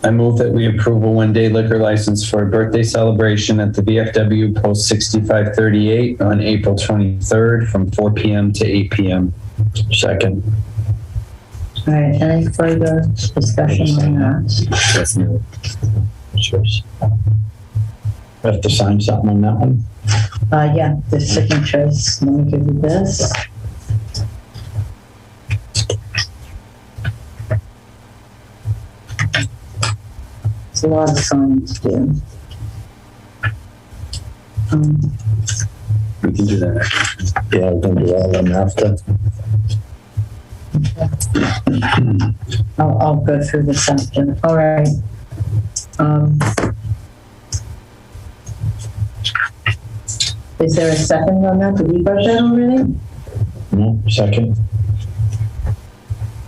I move that we approve a one-day liquor license for a birthday celebration at the VFW Post 6538 on April 23rd from 4 p.m. to 8 p.m. Second. All right, any further discussion on that? That's new. Sure. We have to sign something on that one. Yeah, the signatures. Let me give you this. It's a lot of signing to do. We can do that. Yeah, we're going to do all of them after. I'll go through this after. All right. Is there a second on that? Did we vote that already? No, second.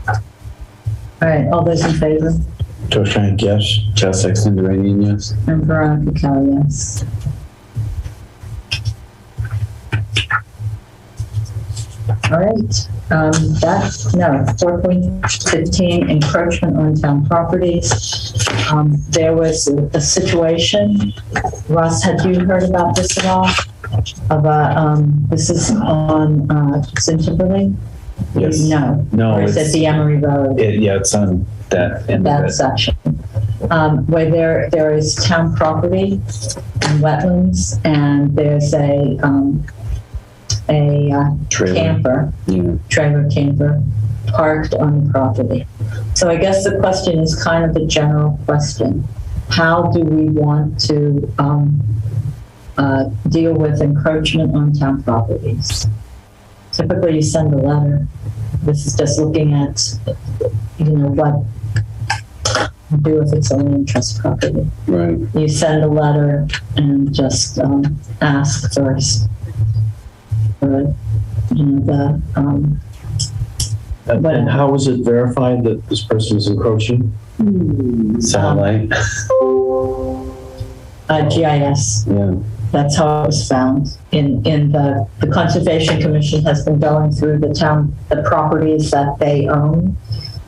All right, all those in favor? Joe Shank, yes. Chad Sexton Duranian, yes. And Veronica Kelly, yes. All right. 4.15, encroachment on town properties. There was a situation. Ross, had you heard about this at all? This is on Cinterberry? Yes. No. No, or is it the Emery Road? Yeah, it's on that end of That it. section. Where there is town property and wetlands, and there's a camper, trailer camper parked on the property. So I guess the question is kind of a general question. How do we want to deal with encroachment on town properties? Typically you send a letter. This is just looking at, what you do if it's own interest property. Right. You send a letter and just ask first for, And how was it verified that this person is encroaching? Satellite. GIS. Yeah. That's how it was found. In the Conservation Commission has been going through the properties that they own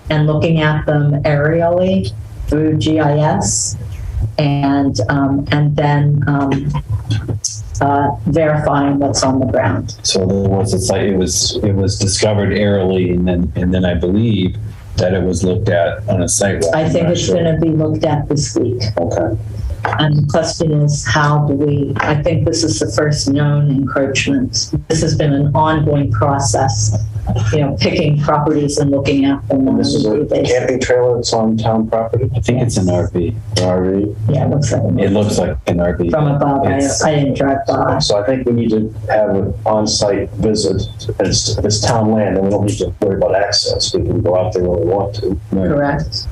and looking at them aerially through GIS and then verifying what's on the ground. So there was a site. It was discovered aerially, and then I believe that it was looked at on a site. I think it's going to be looked at this week. Okay. And the question is, how do we, I think this is the first known encroachment. This has been an ongoing process, picking properties and looking at them. And this is a camping trailer that's on town property? I think it's an RV. RV? Yeah, it looks like It looks like an RV. from above. I didn't drive by. So I think we need to have an on-site visit. If it's town land, then we don't need to worry about access. We can go out there when we want to. Correct.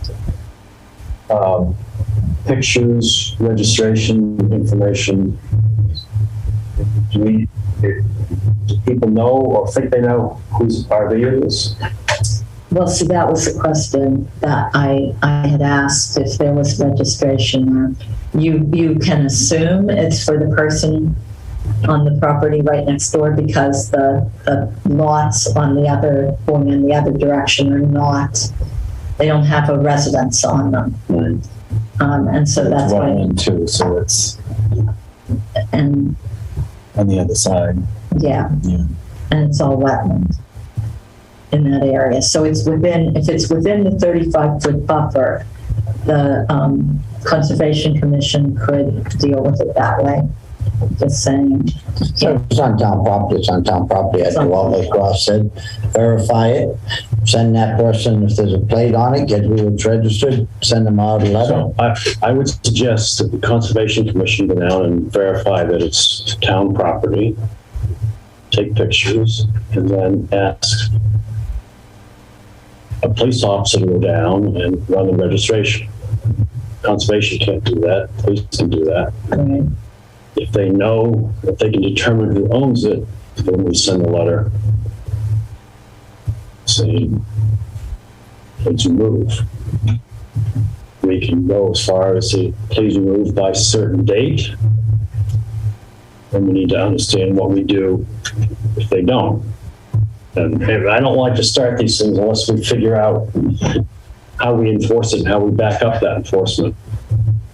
Pictures, registration information. Do people know or think they know whose RV it is? Well, see, that was the question that I had asked, if there was registration. You can assume it's for the person on the property right next door, because the lots on the other, going in the other direction, are not, they don't have a residence on them. Right. And so that's why. Too, so it's And on the other side. yeah, and it's all wetland in that area. So it's within, if it's within the 35-foot buffer, the Conservation Commission could deal with it that way. Just saying. So it's on town property, it's on town property, as Wally Cross said. Verify it, send that person, if there's a plate on it, get who it's registered, send them out a letter. So I would suggest that the Conservation Commission go down and verify that it's town property, take pictures, and then ask a police officer to go down and run the registration. Conservation can't do that, police can do that. Right. If they know, if they can determine who owns it, then we send a letter saying, please remove. We can go as far as say, please remove by a certain date. And we need to understand what we do if they don't. And I don't like to start these things unless we figure out how we enforce it and how we back up that enforcement.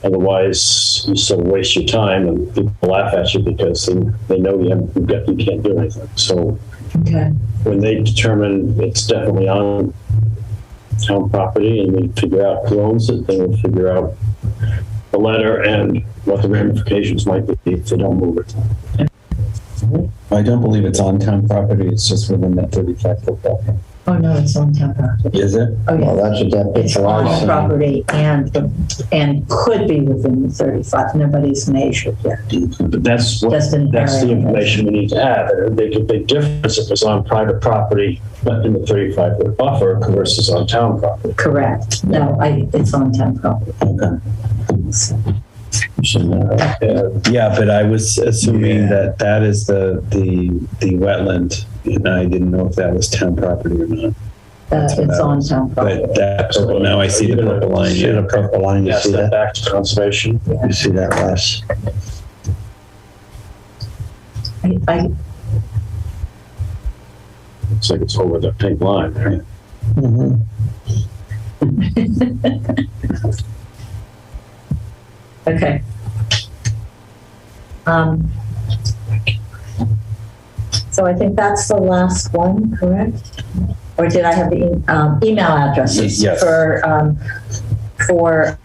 Otherwise, you sort of waste your time and people laugh at you because they know you can't do anything. So when they determine it's definitely on town property and we figure out who owns it, then we'll figure out the letter and what the ramifications might be if they don't move it. I don't believe it's on town property. It's just within that 35-foot buffer. Oh, no, it's on town property. Is it? Oh, yeah. Well, that's what that It's picture on was. property and could be within the 35. Nobody's measured yet. But that's Just an the area. information we need to have. And it'd make a big difference if it's on private property, but in the 35-foot buffer versus on town property. Correct. No, it's on town property. Okay. So, Yeah, but I was assuming that is the wetland, and I didn't know if that was town property or not. it's on town property. But that purple, now I see the purple line. See the purple line, you Pass see that that? back to conservation. You see that, Les? Looks like it's over the pink line, right? Mm-hmm. Okay. So I think that's the last one, correct? Or did I have the email addresses Yes. for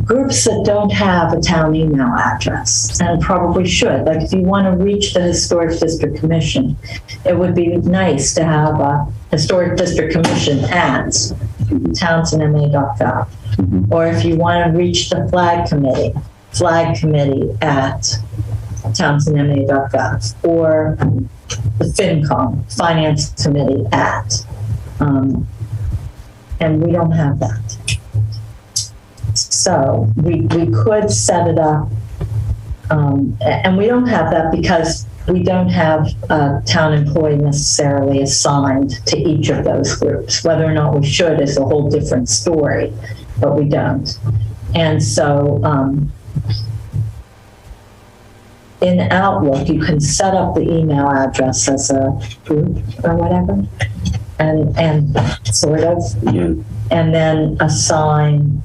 groups that don't have a town email address, and probably should? Like, if you want to reach the Historic District Commission, it would be nice to have a Historic District Commission at townsendma.gov. Or if you want to reach the flag committee at townsendma.gov, or the FinCom, Finance Committee at, and we don't have that. So we could set it up, and we don't have that because we don't have a town employee necessarily assigned to each of those groups. Whether or not we should is a whole different story, but we don't. And so in Outlook, you can set up the email address as a group or whatever, and sort of, and then assign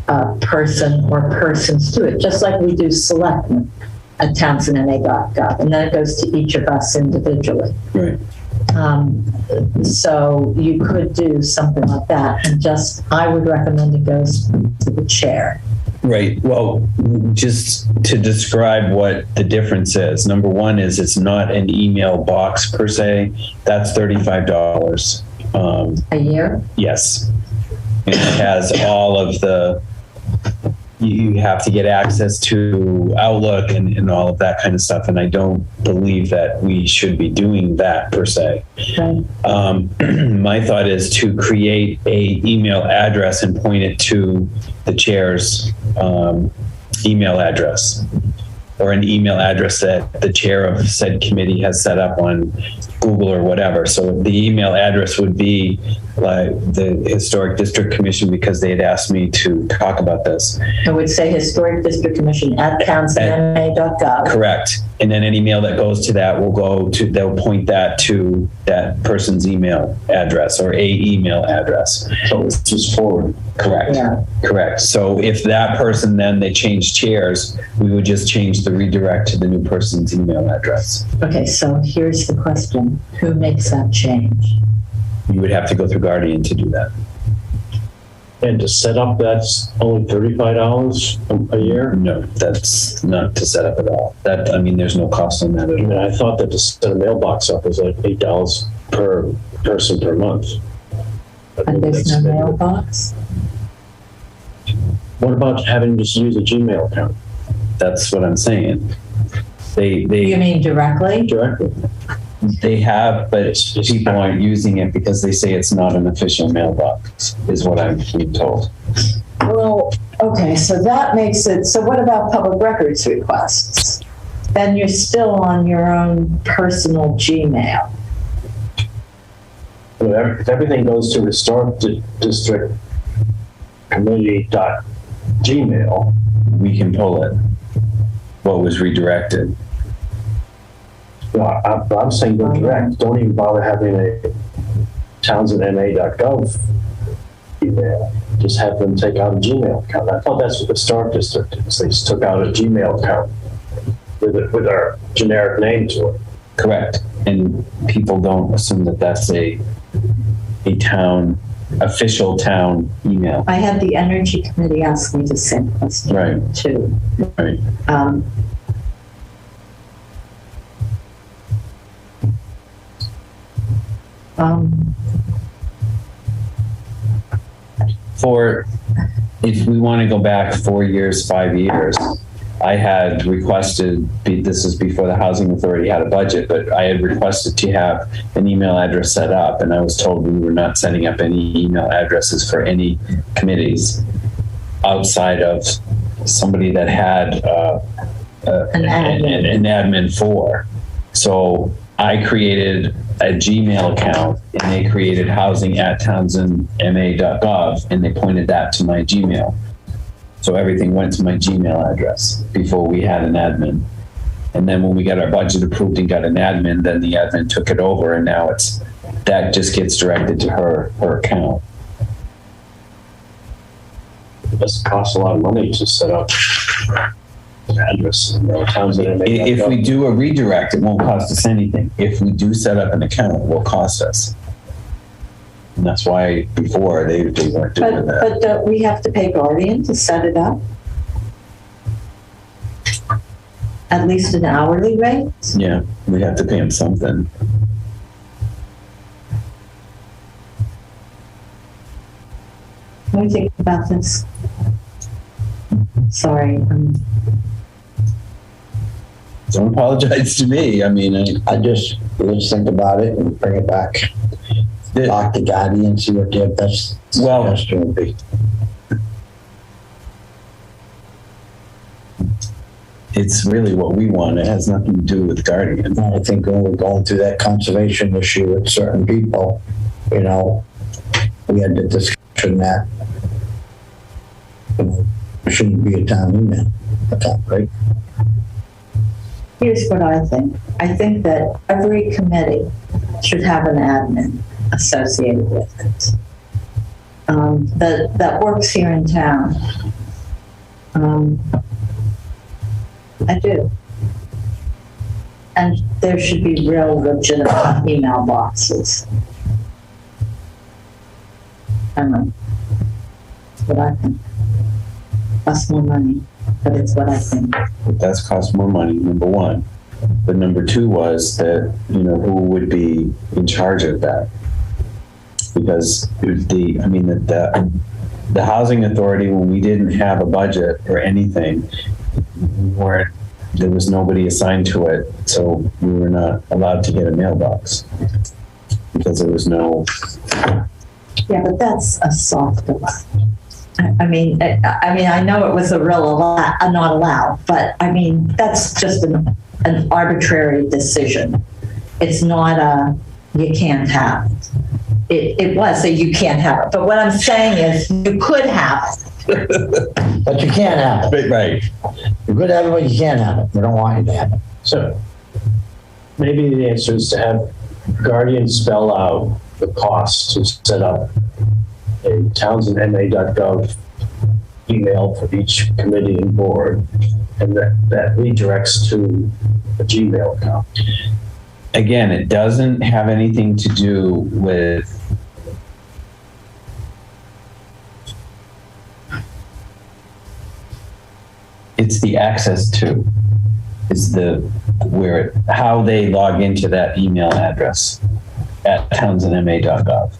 a person or persons to it, just like we do selectmen at townsendma.gov, and then it goes to each of us individually. Right. So you could do something like that, and I would recommend it goes to the chair Right. Well, just to describe what the difference is. Number one is it's not an email box per se. That's $35. A year? Yes. And it has all of the, you have to get access to Outlook and all of that kind of stuff. And I don't believe that we should be doing that per se. Right. My thought is to create a email address and point it to the chair's email address, or an email address that the chair of said committee has set up on Google or whatever. So the email address would be like the Historic District Commission, because they had asked me to talk about this. I would say Historic District Commission at townsendma.gov. Correct. And then any email that goes to that will go to, they'll point that to that person's email address or a email address. So it's just forward. Correct. Yeah. Correct. So if that person, then they change chairs, we would just change the redirect to the new person's email address. Okay, so here's the question. Who makes that change? You would have to go through Guardian to do that. And to set up, that's only $35 a year? No, that's not to set up at all. That, I mean, there's no cost on that at I all. mean, I thought that to set a mailbox up was like $8 per person per month. And there's no mailbox? What about having just use a Gmail account? That's what I'm saying. You They mean directly? Directly. They have, but people aren't using it because they say it's not an official mailbox, is what I'm being told. Well, okay, so that makes it, so what about public records requests? Then you're still on your own personal Gmail. If everything goes to historic district committee.gmail, We can pull it. What was redirected. I'm saying go direct. Don't even bother having a townsendma.gov email. Just have them take out a Gmail account. I thought that's what the historic district is. They just took out a Gmail account with our generic name to it. Correct. And people don't assume that that's a town, official town email. I had the Energy Committee ask me the same question Right. too. Right. For, if we want to go back 4 years, 5 years, I had requested, this is before the Housing Authority had a budget, but I had requested to have an email address set up, and I was told we were not setting up any email addresses for any committees outside of somebody that had an admin for. So I created a Gmail account, and they created housing@townsendma.gov, and they pointed that to my Gmail. So everything went to my Gmail address before we had an admin. And then when we got our budget approved and got an admin, then the admin took it over, and now that just gets directed to her account. It doesn't cost a lot of money to set up an address. If we do a redirect, it won't cost us anything. If we do set up an account, it will cost us. And that's why before they weren't doing that. But don't we have to pay Guardian to set it up? At least an hourly rate? Yeah, we have to pay them something. What do you think about this? Sorry. Don't apologize to me. I mean, let's think about it and bring it back. Talk to Guardian, see what their best suggestion would be. It's really what we want. It has nothing to do with Guardian. I think when we're going through that conservation issue with certain people, we had the discussion that it shouldn't be a town email account, right? Here's what I think. I think that every committee should have an admin associated with it that works here in town. I do. And there should be real legitimate email boxes. I don't know. That's what I think. costs more money, but it's what I think. It does cost more money, number one. But number two was that, who would be in charge of that? Because the housing authority, when we didn't have a budget or anything, there was nobody assigned to it, so we were not allowed to get a mailbox because there was no. Yeah, but that's a soft allow. I mean, I know it was a real not allowed, but I mean, that's just an arbitrary decision. It's not you can't have it. It was a you can't have it. But what I'm saying is you could have it. But you can't have it. Right. You could have it, but you can't have it. We don't want you to have it. So maybe the answer is to have Guardian spell out the cost to set up a townsendma.gov email for each committee and board, and that redirects to a Gmail account. Again, it doesn't have anything to do with it's the access to how they log into that email address at townsendma.gov.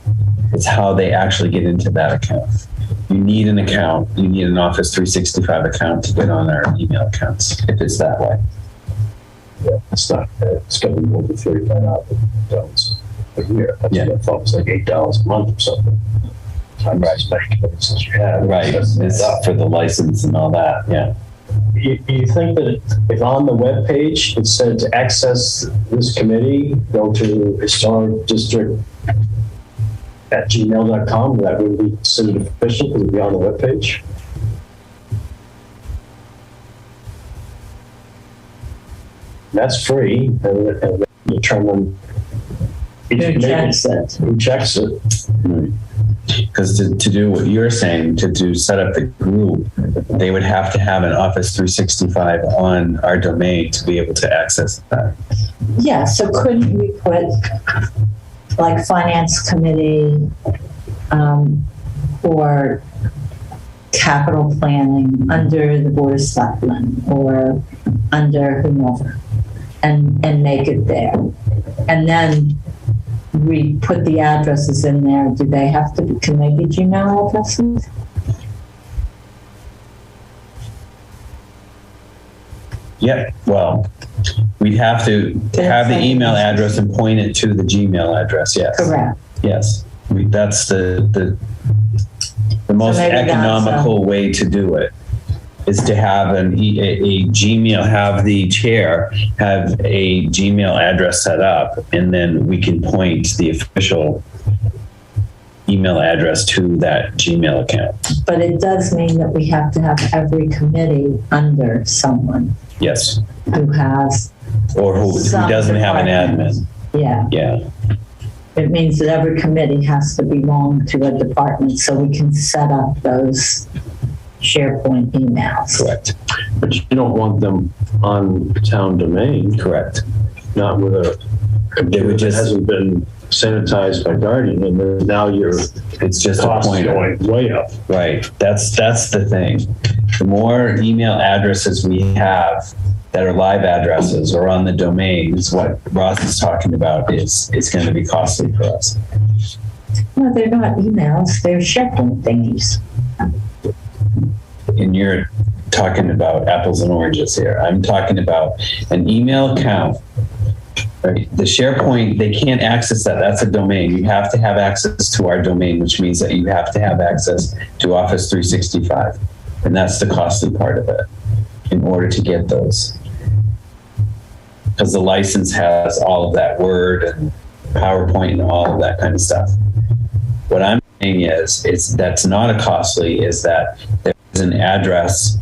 It's how they actually get into that account. You need an account. You need an Office 365 account to get on our email accounts if it's that way. Yeah, it's not. It's going to be more than $35 a year. I thought it was like $8 a month or something. Right. Since you have right. It's up for the license and all that. Yeah. You think that if on the web page it said to access this committee, go to historic district at gmail.com, that would be considered efficient because it would be on the web page? That's free, and determine who checks it. Who checks it. Because to do what you're saying, to set up the group, they would have to have an Office 365 on our domain to be able to access that. Yeah, so couldn't we put like finance committee or capital planning under the Board of Selectmen or under whomever and make it there? And then we put the addresses in there. Do they have to be, can they be Gmail addresses? Yeah, well, we'd have to have the email address and point it to the Gmail address, yes. Correct. Yes, that's the most economical way to do it, is to have a Gmail, have the chair have a Gmail address set up, and then we can point the official email address to that Gmail account. But it does mean that we have to have every committee under someone. Yes. Who has. Or who doesn't have an admin. Yeah. Yeah. It means that every committee has to belong to a department so we can set up those SharePoint emails. Correct. But you don't want them on town domain. Correct. Not with a computer that hasn't been sanitized by Guardian, and then now it's just a pointer going way up. Right. That's the thing. The more email addresses we have that are live addresses or on the domain, is what Ross is talking about, is going to be costly for us. No, they're not emails, they're SharePoint thingies. And you're talking about apples and oranges here. I'm talking about an email account. Right? The SharePoint, they can't access that. That's a domain. You have to have access to our domain, which means that you have to have access to Office 365. And that's the costly part of it in order to get those. Because the license has all of that Word and PowerPoint and all of that kind of stuff. What I'm saying is that's not a costly, is that there's an address,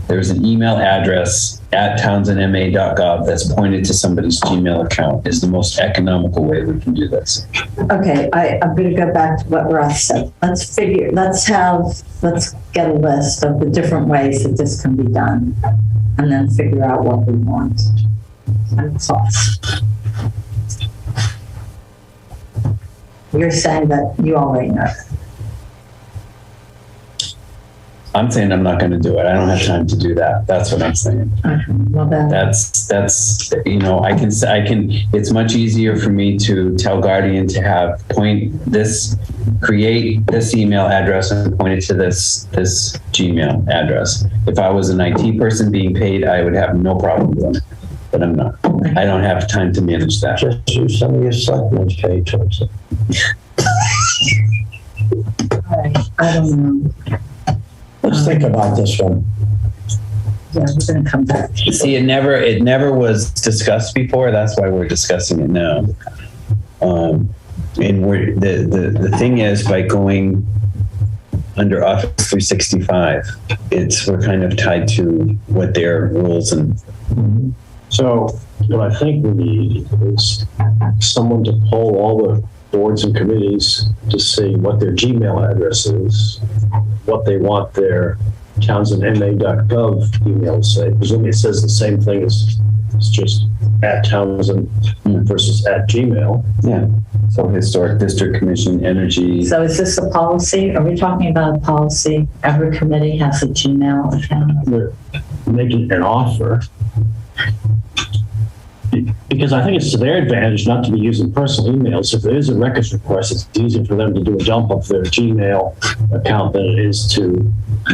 there's an email address at townsendma.gov that's pointed to somebody's Gmail account is the most economical way we can do this. Okay, I'm going to go back to what Ross said. Let's get a list of the different ways that this can be done and then figure out what we want and cost. You're saying that you already know. I'm saying I'm not going to do it. I don't have time to do that. That's what I'm saying. Well, That's, I can, it's much easier for me to tell Guardian to create this email address and point it to this Gmail address. If I was an IT person being paid, I would have no problem doing it, but I'm not. I don't have time to manage that. Just use some of your selectmen's pay towards it. I don't know. Let's think about this one. Yeah, we're going to come back. See, it never was discussed before. That's why we're discussing it now. And the thing is, by going under Office 365, we're kind of tied to what their rules and. So what I think we need is someone to poll all the boards and committees to see what their Gmail address is, what they want their townsendma.gov email to say. Presumably it says the same thing as it's just at Townsend versus at Gmail. Yeah. So Historic District Commission, Energy. So is this a policy? Are we talking about a policy? Every committee has a Gmail account? We're making an offer. Because I think it's to their advantage not to be using personal emails. If there is a records request, it's easier for them to do a dump of their Gmail account than it is to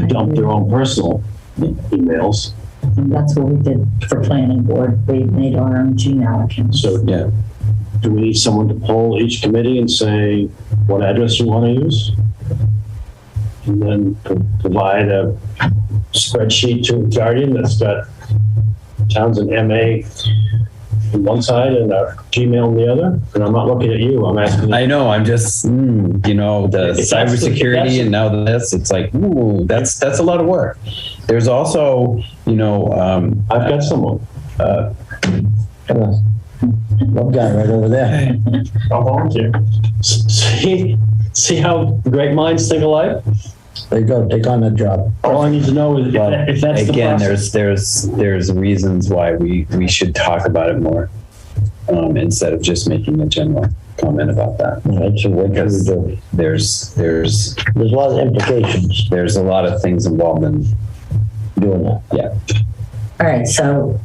dump their own personal emails. And that's what we did for planning board. We made our own Gmail account. So yeah, do we need someone to poll each committee and say what address you want to use? And then provide a spreadsheet to Guardian that's got Townsend MA on one side and Gmail on the other? And I'm not looking at you, I'm asking you. I know, I'm just, the cybersecurity and now this, it's like, ooh, that's a lot of work. There's also, I've got someone. One guy right over there. I'll volunteer. See how great minds think alike? There you go, take on that job. All I need to know is if that's again, the process. there's reasons why we should talk about it more instead of just making a general comment about that. Right, so what do we do? There's a lot of implications. There's a lot of things involved in doing that. Yeah. All right, so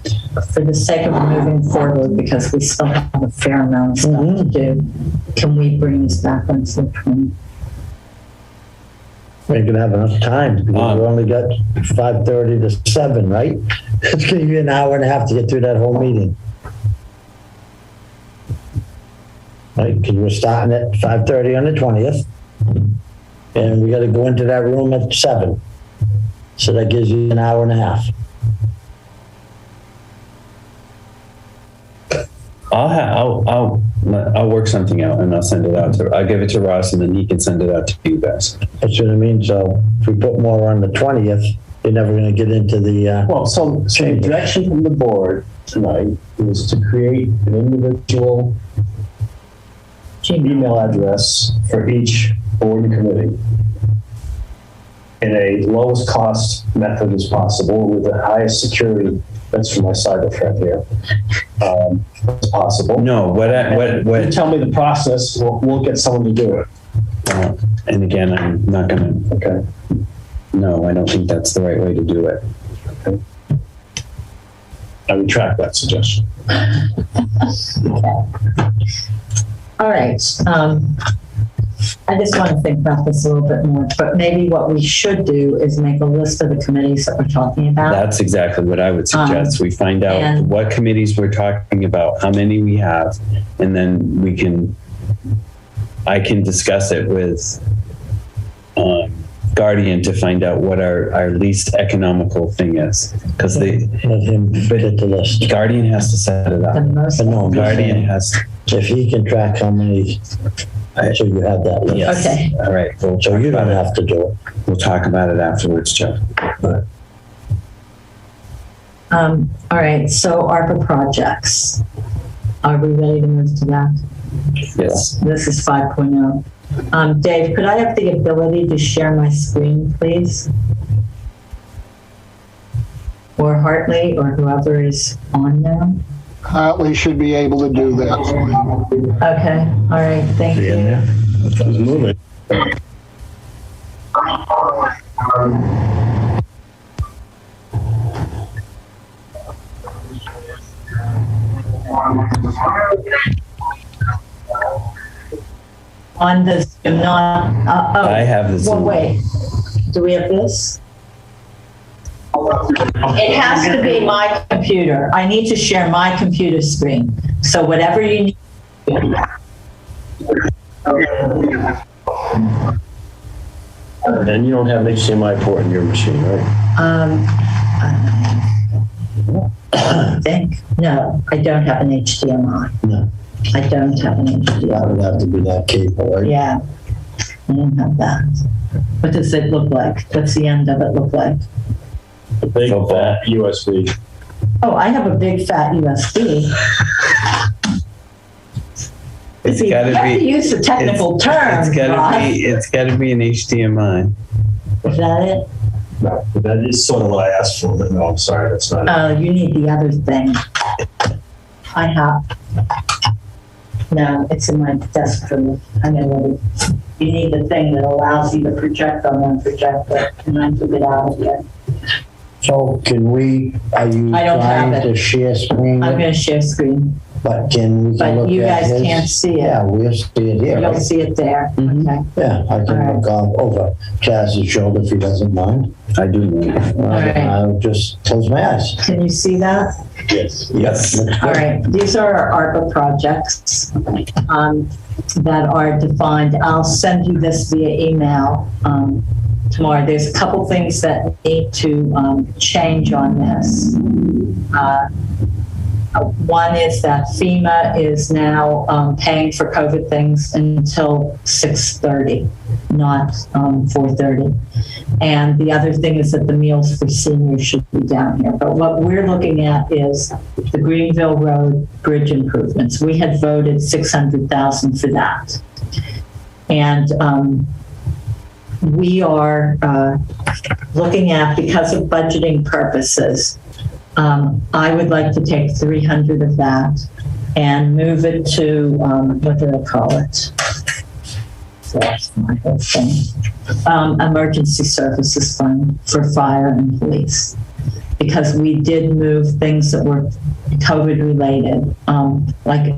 for the sake of moving forward, because we still have a fair amount of stuff to do, can we bring this back on to the 20? We ain't gonna have enough time because we only got 5:30 to 7, right? It's gonna be an hour and a half to get through that whole meeting. Right, because we're starting at 5:30 on the 20th. And we gotta go into that room at 7. So that gives you an hour and a half. I'll work something out and I'll send it out I'll give it to Ross and then he can send it out to you guys. That's what I mean. So if we put more on the 20th, you're never going to get into the so the direction from the board tonight is to create an individual email address for each board and committee in a lowest cost method as possible with the highest security. That's from my cyber friend here. As possible. No, what you tell me the process, we'll get someone to do it. And again, I'm not gonna. Okay. No, I don't think that's the right way to do it. Okay. I retract that suggestion. All right. I just want to think about this a little bit more, but maybe what we should do is make a list of the committees that we're talking about. That's exactly what I would suggest. We find out what committees we're talking about, how many we have, and then I can discuss it with Guardian to find out what our least economical thing is. Because let him get the list. Guardian has to set it up. No, Guardian has to. If he can track how many, so you have that list. Yes. Okay. All right. So you don't have to do it. We'll talk about it afterwards, Jeff. All right. So ARPA projects. Are we ready to move to that? Yes. This is 5.0. Dave, could I have the ability to share my screen, please? Or Hartley, or whoever is on now? Hartley should be able to do that. Okay. All right. Thank you. It was moving. On this, not, I have this. well, wait, do we have this? It has to be my computer. I need to share my computer screen. So whatever you need. And you don't have an HDMI port in your machine, right? I think, no, I don't have an HDMI. No. I don't have an HDMI. That would have to be that cable, right? Yeah, I don't have that. What does it look like? What's the end of it look like? A big fat USB. Oh, I have a big fat USB. It's See, gotta you have be. to use the technical term. It's gotta Ross. be. It's gotta be an HDMI. Is that it? No, that is sort of what I asked for, but no, I'm sorry, that's not it. Oh, you need the other thing. I have. No, it's in my desk drawer. I know what it is. You need the thing that allows you to project on one projector, and I took it out of here. So can we, are you I don't have trying it. to share screen? I'm going to share screen, But can we but look you at guys his? can't see it. Yeah, we'll see it here, You'll right? see it there. Mhm. Okay. Yeah, I can All look over Chaz's shoulder if he doesn't mind. I do know. right. I'll just close my eyes. Can you see that? Yes. Yes. All right, these are our ARPA projects that are defined. I'll send you this via email tomorrow. There's a couple things that need to change on this. One is that FEMA is now paying for COVID things until 6:30, not 4:30. And the other thing is that the meals for seniors should be down here. But what we're looking at is the Greenville Road bridge improvements. We had voted $600,000 for that. And we are looking at, because of budgeting purposes, I would like to take 300 of that and move it to, what do I call it? So that's my whole thing. Emergency Services Fund for fire and police. Because we did move things that were COVID related, like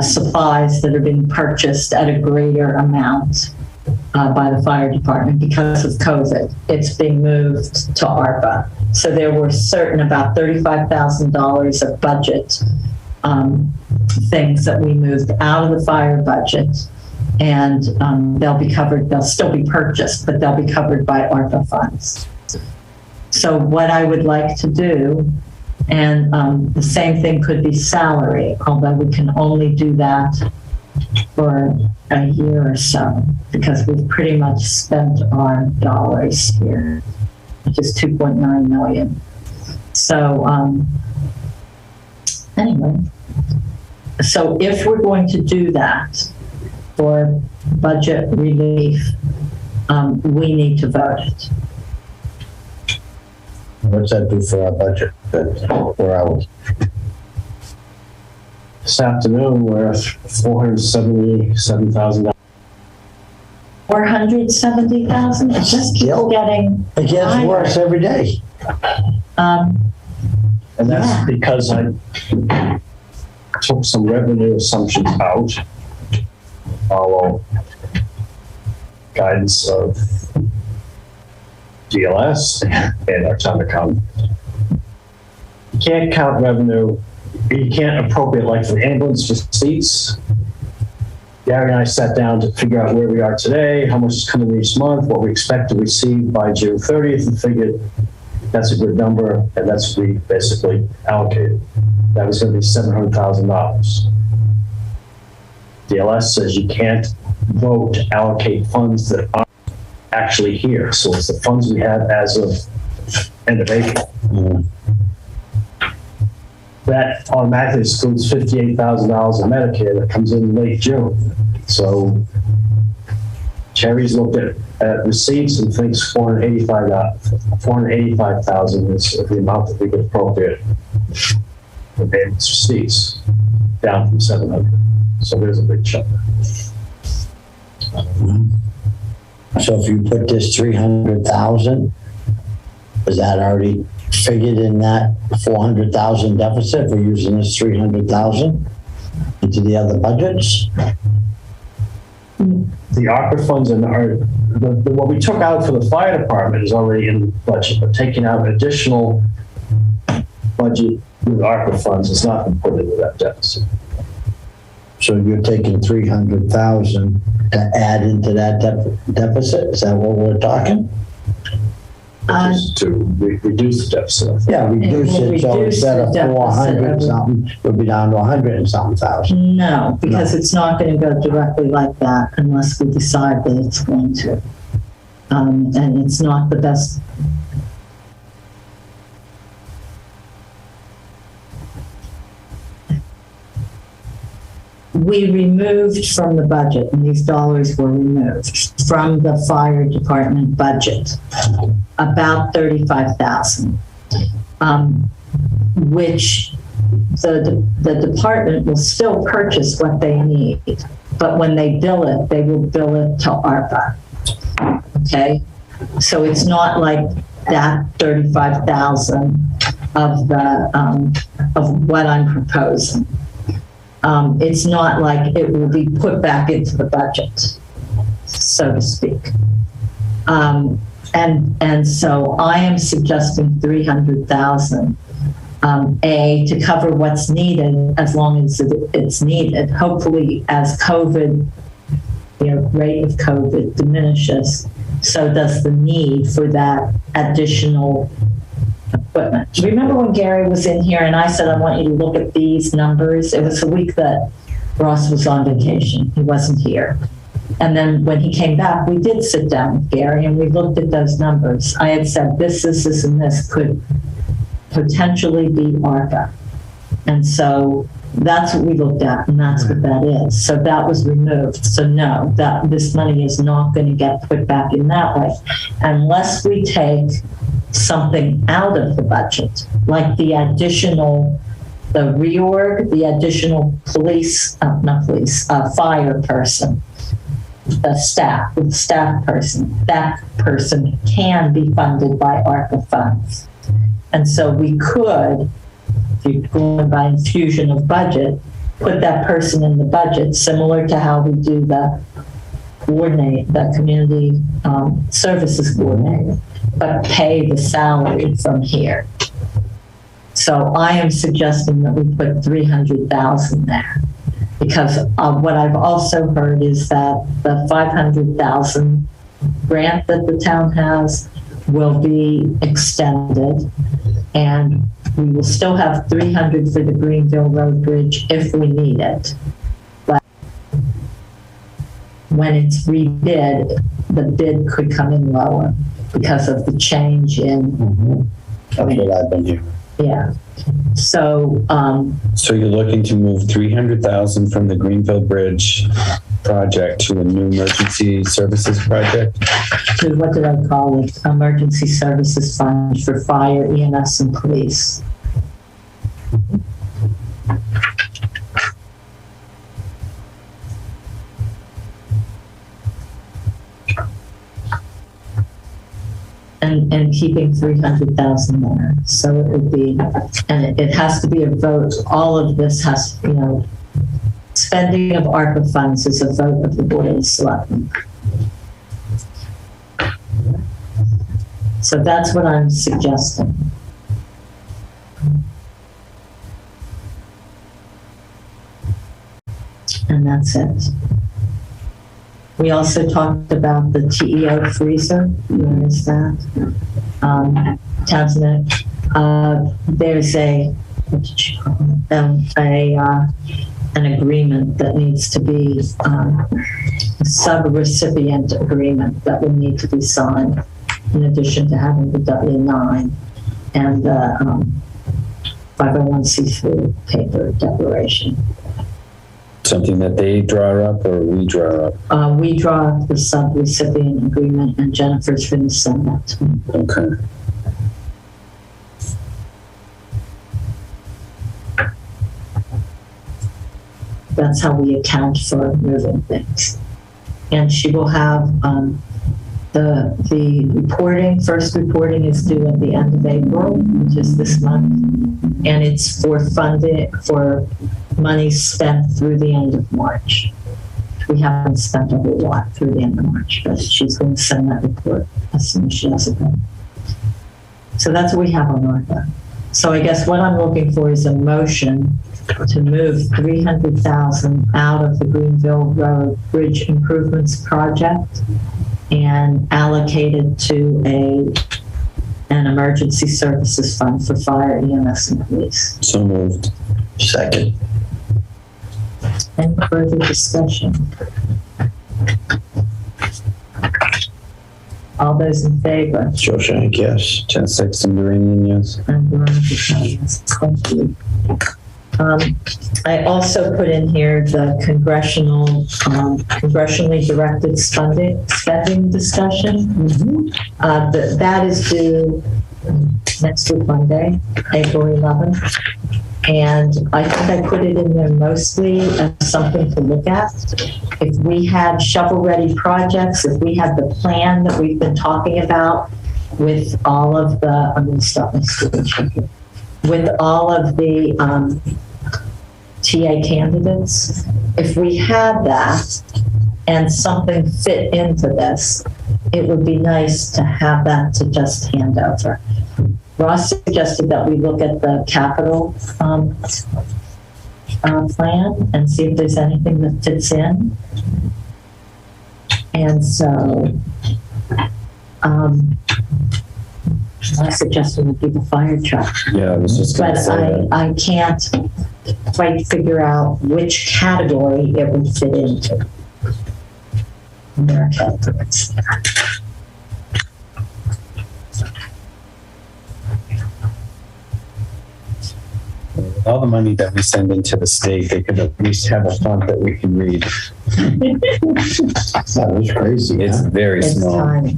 supplies that are being purchased at a greater amount by the fire department because of COVID. It's being moved to ARPA. So there were about $35,000 of budget things that we moved out of the fire budget, and they'll be covered. They'll still be purchased, but they'll be covered by ARPA funds. So what I would like to do, and the same thing could be salary, although we can only do that for a year or so, because we've pretty much spent our dollars here, which is 2.9 million. So anyway, so if we're going to do that for budget relief, we need to vote it. What's that do for our budget? For ours? This afternoon, we're $477,000. 470,000. It just keeps getting. It gets higher. worse every day. And that's because I took some revenue assumptions out, follow guidance of DLS and our town accountant. You can't count revenue. You can't appropriate, like for ambulance receipts. Gary and I sat down to figure out where we are today, how much is coming each month, what we expect to receive by June 30th, and figured that's a good number, and that's what we basically allocated. That was going to be $700,000. DLS says you can't vote to allocate funds that aren't actually here. So it's the funds we have as of end of April. That automatically excludes $58,000 of Medicare that comes in late June. So Terry's looked at receipts and thinks $485,000 is the amount that we could appropriate for payments receipts, down from $700,000. So there's a big chunk. So if you put this 300,000, is that already figured in that 400,000 deficit. We're using this 300,000 into the other budgets. The ARPA funds and what we took out for the fire department is already in the budget, but taking out additional budget with ARPA funds is not been put into that deficit. So you're taking 300,000 to add into that deficit? Is that what we're talking? To reduce the deficit. Yeah, reduce it, so instead of 400 something, we'll be down to 100 and something thousand. No, because it's not going to go directly like that unless we decide that it's going to. And it's not the best. We removed from the budget, and these dollars were removed from the fire department budget, about 35,000, which the department will still purchase what they need, but when they bill it, they will bill it to ARPA. Okay, so it's not like that 35,000 of the of what I'm proposing. It's not like it will be put back into the budget, so to speak. And so I am suggesting 300,000, to cover what's needed as long as it's needed. Hopefully, as COVID, rate of COVID diminishes, so does the need for that additional equipment. Remember when Gary was in here and I said, I want you to look at these numbers? It was the week that Ross was on vacation. He wasn't here. And then when he came back, we did sit down with Gary and we looked at those numbers. I had said, this, and this could potentially be ARPA. And so that's what we looked at, and that's what that is. So that was removed. So no, that this money is not going to get put back in that way unless we take something out of the budget, like the reorg, the additional fire person, the staff person. That person can be funded by ARPA funds. And so we could, if you're going by infusion of budget, put that person in the budget, similar to how we do the community services coordinator, but pay the salary from here. So I am suggesting that we put 300,000 there, because what I've also heard is that the 500,000 grant that the town has will be extended, and we will still have 300 for the Greenville Road Bridge if we need it. But when it's rebid, the bid could come in lower because of the change in. That's what I've been hearing. Yeah. So. So you're looking to move 300,000 from the Greenville Bridge project to a new emergency services project? To what did I call it? Emergency Services Fund for Fire, EMS, and Police. And keeping 300,000 there. So it would be, and it has to be a vote. All of this has, spending of ARPA funds is a vote of the Board of Selectmen. So that's what I'm suggesting. And that's it. We also talked about the TEO freezer. Where is that? Townsend. There's what did you call it? An agreement that needs to be a sub-recipient agreement that will need to be signed, in addition to having the W-9 and the 501c3 paper declaration. Something that they draw up or we draw up? We draw up the sub-recipient agreement, and Jennifer's going to send that to me. Okay. That's how we account for moving things. And she will have The reporting, first reporting is due at the end of April, which is this month, and it's for funding, for money spent through the end of March. We haven't spent a whole lot through the end of March, but she's going to send that report as soon as she has it done. So that's what we have on ARPA. So I guess what I'm looking for is a motion to move $300,000 out of the Greenville Road Bridge Improvements Project and allocate it to an emergency services fund for fire, EMS, and police. So moved. Second. Any further discussion? All those in favor? Shawshank, yes. Jen Sexton, Duranian, yes. And Veronica, yes. Thank you. I also put in here the congressionally directed spending discussion. That is due next week, Monday, April 11th. And I think I put it in there mostly as something to look at. If we had shovel-ready projects, if we had the plan that we've been talking about with all of the, I'm going to stop my screen here, with all of the TA candidates, if we had that and something fit into this, it would be nice to have that to just hand over. Ross suggested that we look at the capital plan and see if there's anything that fits in. And so my suggestion would be the fire truck. Yeah, I was just going to say that. I can't quite figure out which category it would fit into. There are categories. With all the money that we send into the state, they could at least have a font that we can read. That was crazy. It's very small. Tiny.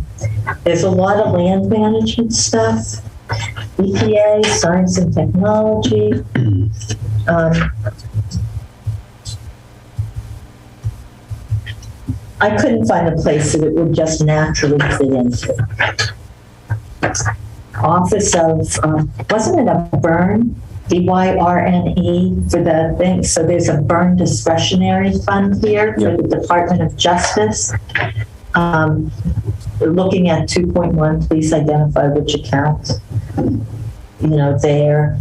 There's a lot of land management stuff, EPA, science and technology. I couldn't find a place that it would just naturally fit into. Office of, wasn't it a burn? BYRNE for the thing. So there's a burn discretionary fund here for the Department of Justice. Looking at 2.1, please identify which account. You know, there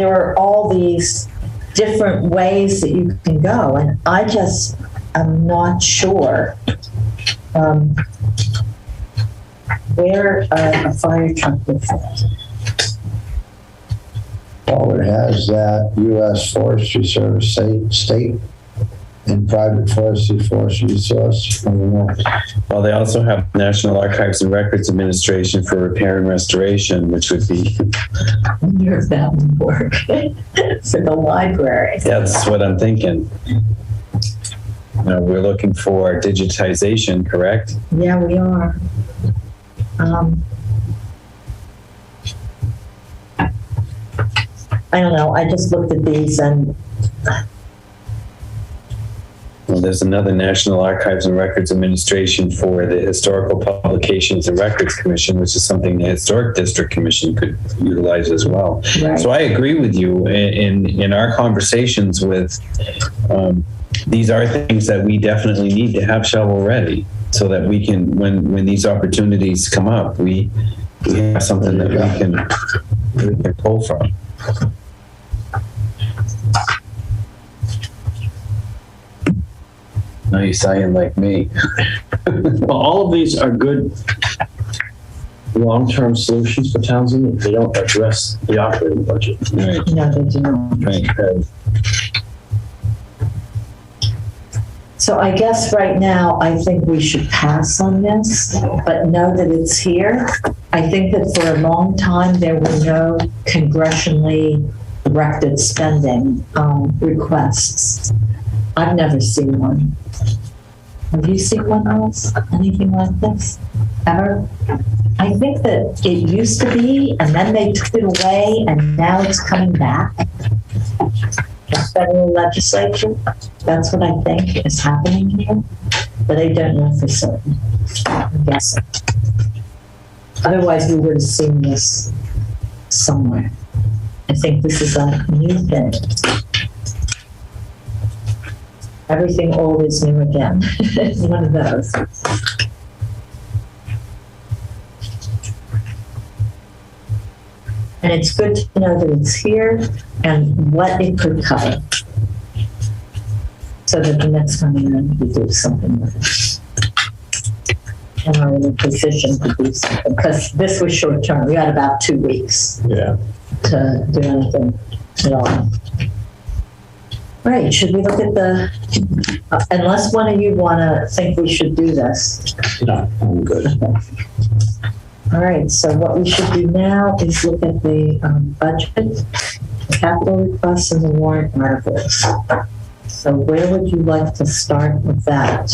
are all these different ways that you can go, and I just am not sure where a fire truck would fit. Well, it has that U.S. Forestry Service state and private forestry resource. Well, they also have National Archives and Records Administration for repair and restoration, which would be. I wonder if that would work for the library. That's what I'm thinking. We're looking for digitization, correct? Yeah, we are. I don't know. I just looked at these and. Well, there's another National Archives and Records Administration for the Historical Publications and Records Commission, which is something the Historic District Commission could utilize as well. Right. So I agree with you in our conversations with, these are things that we definitely need to have shovel ready so that we can, when these opportunities come up, we have something that we can pull from. No, you're saying like me. Well, all of these are good long-term solutions for Townsend. They don't address the operating budget. Right. No, they do not. Right. So I guess right now, I think we should pass on this, but know that it's here. I think that for a long time, there were no congressionally directed spending requests. I've never seen one. Have you seen one else? Anything like this? Ever? I think that it used to be, and then they took it away, and now it's coming back. The federal legislature. That's what I think is happening here, but I don't know for certain. I'm guessing. Otherwise, we would have seen this somewhere. I think this is a new thing. Everything old is new again. It's one of those. And it's good to know that it's here and what it could cover. So that the next time around we do something with it. And are in a position to do something. Because this was short term. We had about 2 weeks to do anything at all. Right, should we look at the, unless one of you want to think we should do this. No, I'm good. All right, so what we should do now is look at the budget, capital requests, and the warrant articles. So where would you like to start with that?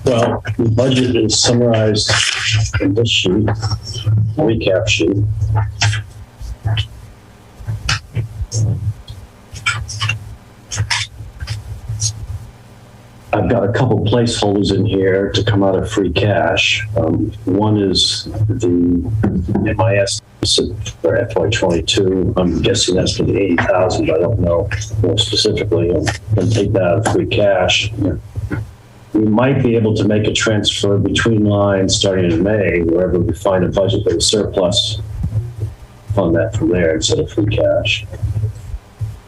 Well, the budget is summarized in this sheet, recap sheet. I've got a couple placeholders in here to come out of free cash. One is the MIS for FY22. I'm guessing that's for the 80,000, but I don't know more specifically. I'm going to take that out of free cash. We might be able to make a transfer between lines starting in May, wherever we find a budget that is surplus, fund that from there instead of free cash.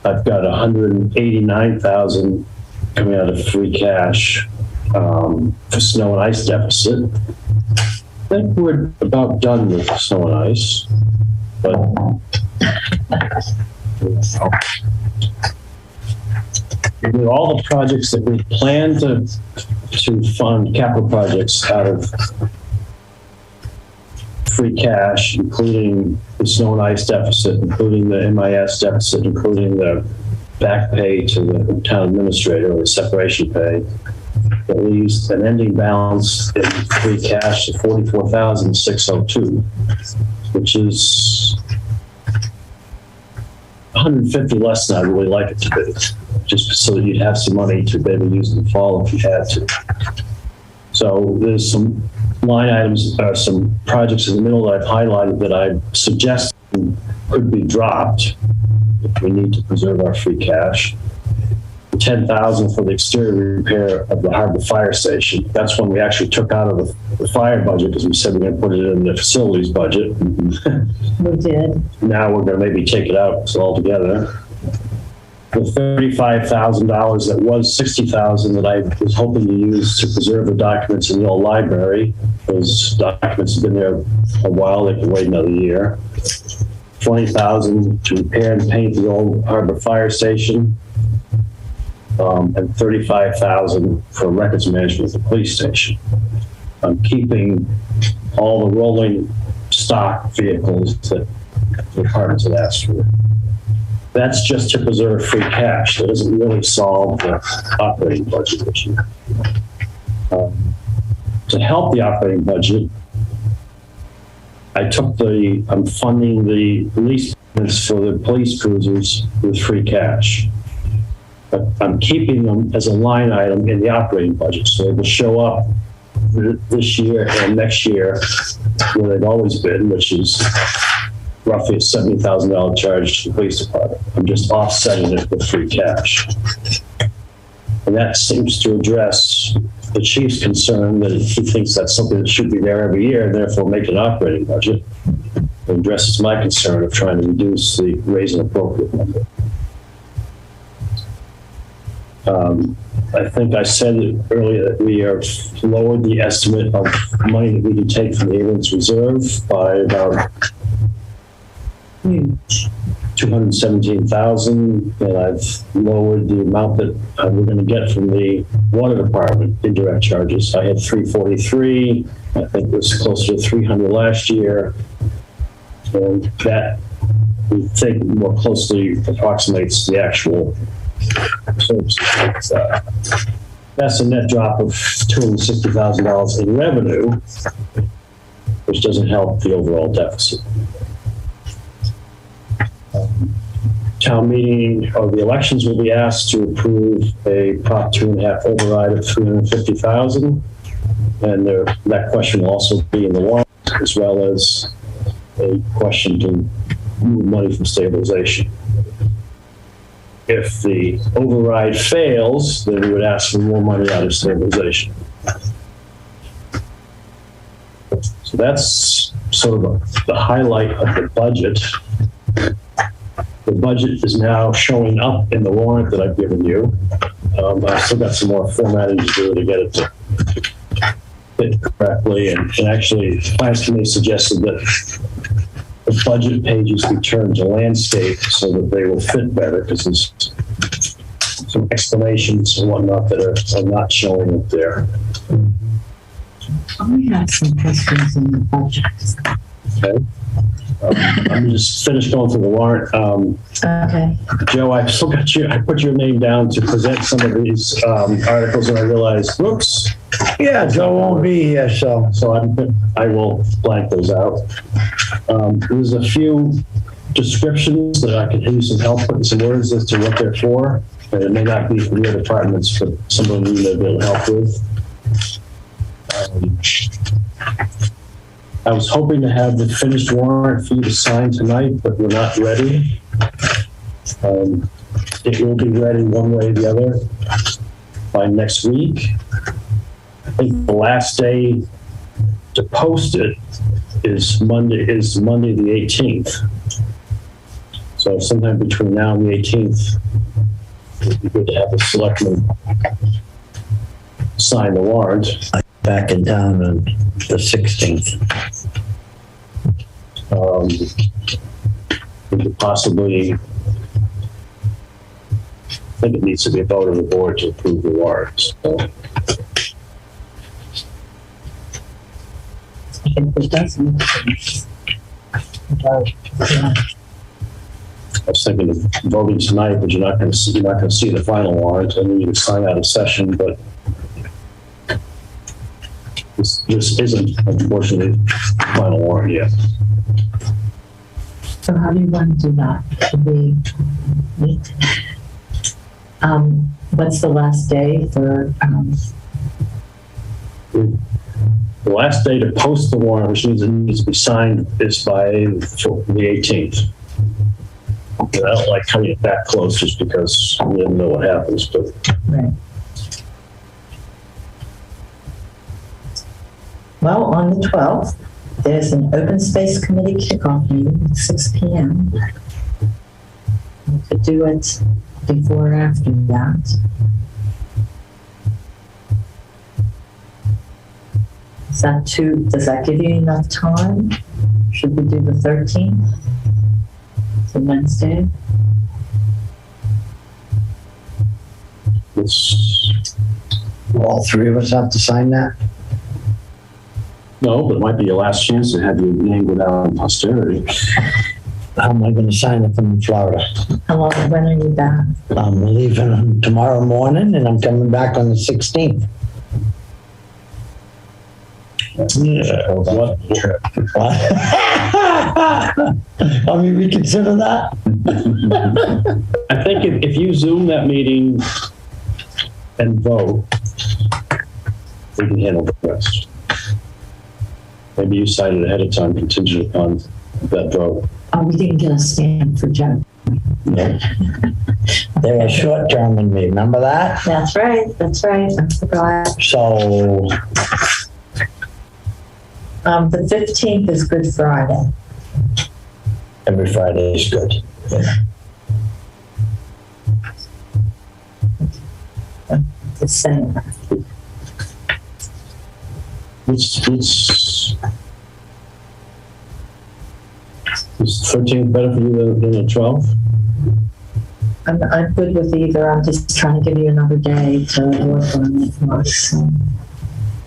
I've got 189,000 coming out of free cash for snow and ice deficit. I think we're about done with snow and ice, but with all the projects that we plan to fund, capital projects out of free cash, including the snow and ice deficit, including the MIS deficit, including the back pay to the town administrator or the separation pay, that leaves an ending balance in free cash of 44,602, which is 150 less than I really like it to be, just so that you'd have some money to be able to use in the fall if you had to. So there's some line items, some projects in the middle that I've highlighted that I suggest could be dropped if we need to preserve our free cash. 10,000 for the exterior repair of the Harbor Fire Station. That's one we actually took out of the fire budget because we said we're going to put it in the facilities budget. We did. Now we're going to maybe take it out altogether. The $35,000 that was $60,000 that I was hoping to use to preserve the documents in the old library. Those documents have been there a while. They can wait another year. 20,000 to repair and paint the old Harbor Fire Station, and 35,000 for records management at the police station. I'm keeping all the rolling stock vehicles that the departments had asked for. That's just to preserve free cash. That doesn't really solve the operating budget issue. To help the operating budget, I'm funding the lease payments for the police cruisers with free cash. But I'm keeping them as a line item in the operating budget. So they will show up this year and next year where they've always been, which is roughly a $70,000 charge to the police department. I'm just offsetting it with free cash. And that seems to address the chief's concern that he thinks that's something that should be there every year and therefore make an operating budget. It addresses my concern of trying to reduce the raise and appropriate number. I think I said earlier that we have lowered the estimate of money that we can take from the ambulance reserve by about 217,000, and I've lowered the amount that we're going to get from the water department indirect charges. I had 343. I think it was closer to 300 last year, and that we think more closely approximates the actual. That's a net drop of $260,000 in revenue, which doesn't help the overall deficit. town meeting or the elections will be asked to approve a Prop 2.5 override of $350,000. And that question will also be in the warrant, as well as a question to move money from stabilization. If the override fails, then we would ask for more money out of stabilization. So that's sort of the highlight of the budget. The budget is now showing up in the warrant that I've given you. I've still got some more formatting to do to get it to fit correctly. And actually, the Finance Committee suggested that the budget pages be turned to landscape so that they will fit better, because there's some explanations and whatnot that are not showing up there. I have some questions in the budget. Okay. I'm just finished going through the warrant. Okay. Joe, I still got you. I put your name down to present some of these articles, and I realized, whoops. Yeah, Joe won't be here, so I will blank those out. There's a few descriptions that I could use some help putting some words as to what they're for. And it may not be from your departments, but someone you may be able to help with. I was hoping to have the finished warrant for you to sign tonight, but we're not ready. It will be ready one way or the other by next week. I think the last day to post it is Monday the 18th. So sometime between now and the 18th, it would be good to have the selectmen sign the warrant. back in town on the 16th. We could possibly, I think it needs to be a vote of the board to approve the warrants. So. It doesn't. I was thinking of voting tonight, but you're not going to see the final warrant, and then you can sign out of session. But this isn't, unfortunately, the final warrant yet. So how do you want to do that? Should we meet? What's the last day for? The last day to post the warrant, which means it needs to be signed, is by the 18th. And I don't like cutting it that close just because we don't know what happens. But right. Well, on the 12th, there's an open space committee kickoff meeting at 6 p.m. We could do it before or after that. Does that give you enough time? Should we do the 13th? It's a Wednesday. All three of us have to sign that? No, but it might be your last chance to have your name go down in posterity. How am I going to sign it from Florida? When are you back? I'm leaving tomorrow morning and I'm coming back on the 16th. Yeah. What? I mean, reconsider that? I think if you Zoom that meeting and vote, we can handle the rest. Maybe you cited ahead of time contingent upon that vote. Oh, we didn't get a stand for Joe. No. They were short term in me, remember that? That's right. I forgot. So the 15th is Good Friday. Every Friday is good. Yeah. The same. Is 13th better for you than the 12th? I'm good with either. I'm just trying to give you another day to work on it for us.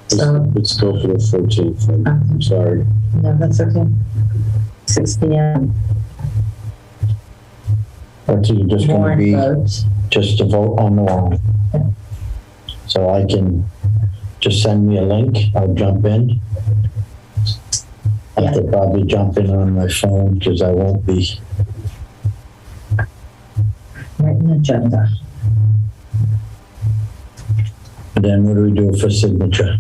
So let's go for the 13th. I'm sorry. No, that's okay. 6 p.m. Or you're just going to be just to vote on the warrant. Yeah. So I can just send me a link. I'll jump in. I have to probably jump in on my phone because I won't be written agenda. Then what do we do for signature?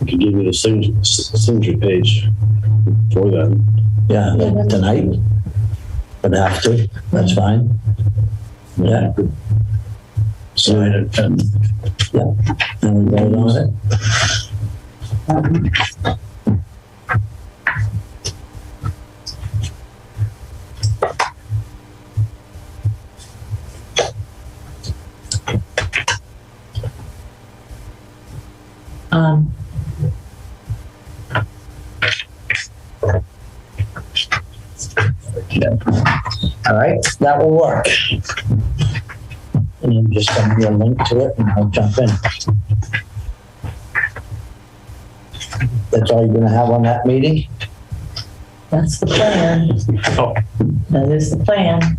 I could give you the signature page for that. Yeah, like tonight? Would have to, that's fine. Yeah. Sign it and Yeah, and we vote on it. All right, that will work. And then just send me a link to it and I'll jump in. That's all you're gonna have on that meeting? That's the plan. That is the plan.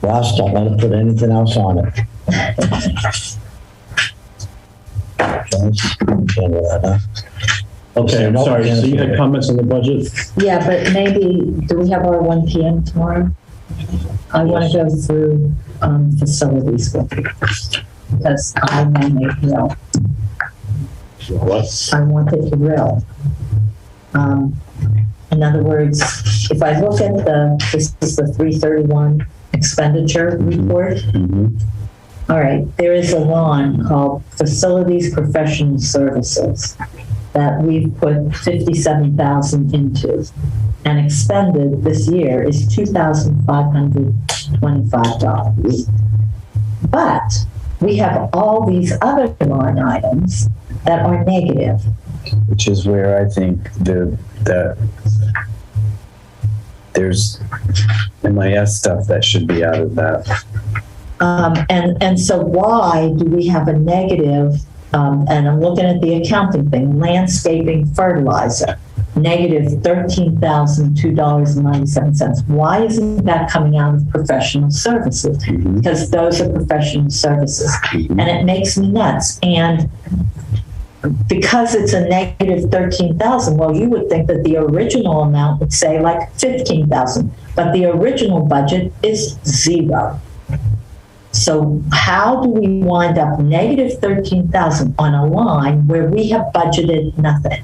Ross, don't let it put anything else on it. Handle that, huh? okay, So, sorry. So you had okay. comments on the budget? Yeah, but maybe, do we have our 1 p.m. tomorrow? I want to go through facilities with you because I want to make real. What? I want it real. In other words, if I look at this is the 331 expenditure report. All right, there is a line called Facilities Professional Services that we've put 57,000 into, and expended this year is $2,525. But we have all these other line items that are negative. Which is where I think that there's MIS stuff that should be out of that. And so why do we have a negative, and I'm looking at the accounting thing, landscaping fertilizer, negative $13,002.97. Why isn't that coming out of professional services? Because those are professional services. And it makes me nuts. And because it's a negative 13,000, well, you would think that the original amount would say like 15,000, but the original budget is $0. So how do we wind up negative 13,000 on a line where we have budgeted nothing?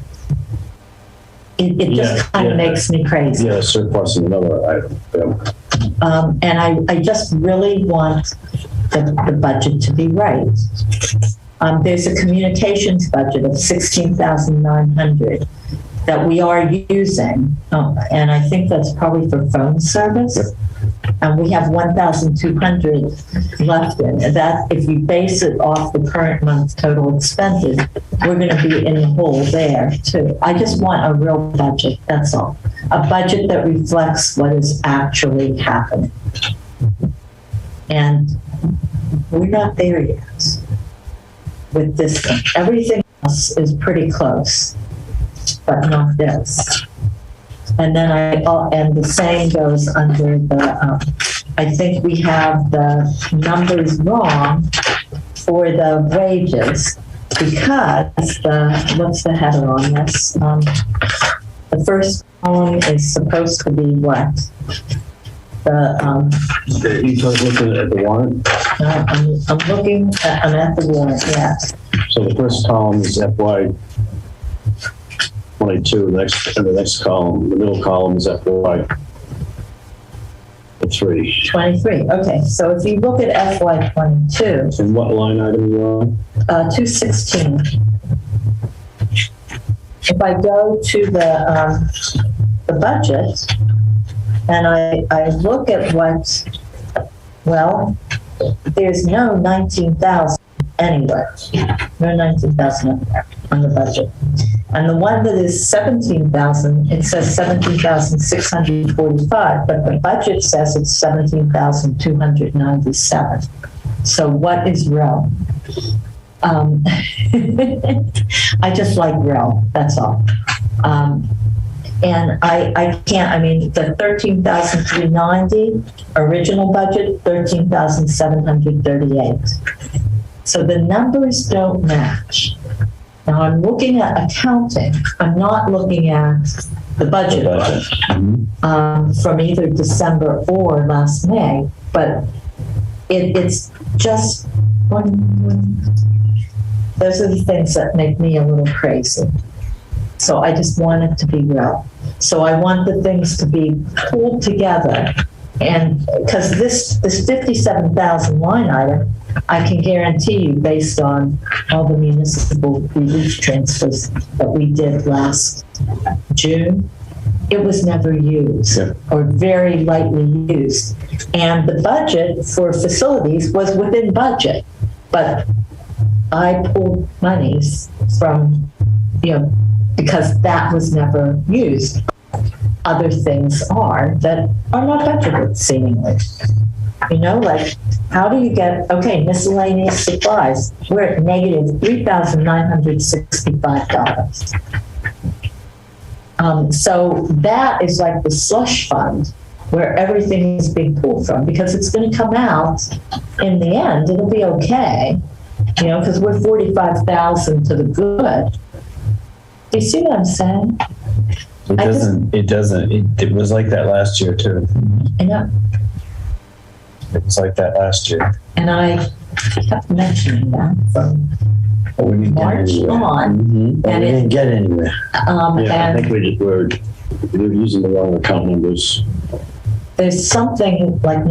It just kind of makes me crazy. Yeah, surplus in another item. And I just really want the budget to be right. There's a communications budget of $16,900 that we are using, and I think that's probably for phone service. And we have $1,200 left in that. If you base it off the current month's total expended, we're going to be in the hole there too. I just want a real budget. That's all. A budget that reflects what is actually happening. And we're not there yet with this thing. Everything else is pretty close, but not this. And then and the same goes under the, I think we have the numbers wrong for the wages because what's the header on this? The first column is supposed to be what? You looking at the warrant? I'm looking, I'm at the warrant, yeah. So the first column is FY 22, the next column, the middle column is FY 23. Okay, so if you look at FY 22. And what line item are you on? 216. If I go to the budget and I look at there's no 19,000 anywhere. No 19,000 on the budget. And the one that is 17,000, it says 17,645, but the budget says it's 17,297. So what is real? I just like real, that's all. And I can't, I mean, the 13,390 original budget, 13,738. So the numbers don't match. Now I'm looking at accounting. I'm not looking at the budget from either December or last May, but it's just those are the things that make me a little crazy. So I just want it to be real. So I want the things to be pulled together, and because this 57,000 line item, I can guarantee you, based on all the municipal relief transfers that we did last June, it was never used or very lightly used. And the budget for facilities was within budget, but I pulled monies from, because that was never used. Other things that are not budgeted, seemingly. Like, how do you get, miscellaneous supplies, we're at negative $3,965. So that is like the slush fund where everything is being pulled from, because it's going to come out in the end. It'll be okay, because we're 45,000 to the good. Do you see what I'm saying? It was like that last year too. I know. It was like that last year. And I kept mentioning that from March on. Mm-hmm. And we didn't get anywhere. I think we were using the wrong account numbers. There's something like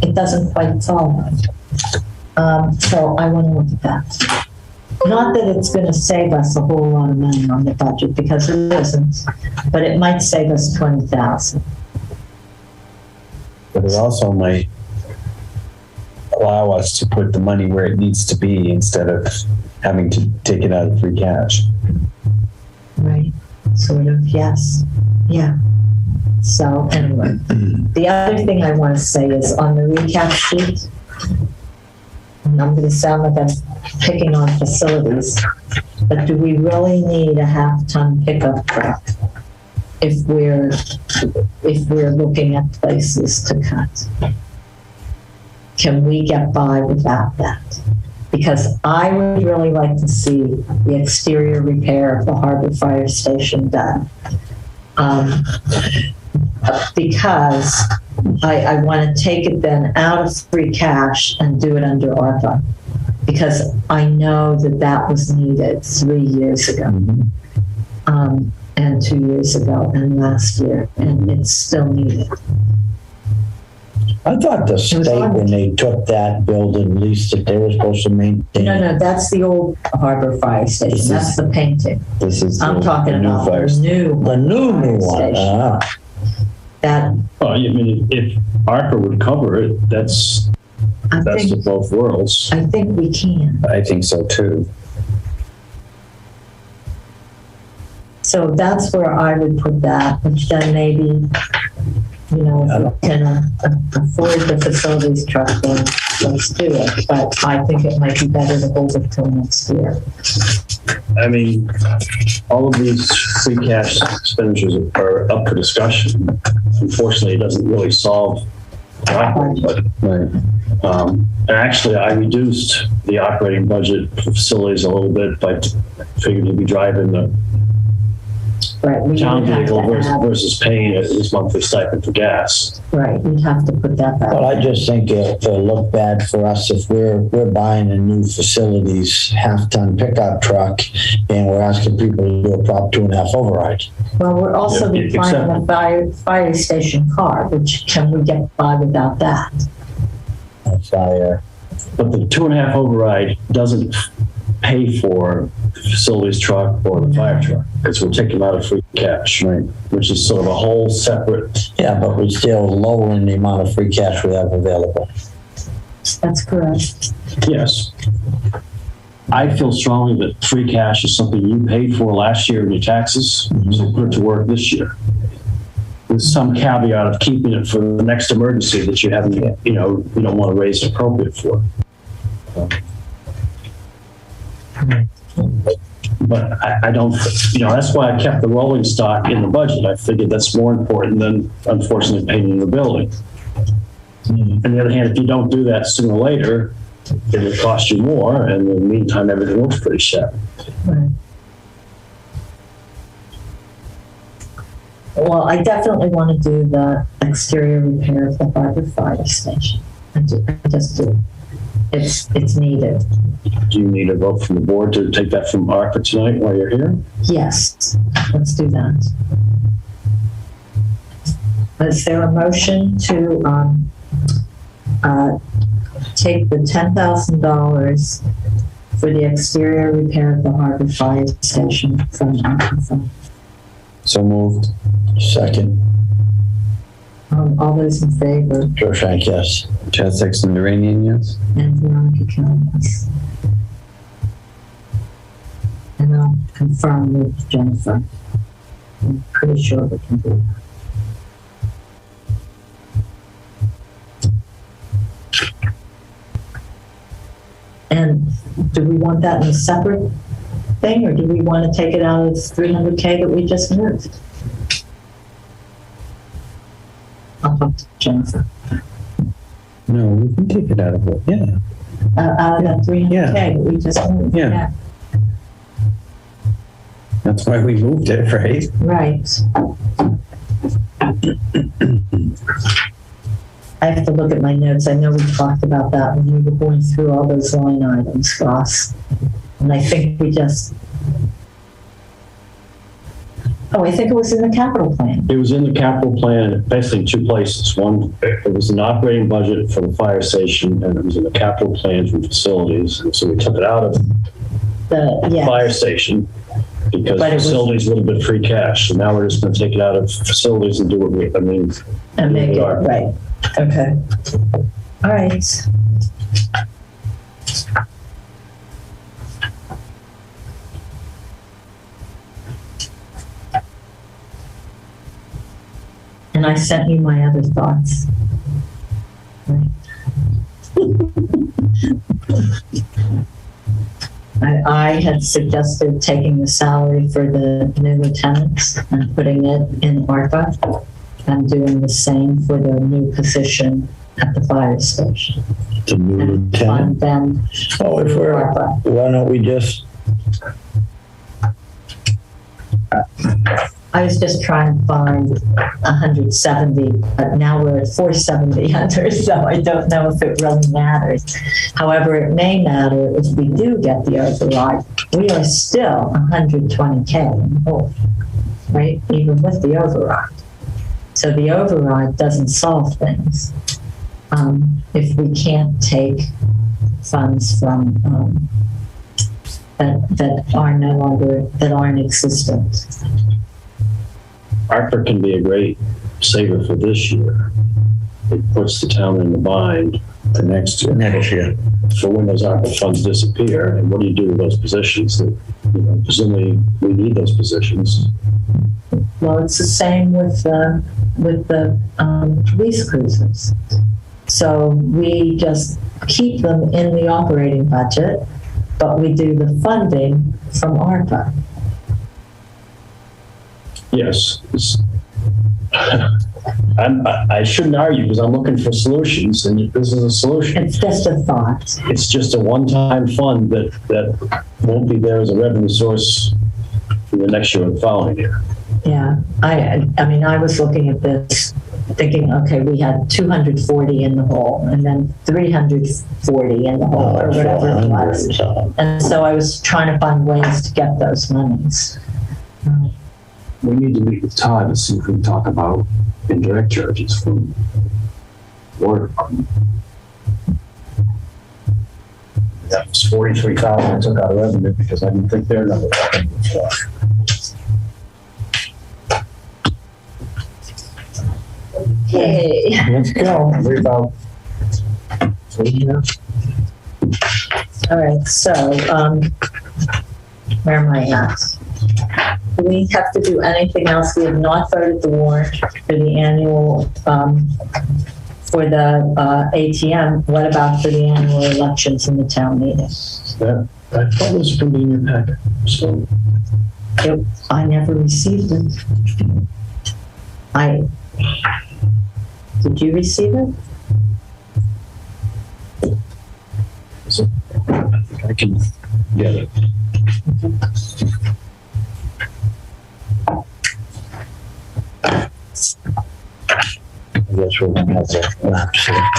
it doesn't quite follow. So I want to look at that. Not that it's going to save us a whole lot of money on the budget, because it isn't, but it might save us 20,000. But it also might allow us to put the money where it needs to be instead of having to take it out of free cash. Right. Sort of, yes. Yeah. So anyway, the other thing I want to say is on the recap sheet, and I'm going to sound like I'm picking on facilities, but do we really need a half-ton pickup truck if we're looking at places to cut? Can we get by without that? Because I would really like to see the exterior repair of the Harbor Fire Station done. Because I want to take it then out of free cash and do it under ARPA, because I know that was needed 3 years ago, and 2 years ago, and last year, and it's still needed. I thought the state, when they took that building, leased it, they were supposed to maintain. No, that's the old Harbor Fire Station. That's the painting. I'm talking about the new one. That. Well, I mean, if ARPA would cover it, that's of both worlds. I think we can. I think so too. So that's where I would put that, which then maybe, if we can afford the facilities truck, then let's do it. But I think it might be better to hold it till next year. I mean, all of these free cash expenditures are up for discussion. Unfortunately, it doesn't really solve the operating budget. Right. Actually, I reduced the operating budget for facilities a little bit by figuring to be driving the town vehicle versus paying his monthly stipend for gas. Right, we have to put that back. Well, I just think it'll look bad for us if we're buying a new facilities half-ton pickup truck and we're asking people to do a Prop 2.5 override. Well, we're also buying a fire station car, which can we get by without that? But the 2.5 override doesn't pay for the facilities truck or the fire truck, because we're taking out of free cash, right? Which is sort of a whole separate. Yeah, but we're still lowering the amount of free cash we have available. That's correct. Yes. I feel strongly that free cash is something you paid for last year in your taxes, so put it to work this year. With some caveat of keeping it for the next emergency that you haven't, you don't want to raise it appropriate for. But I don't, that's why I kept the rolling stock in the budget. I figured that's more important than, unfortunately, painting the building. On the other hand, if you don't do that sooner or later, it will cost you more, and in the meantime, everything looks pretty shabby. Right. Well, I definitely want to do the exterior repair of the Harbor Fire Station. I just do. It's needed. Do you need a vote from the board to take that from ARPA tonight while you're here? Yes, let's do that. Is there a motion to take the $10,000 for the exterior repair of the Harbor Fire Station from ARPA? So moved. Second. All those in favor? Joe Shank, yes. Chad Sexton Duranian, yes. And Veronica Kelly, yes. And I'll confirm with Jennifer. I'm pretty sure we can do that. And do we want that in a separate thing, or do we want to take it out of the $300K that we just moved? I'll talk to Jennifer. No, we can take it out of it. Yeah. Out of that $300K that we just moved. Yeah. That's why we moved it, right? Right. I have to look at my notes. I know we talked about that when we were going through all those line items, Ross. And I think we just... Oh, I think it was in the capital plan. It was in the capital plan, basically two places. One, it was an operating budget for the fire station, and it was in the capital plan for facilities. And so we took it out of the fire station because facilities would have been free cash. So now we're just going to take it out of facilities and do what we, and make it right. Okay. All right. And I sent you my other thoughts. Right. I had suggested taking the salary for the new lieutenants and putting it in ARPA and doing the same for the new position at the fire station. The new lieutenant? Them if we're, why don't we just... I was just trying to find 170, but now we're at 470 under, so I don't know if it really matters. However, it may matter if we do get the override. We are still 120K in the hole, right? Even with the override. So the override doesn't solve things. If we can't take funds from that are no longer, that aren't existent. ARPA can be a great saver for this year. It puts the town in the bind for next year. So when those ARPA funds disappear, and what do you do with those positions? That, presumably we need those positions. Well, it's the same with the lease cruisers. So we just keep them in the operating budget, but we do the funding from ARPA. Yes. I shouldn't argue because I'm looking for solutions, and this is a solution. It's just a thought. It's just a one-time fund that won't be there as a revenue source for the next year and the following year. Yeah, I mean, I was looking at this thinking, okay, we had 240 in the hole and then 340 in the hole or whatever it was. And so I was trying to find ways to get those monies. We need to meet with Todd to see if we can talk about indirect charges from the Water Department. That was 43,000 I took out of revenue because I didn't think their number was flush. Okay. Let's go. We're about all right, so where am I at? Do we have to do anything else? We have not voted the warrant for the annual, for the ATM. What about for the annual elections in the town meeting? That I thought it was going to be in your packet. So I never received it. Did you receive it? So I can get it. guess we're going to have a lapse here.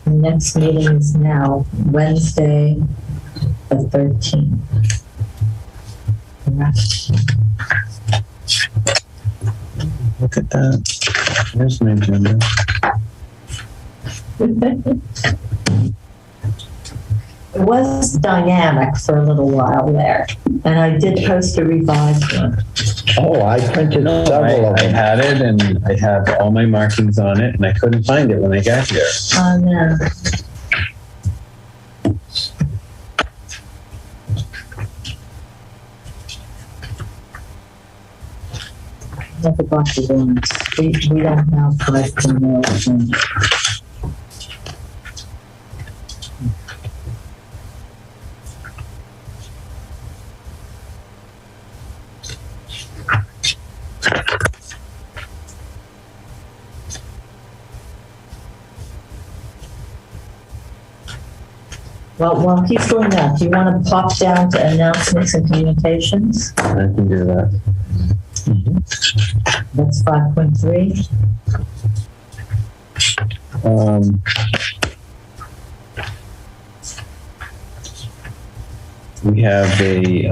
The next meeting is now Wednesday, the 13th. Look at that. Here's my agenda. It was dynamic for a little while there, and I did post a revised one. Oh, I printed several of I them. had it and I have all my markings on it and I couldn't find it when I got here. Oh, no. Never got the ones. We don't have 5 criminals. Well, while he's doing that, do you want to pop down to announcements and communications? I can do that. That's 5.3. We have a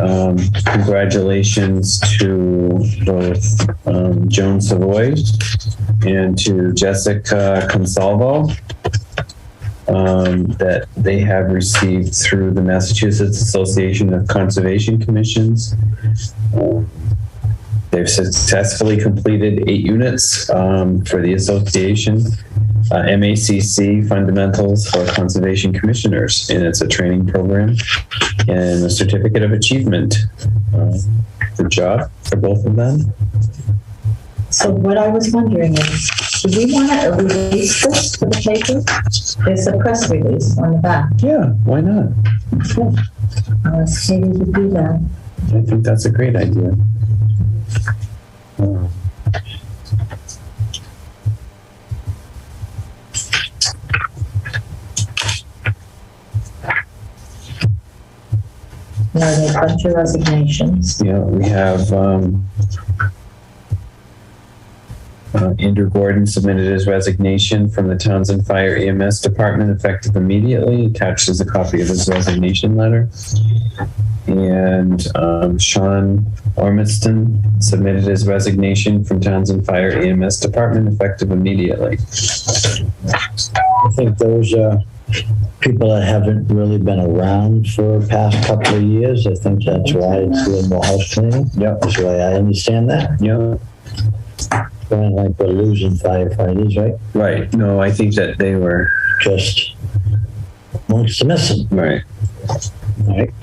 congratulations to both Joan Savoy and to Jessica Consalvo that they have received through the Massachusetts Association of Conservation Commissions. They've successfully completed 8 units for the association, MACC Fundamentals for Conservation Commissioners, and it's a training program and a certificate of achievement. Good job for both of them. So what I was wondering is, do we want to release this to the paper? There's a press release on the back. Yeah, why not? Okay. I'll ask Katie to do that. I think that's a great idea. Now, there's a bunch of resignations. Yeah, we have Andrew Gordon submitted his resignation from the Townsend Fire EMS Department effective immediately. Attached is a copy of his resignation letter. And Sean Ormiston submitted his resignation from Townsend Fire EMS Department effective immediately. I think those are people that haven't really been around for the past couple of years. I think that's why it's a little more house cleaning. Yep. That's the way I understand that. Yeah. Kind of like we're losing firefighters, right? Right. No, I think that they were just amongst the missing. Right. Right.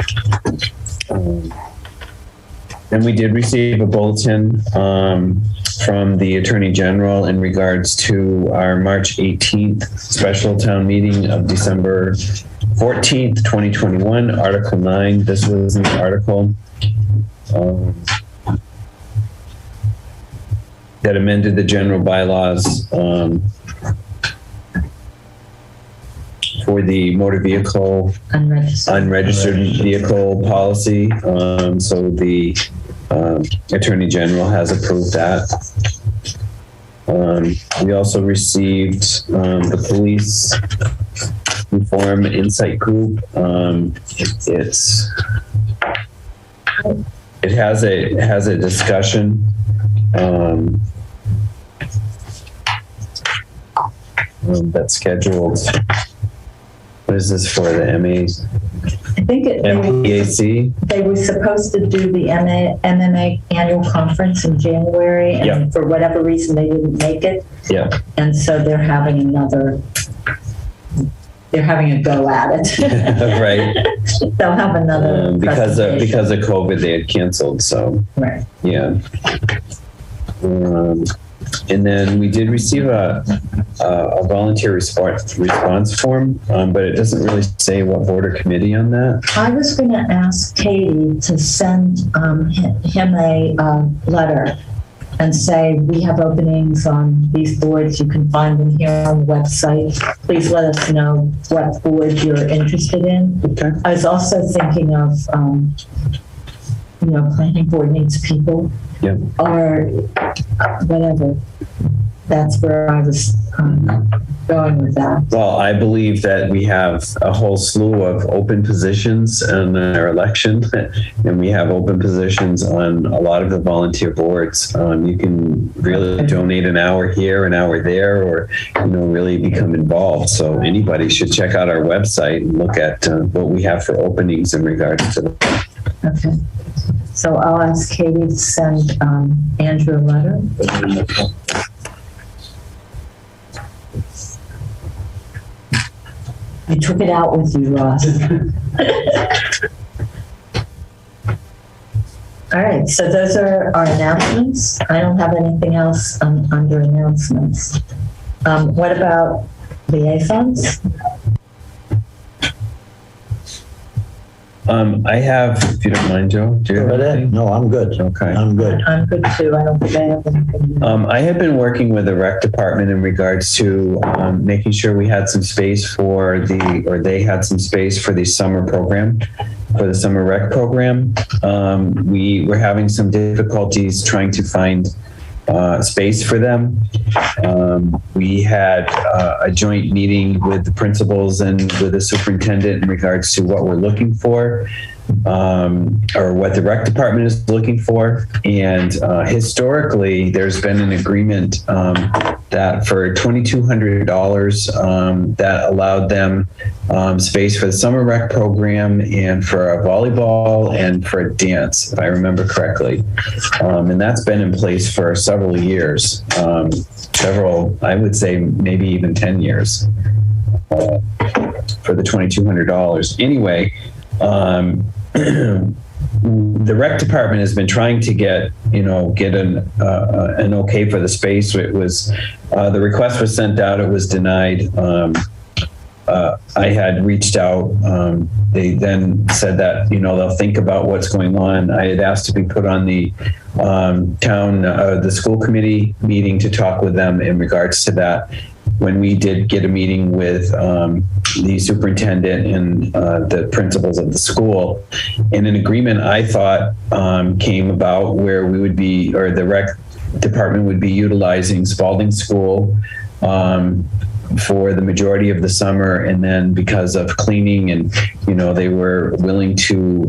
And we did receive a bulletin from the Attorney General in regards to our March 18th special town meeting of December 14th, 2021, Article 9. This was an article that amended the general bylaws for the motor vehicle, unregistered vehicle policy. So the Attorney General has approved that. We also received the Police Reform Insight Group. It has a discussion that's scheduled. What is this for, the I think MPAC? they were supposed to do the MMA annual conference in January, and for whatever reason they didn't make it. Yeah. And so they're having a go at it. Right. They'll have another because of COVID they had canceled. So right. Yeah. And then we did receive a volunteer response form, but it doesn't really say what board or committee on that. I was going to ask Katie to send him a letter and say, we have openings on these boards. You can find them here on the website. Please let us know what board you're interested in. Okay. I was also thinking of, planning board needs people. Yeah. Or whatever. That's where I was going with that. Well, I believe that we have a whole slew of open positions in our election, and we have open positions on a lot of the volunteer boards. You can really donate an hour here, an hour there, or really become involved. So anybody should check out our website and look at what we have for openings in regards to that. Okay. So I'll ask Katie to send Andrew a letter. You took it out with you, Ross. All right, so those are our announcements. I don't have anything else under announcements. What about liaisons? I have, if you don't mind, Joe. Do you have anything? No, I'm good. Okay. I'm good. I'm good too. I don't think I have anything. I have been working with the rec department in regards to making sure we had some space they had some space for the summer program, for the summer rec program. We were having some difficulties trying to find space for them. We had a joint meeting with the principals and with the superintendent in regards to what we're looking for, or what the rec department is looking for. And historically, there's been an agreement that for $2,200 that allowed them space for the summer rec program and for a volleyball and for a dance, if I remember correctly. And that's been in place for several years, I would say maybe even 10 years for the $2,200. Anyway, the rec department has been trying to get an okay for the space. It was the request was sent out. It was denied. I had reached out. They then said that they'll think about what's going on. I had asked to be put on the the school committee meeting to talk with them in regards to that. When we did get a meeting with the superintendent and the principals of the school, and an agreement I thought came about where we would be, or the rec department would be utilizing Spalding School for the majority of the summer, and then because of cleaning and they were willing to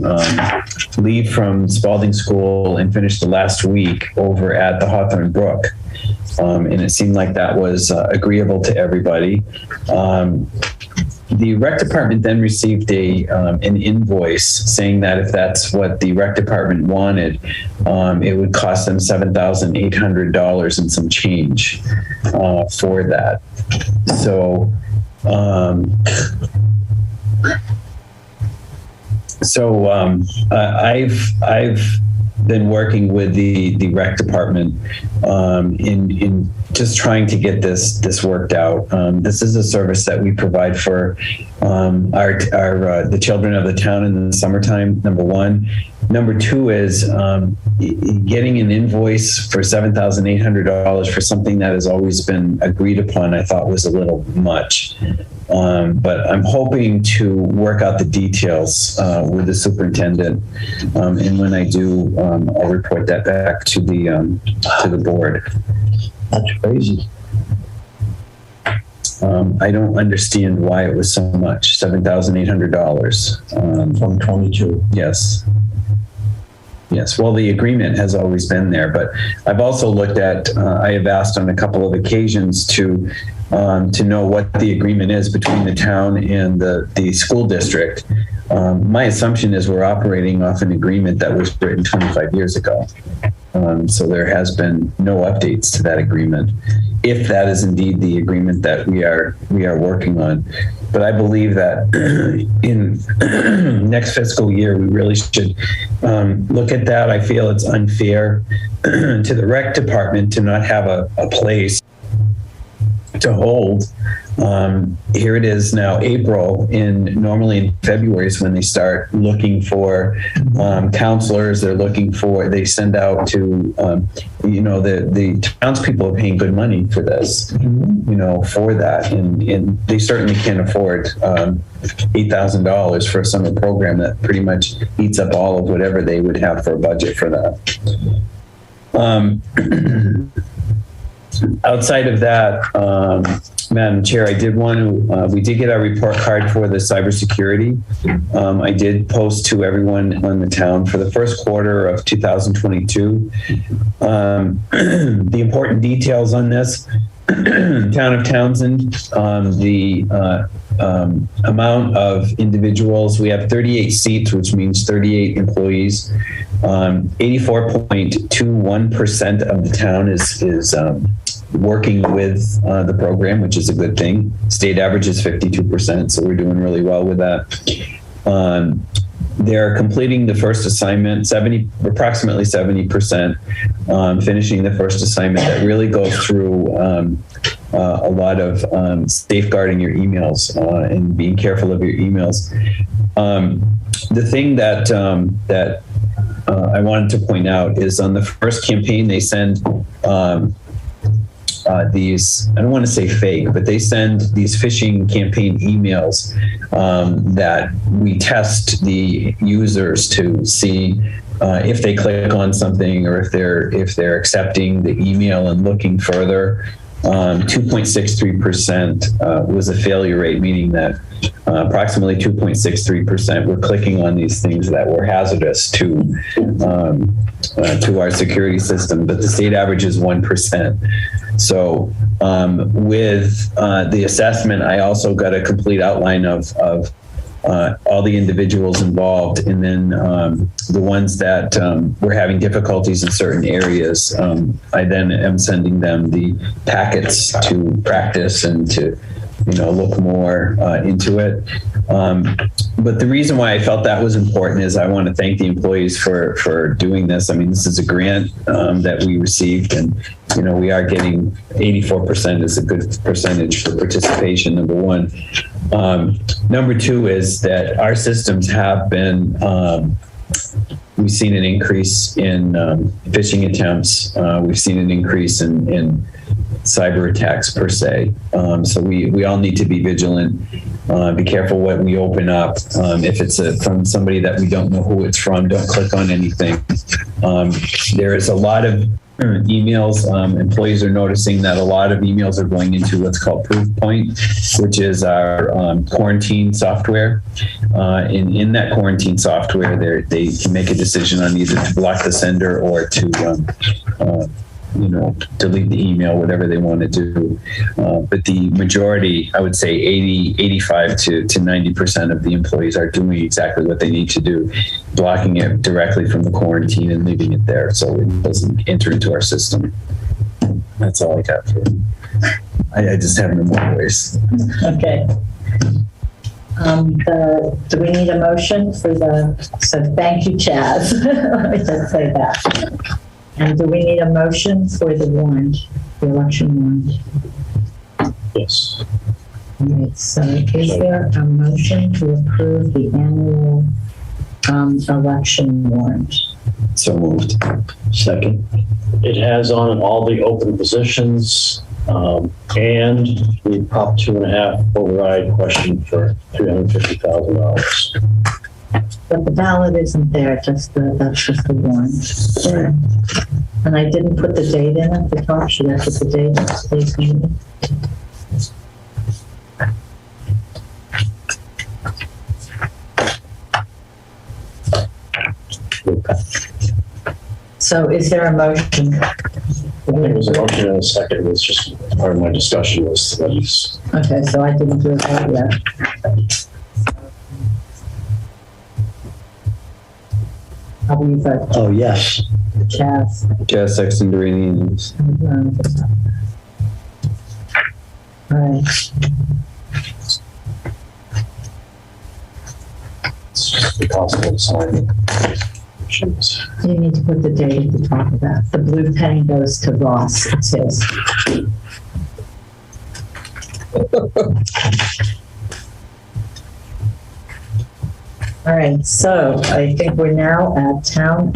leave from Spalding School and finish the last week over at the Hawthorne Brook. And it seemed like that was agreeable to everybody. The rec department then received an invoice saying that if that's what the rec department wanted, it would cost them $7,800 and some change for that. So, I've been working with the rec department in just trying to get this worked out. This is a service that we provide for the children of the town in the summertime, number one. Number two is getting an invoice for $7,800 for something that has always been agreed upon, I thought was a little much. But I'm hoping to work out the details with the superintendent. And when I do, I'll report that back to the board. That's crazy. I don't understand why it was so much, $7,800. From 22. Yes. Yes, well, the agreement has always been there, but I've also looked at, I have asked on a couple of occasions to know what the agreement is between the town and the school district. My assumption is we're operating off an agreement that was written 25 years ago. So there has been no updates to that agreement, if that is indeed the agreement that we are working on. But I believe that in next fiscal year, we really should look at that. I feel it's unfair to the rec department to not have a place to to hold. Here it is now, April. Normally in February is when they start looking for counselors. They send out to, the townspeople are paying good money for this, for that. And they certainly can't afford $8,000 for a summer program that pretty much eats up all of whatever they would have for a budget for that. Outside of that, Madam Chair, I did want to, we did get our report card for the cybersecurity. I did post to everyone on the town for the first quarter of 2022. The important details on this, Town of Townsend, the amount of individuals, we have 38 seats, which means 38 employees. 84.21% of the town is working with the program, which is a good thing. State average is 52%, so we're doing really well with that. They're completing the first assignment, approximately 70%, finishing the first assignment. That really goes through a lot of safeguarding your emails and being careful of your emails. The thing that I wanted to point out is on the first campaign, they send these, I don't want to say fake, but they send these phishing campaign emails that we test the users to see if they click on something or if they're accepting the email and looking further. 2.63% was a failure rate, meaning that approximately 2.63% were clicking on these things that were hazardous to our security system, but the state average is 1%. So with the assessment, I also got a complete outline of all the individuals involved, and then the ones that were having difficulties in certain areas, I then am sending them the packets to practice and to look more into it. But the reason why I felt that was important is I want to thank the employees for doing this. I mean, this is a grant that we received, and we are getting 84% is a good percentage for participation, number one. Number two is that our systems have been, we've seen an increase in phishing attempts. We've seen an increase in cyber attacks per se. So we all need to be vigilant, be careful what we open up. If it's from somebody that we don't know who it's from, don't click on anything. There is a lot of emails. Employees are noticing that a lot of emails are going into what's called Proofpoint, which is our quarantine software. In that quarantine software, they can make a decision on either to block the sender or to delete the email, whatever they want to do. But the majority, I would say 85 to 90% of the employees are doing exactly what they need to do, blocking it directly from the quarantine and leaving it there so it doesn't enter into our system. That's all I got for it. I just have no more ways. Okay. Do we need a motion for so thank you, Chaz. Let me just say that. And do we need a motion for the warrant, the election warrant? Yes. All right, so is there a motion to approve the annual election warrant? So moved. Second. It has on it all the open positions and the Prop 2.5 override question for $350,000. But the ballot isn't there, that's just the warrant. Right. And I didn't put the date in at the top. Should I put the date in today's meeting? So is there a motion? I think it was a motion and a second. It's just part of my discussion was that he's. Okay, so I didn't do it yet. How do you vote? Oh, yes. Chaz. Chaz Sexton, Duranians. All right. It's just impossible to sign it. You need to put the date at the top of that. The blue pen goes to Ross, it says. All right, so I think we're now at town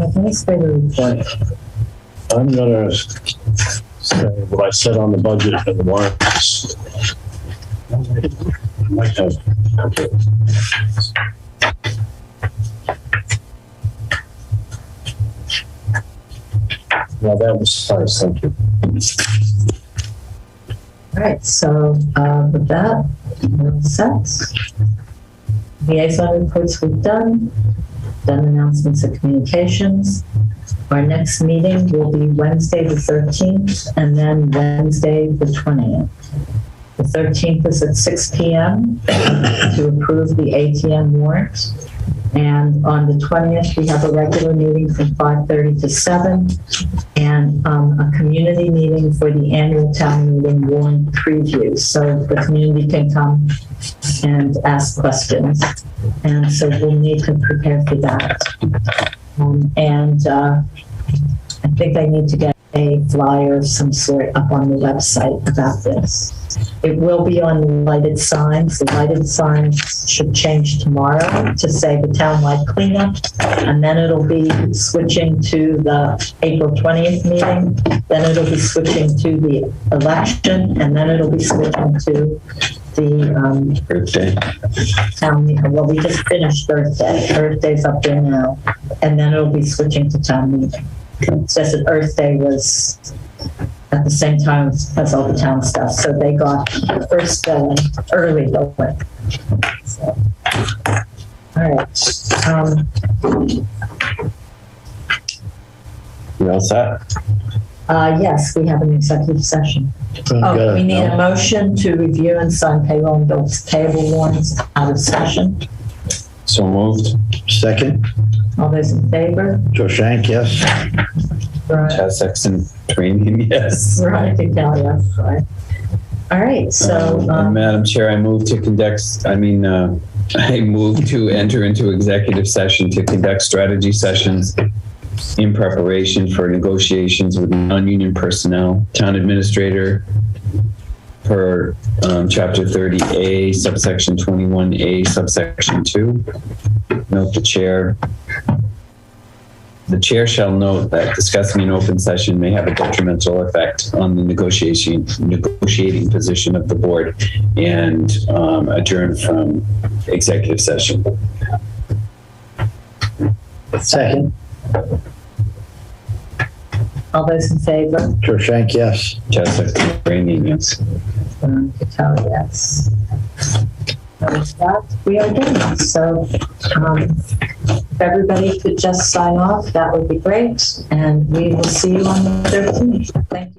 administrator report. I'm gonna say what I said on the budget and the warrants. I might have. Well, that was nice, thank you. All right, so with that, we're set. Liaison reports we've done announcements of communications. Our next meeting will be Wednesday the 13th and then Wednesday the 20th. The 13th is at 6 p.m. to approve the ATM warrant. And on the 20th, we have a regular meeting from 5:30 to 7 and a community meeting for the annual town meeting warrant preview. So the community can come and ask questions. And so we'll need to prepare for that. I think I need to get a flyer of some sort up on the website about this. It will be on the lighted signs. The lighted signs should change tomorrow to say the townwide cleanup, and then it'll be switching to the April 20th meeting. Then it'll be switching to the election, and then it'll be switching to the Earth Day. town meeting. Well, we just finished Earth Day. Earth Day's up there now, and then it'll be switching to town meeting. It says that Earth Day was at the same time as all the town stuff, so they got the first billing early going. So, all right. You all set? Yes, we have an executive session. Oh, we need a motion to review and sign payroll and bills payable warrants out of session. So moved. Second. All those in favor? Joe Shank, yes. Chaz Sexton training, yes. Veronica Cal, yes. Right. All right, so. Madam Chair, I move to enter into executive session to conduct strategy sessions in preparation for negotiations with non-union personnel, town administrator, per Chapter 30A, subsection 21A, subsection 2. Note the chair. The chair shall note that discussing in open session may have a detrimental effect on the negotiating position of the board, and adjourn from executive session. Second. All those in favor? Joe Shank, yes. Jessica Brandon, yes. Patel, yes. With that, we are done. So if everybody could just sign off, that would be great. And we will see you on the 13th. Thank you.